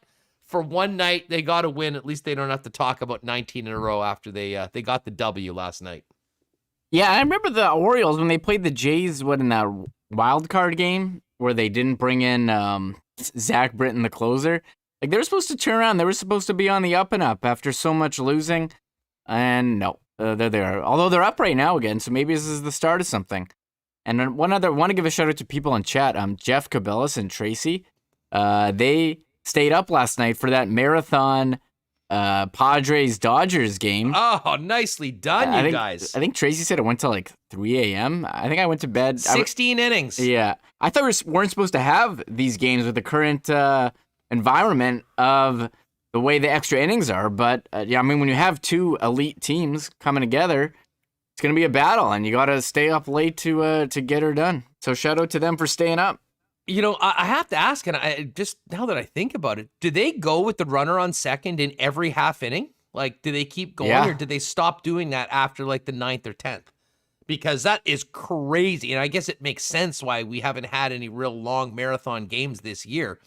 for one night, they got to win. At least they don't have to talk about 19 in a row after they got the W last night. Yeah, I remember the Orioles when they played the Jays, in that wild card game where they didn't bring in Zach Britton, the closer. Like, they were supposed to turn around. They were supposed to be on the up and up after so much losing. And no, they're there. Although they're up right now again, so maybe this is the start of something. And then want to give a shout out to people in chat. Jeff Cabellis and Tracy. They stayed up last night for that marathon Padres-Dodgers game. Oh, nicely done, guys. I think Tracy said it went till like 3 a.m. I think I went to bed. 16 innings. Yeah. I thought we weren't supposed to have these games with the current environment of the way the extra innings are. But, yeah, I mean, when you have two elite teams coming together, it's going to be a battle, and you got to stay up late to get her done. So shout out to them for staying up. You know, I have to ask, and I just now that I think about it, do they go with the runner on second in every half inning? Like, do they keep going, or do they stop doing that after like the 9th or 10th? Because that is crazy, and I guess it makes sense why we haven't had any real long marathon games this year.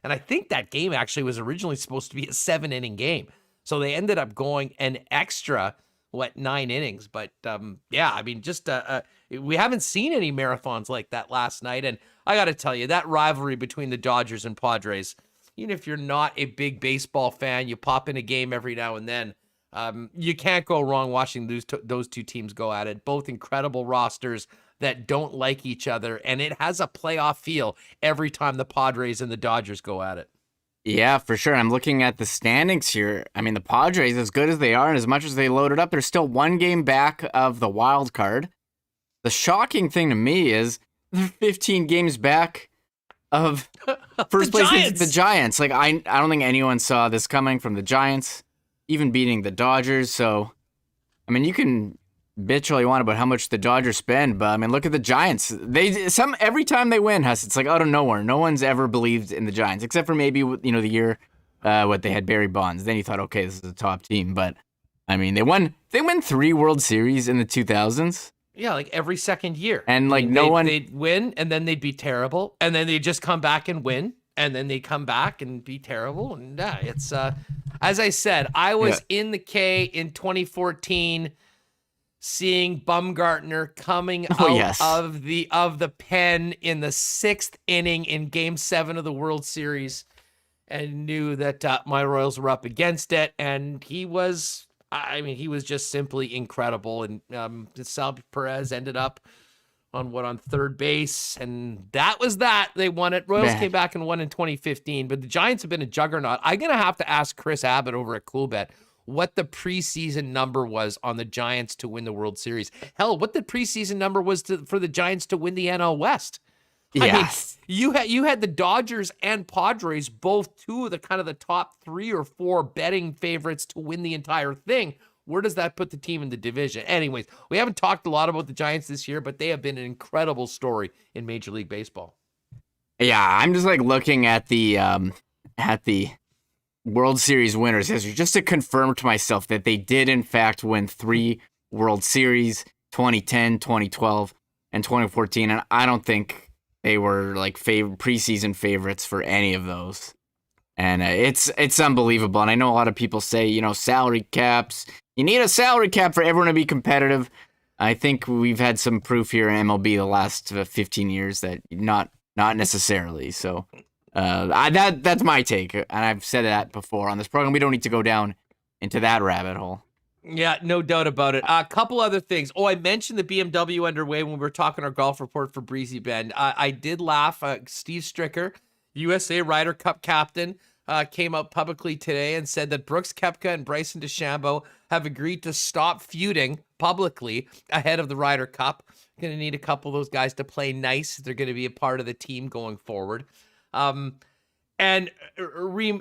And I think that game actually was originally supposed to be a 7-inning game, so they ended up going an extra 9 innings. But yeah, I mean, just we haven't seen any marathons like that last night, and I got to tell you, that rivalry between the Dodgers and Padres, even if you're not a big baseball fan, you pop in a game every now and then, you can't go wrong watching those two teams go at it. Both incredible rosters that don't like each other, and it has a playoff feel every time the Padres and the Dodgers go at it. Yeah, for sure. I'm looking at the standings here. I mean, the Padres, as good as they are and as much as they loaded up, they're still one game back of the wild card. The shocking thing to me is they're 15 games back of first place, the Giants. Like, I don't think anyone saw this coming from the Giants, even beating the Dodgers. So, I mean, you can bitch all you want about how much the Dodgers spend, but I mean, look at the Giants. Every time they win, it's like out of nowhere. No one's ever believed in the Giants, except for maybe the year they had Barry Bonds. Then you thought, okay, this is a top team. But I mean, they won 3 World Series in the 2000s. Yeah, like every second year. And like they'd win, and then they'd be terrible, and then they'd just come back and win, and then they'd come back and be terrible. And it's as I said, I was in the K in 2014, seeing Bumgartner coming out of the pen in the 6th inning in Game 7 of the World Series, and knew that my Royals were up against it, and he was just simply incredible. And Sal Perez ended up on third base, and that was that. They won it. Royals came back and won in 2015, but the Giants have been a juggernaut. I'm going to have to ask Chris Abbott over at Coolbet what the preseason number was on the Giants to win the World Series. Hell, what the preseason number was for the Giants to win the NL West. Yes. I mean, you had the Dodgers and Padres, both two of the kind of the top 3 or 4 betting favorites to win the entire thing. Where does that put the team in the division? Anyways, we haven't talked a lot about the Giants this year, but they have been an incredible story in Major League Baseball. Yeah, I'm just like looking at the World Series winners history just to confirm to myself that they did in fact win 3 World Series, 2010, 2012, and 2014, and I don't think they were like preseason favorites for any of those. And it's unbelievable. And I know a lot of people say, salary caps. You need a salary cap for everyone to be competitive. I think we've had some proof here in MLB the last 15 years that not necessarily. So that's my take. And I've said that before on this program. We don't need to go down into that rabbit hole. Yeah, no doubt about it. A couple other things. Oh, I mentioned the BMW underway when we were talking our golf report for Breezy Bend. I did laugh. Steve Stricker, USA Ryder Cup captain, came out publicly today and said that Brooks Koepka and Bryson DeChambeau have agreed to stop feuding publicly ahead of the Ryder Cup. Going to need a couple of those guys to play nice. They're going to be a part of the team going forward. And we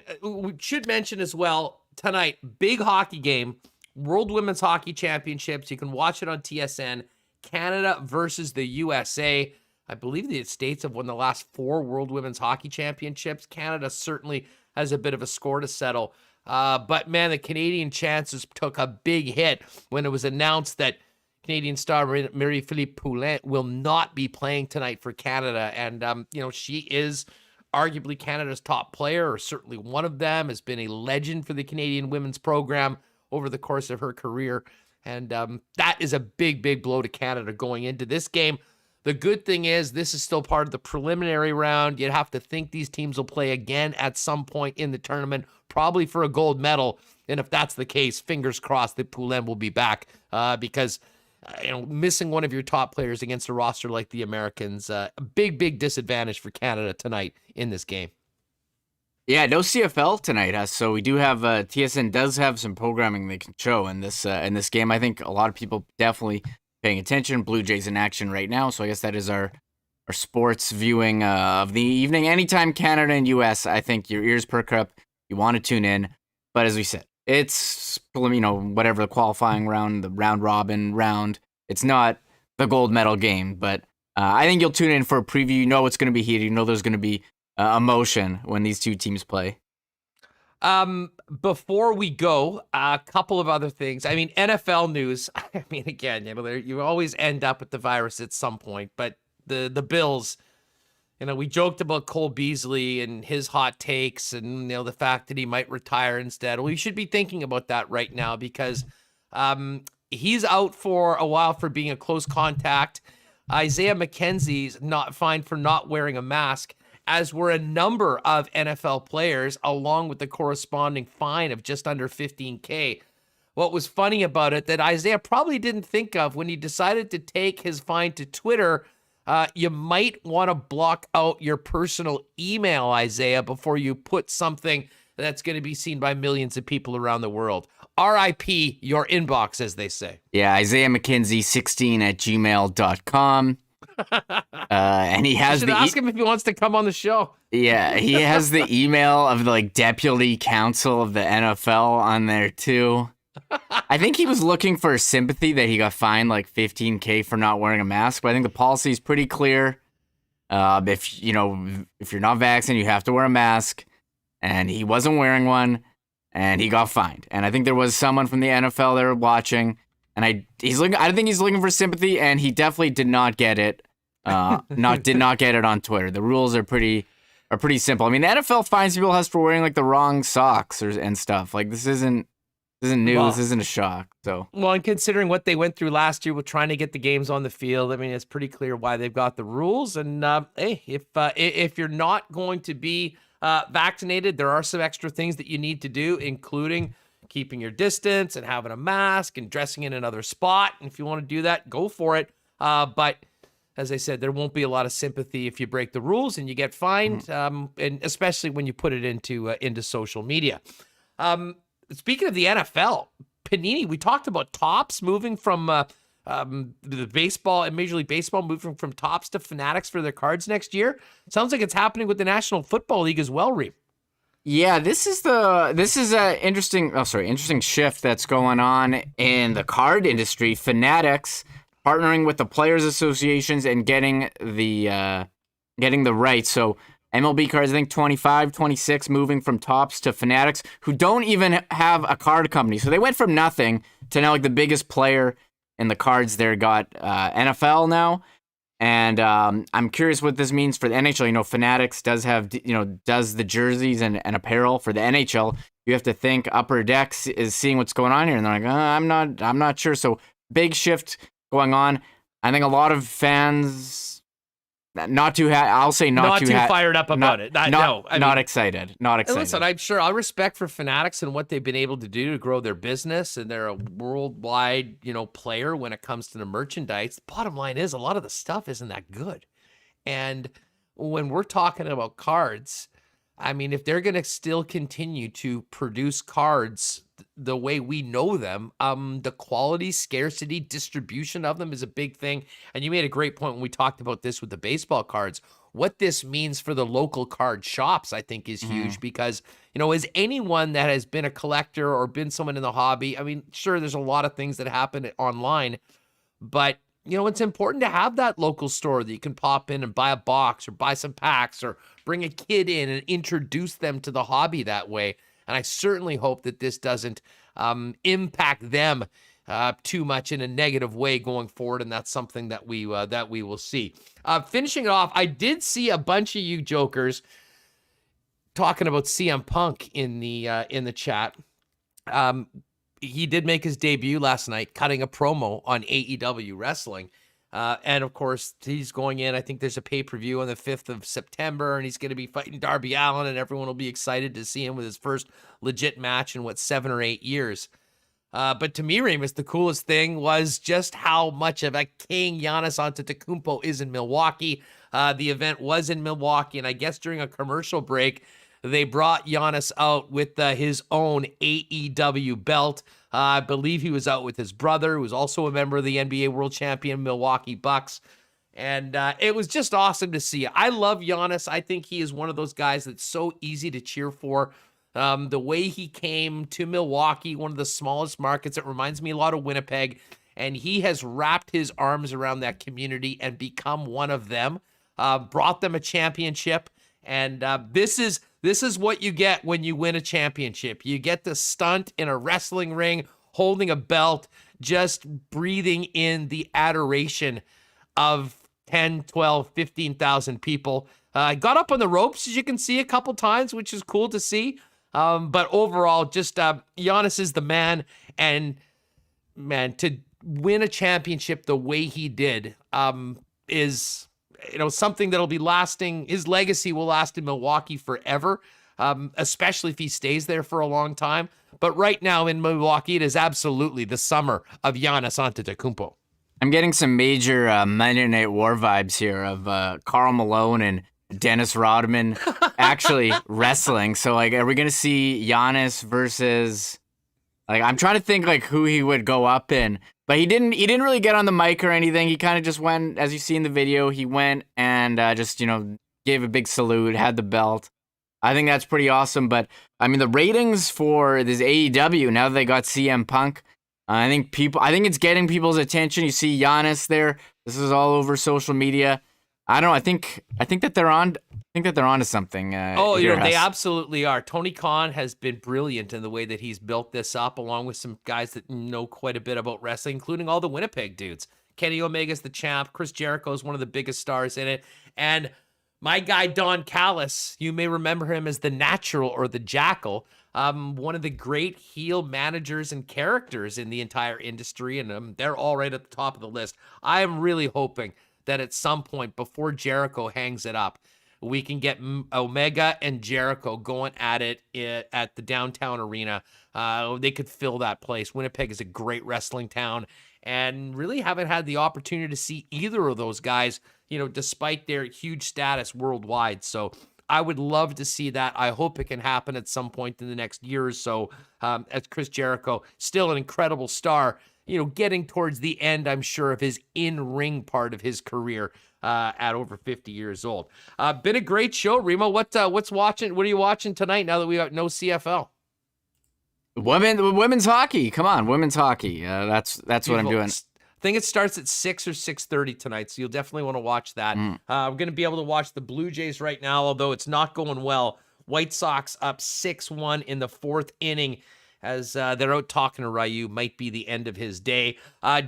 should mention as well, tonight, big hockey game, World Women's Hockey Championships. You can watch it on TSN. Canada versus the USA. I believe the States have won the last 4 World Women's Hockey Championships. Canada certainly has a bit of a score to settle. But man, the Canadian chances took a big hit when it was announced that Canadian star Marie-Philippe Poulin will not be playing tonight for Canada. And, she is arguably Canada's top player, or certainly one of them, has been a legend for the Canadian women's program over the course of her career. And that is a big, big blow to Canada going into this game. The good thing is this is still part of the preliminary round. You'd have to think these teams will play again at some point in the tournament, probably for a gold medal. And if that's the case, fingers crossed that Poulin will be back because missing one of your top players against a roster like the Americans, a big, big disadvantage for Canada tonight in this game. Yeah, no CFL tonight, so we do have TSN does have some programming they can show in this game. I think a lot of people definitely paying attention. Blue Jays in action right now, so I guess that is our sports viewing of the evening. Anytime Canada and US, I think your ears perk up. You want to tune in, but as we said, it's whatever the qualifying round, the round robin round. It's not the gold medal game, but I think you'll tune in for a preview. You know it's going to be heated. You know there's going to be emotion when these two teams play. Before we go, a couple of other things. I mean, NFL news. I mean, again, you always end up with the virus at some point, but the Bills, we joked about Cole Beasley and his hot takes and, the fact that he might retire instead. Well, you should be thinking about that right now because, he's out for a while for being a close contact. Isaiah McKenzie's not fined for not wearing a mask, as were a number of NFL players, along with the corresponding fine of just under $15,000. What was funny about it that Isaiah probably didn't think of when he decided to take his fine to Twitter, you might want to block out your personal email, Isaiah, before you put something that's going to be seen by millions of people around the world. RIP your inbox, as they say. Yeah, Isaiah McKenzie 16 at gmail.com. And he has ask him if he wants to come on the show. Yeah, he has the email of the deputy counsel of the NFL on there too. I think he was looking for sympathy that he got fined like $15,000 for not wearing a mask, but I think the policy is pretty clear. If you're not vaccinated, you have to wear a mask, and he wasn't wearing one, and he got fined. And I think there was someone from the NFL there watching. And I don't think he's looking for sympathy, and he definitely did not get it. Did not get it on Twitter. The rules are pretty simple. I mean, the NFL fines people for wearing like the wrong socks and stuff. Like this isn't new. Well, this isn't a shock. So and considering what they went through last year with trying to get the games on the field, I mean, it's pretty clear why they've got the rules. And hey, if you're not going to be vaccinated, there are some extra things that you need to do, including keeping your distance and having a mask and dressing in another spot. And if you want to do that, go for it. But as I said, there won't be a lot of sympathy if you break the rules and you get fined, and especially when you put it into social media. Speaking of the NFL, Panini, we talked about Topps moving from the baseball and Major League Baseball moving from Topps to Fanatics for their cards next year. Sounds like it's happening with the National Football League as well, Reem. Yeah, this is a interesting shift that's going on in the card industry. Fanatics partnering with the players associations and getting the rights. So MLB cards, I think 25, 26, moving from Topps to Fanatics, who don't even have a card company. So they went from nothing to now like the biggest player in the cards there. Got NFL now. And I'm curious what this means for the NHL. Fanatics does the jerseys and apparel for the NHL. You have to think Upper Decks is seeing what's going on here, and they're like, I'm not sure. So big shift going on. I think a lot of fans not too fired up about it. Not excited. Listen, I'm sure I'll respect for Fanatics and what they've been able to do to grow their business, and they're a worldwide, player when it comes to the merchandise. The bottom line is a lot of the stuff isn't that good. And when we're talking about cards, I mean, if they're going to still continue to produce cards the way we know them, the quality, scarcity, distribution of them is a big thing. And you made a great point when we talked about this with the baseball cards. What this means for the local card shops, I think, is huge because, as anyone that has been a collector or been someone in the hobby, I mean, sure, there's a lot of things that happen online, but it's important to have that local store that you can pop in and buy a box or buy some packs or bring a kid in and introduce them to the hobby that way. And I certainly hope that this doesn't impact them too much in a negative way going forward, and that's something that we will see. Finishing it off, I did see a bunch of you jokers talking about CM Punk in the chat. He did make his debut last night, cutting a promo on AEW Wrestling. And of course, he's going in. I think there's a pay-per-view on the 5th of September, and he's going to be fighting Darby Allin, and everyone will be excited to see him with his first legit match in 7 or 8 years. But to me, Remis, the coolest thing was just how much of a king Giannis Antetokounmpo is in Milwaukee. The event was in Milwaukee, and I guess during a commercial break, they brought Giannis out with his own AEW belt. I believe he was out with his brother, who was also a member of the NBA World Champion Milwaukee Bucks. And it was just awesome to see. I love Giannis. I think he is one of those guys that's so easy to cheer for. The way he came to Milwaukee, one of the smallest markets, it reminds me a lot of Winnipeg. And he has wrapped his arms around that community and become one of them. Brought them a championship. And this is what you get when you win a championship. You get the stunt in a wrestling ring, holding a belt, just breathing in the adoration of 10, 12, 15,000 people. Got up on the ropes, as you can see, a couple times, which is cool to see. But overall, just Giannis is the man. And, man, to win a championship the way he did is... something that'll be lasting. His legacy will last in Milwaukee forever, especially if he stays there for a long time. But right now in Milwaukee, it is absolutely the summer of Giannis Antetokounmpo. I'm getting some major Monday Night War vibes here of Karl Malone and Dennis Rodman actually wrestling. So, are we going to see Giannis versus... I'm trying to think, who he would go up in. But he didn't really get on the mic or anything. He kind of just went, as you see in the video, he went and just, gave a big salute, had the belt. I think that's pretty awesome. But, the ratings for this AEW, now that they got CM Punk, I think it's getting people's attention. You see Giannis there. This is all over social media. I don't know. I think that they're on. I think that they're onto something. They absolutely are. Tony Khan has been brilliant in the way that he's built this up, along with some guys that know quite a bit about wrestling, including all the Winnipeg dudes. Kenny Omega's the champ. Chris Jericho is one of the biggest stars in it. And my guy, Don Callis, you may remember him as the Natural or the Jackal, one of the great heel managers and characters in the entire industry. And they're all right at the top of the list. I am really hoping that at some point before Jericho hangs it up, we can get Omega and Jericho going at it at the downtown arena. They could fill that place. Winnipeg is a great wrestling town, and really haven't had the opportunity to see either of those guys, despite their huge status worldwide. So I would love to see that. I hope it can happen at some point in the next year or so. As Chris Jericho, still an incredible star, getting towards the end, I'm sure, of his in-ring part of his career. At over 50 years old. Been a great show, Remo. What are you watching tonight now that we got no CFL? Women's hockey. Come on, women's hockey. That's what I'm doing. I think it starts at 6 or 6:30 tonight, so you'll definitely want to watch that. We're going to be able to watch the Blue Jays right now, although it's not going well. White Sox up 6-1 in the 4th inning. As they're out talking to Ryu, might be the end of his day.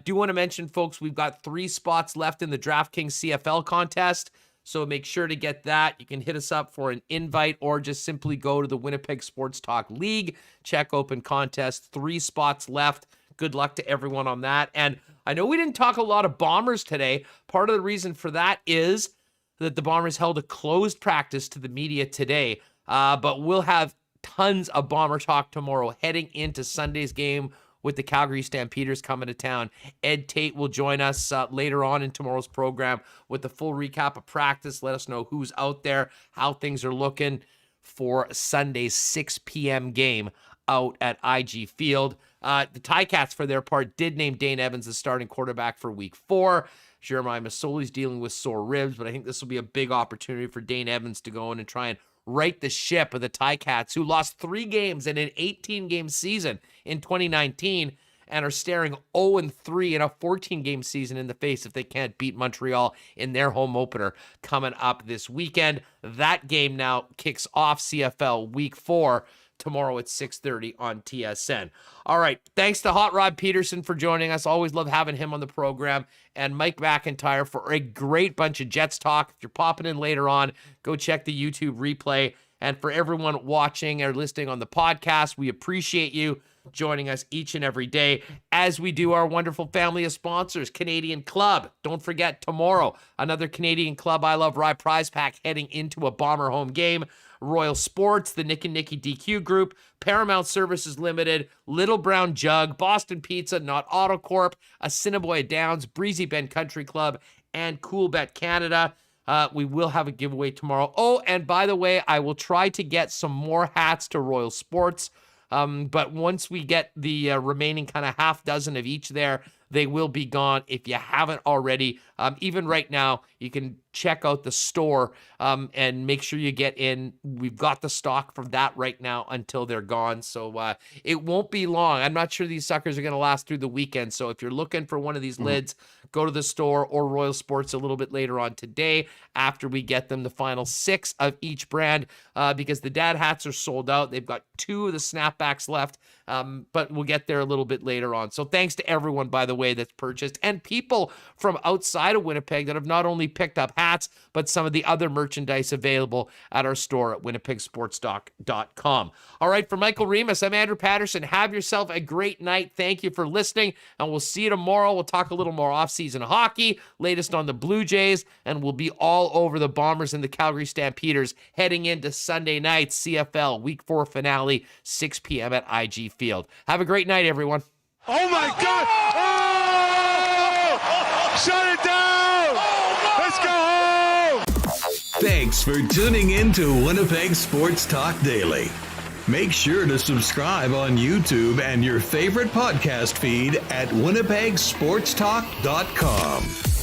Do want to mention, folks, we've got 3 spots left in the DraftKings CFL contest, so make sure to get that. You can hit us up for an invite or just simply go to the Winnipeg Sports Talk League, check open contest, 3 spots left. Good luck to everyone on that. And I know we didn't talk a lot of Bombers today. Part of the reason for that is that the Bombers held a closed practice to the media today, but we'll have tons of Bomber talk tomorrow heading into Sunday's game with the Calgary Stampeders coming to town. Ed Tate will join us later on in tomorrow's program with the full recap of practice. Let us know who's out there, how things are looking for Sunday's 6 p.m. game out at IG Field. The Ticats, for their part, did name Dane Evans the starting quarterback for Week 4. Jeremiah Masoli's dealing with sore ribs, but I think this will be a big opportunity for Dane Evans to go in and try and right the ship of the Ticats, who lost 3 games in an 18-game season in 2019 and are staring 0-3 in a 14-game season in the face if they can't beat Montreal in their home opener coming up this weekend. That game now kicks off CFL Week 4. tomorrow at 6:30 on TSN. All right. Thanks to Hot Rod Pedersen for joining us. Always love having him on the program. And Mike McIntyre for a great bunch of Jets talk. If you're popping in later on, go check the YouTube replay. And for everyone watching or listening on the podcast, we appreciate you joining us each and every day as we do our wonderful family of sponsors. Canadian Club. Don't forget, tomorrow, another Canadian Club I Love Rye prize pack heading into a Bomber home game. Royal Sports, the Nick and Nicky DQ Group, Paramount Services Limited, Little Brown Jug, Boston Pizza, Not Autocorp, Assiniboia Downs, Breezy Bend Country Club, and Coolbet Canada. We will have a giveaway tomorrow. Oh, and by the way, I will try to get some more hats to Royal Sports. But once we get the remaining kind of half dozen of each there, they will be gone. If you haven't already, even right now, you can check out the store and make sure you get in. We've got the stock from that right now until they're gone. So it won't be long. I'm not sure these suckers are going to last through the weekend. So if you're looking for one of these lids, go to the store or Royal Sports a little bit later on today after we get them the final 6 of each brand because the dad hats are sold out. They've got 2 of the snapbacks left, but we'll get there a little bit later on. So thanks to everyone, by the way, that's purchased and people from outside of Winnipeg that have not only picked up hats, but some of the other merchandise available at our store at winnipegsportstalk.com. All right, for Michael Remis, I'm Andrew Paterson. Have yourself a great night. Thank you for listening, and we'll see you tomorrow. We'll talk a little more offseason hockey, latest on the Blue Jays, and we'll be all over the Bombers and the Calgary Stampeders heading into Sunday night CFL Week 4 finale, 6 p.m. at IG Field. Have a great night, everyone. Oh, my God! Oh! Shut it down! Let's go home! Thanks for tuning in to Winnipeg Sports Talk Daily. Make sure to subscribe on YouTube and your favorite podcast feed at winnipegsportstalk.com.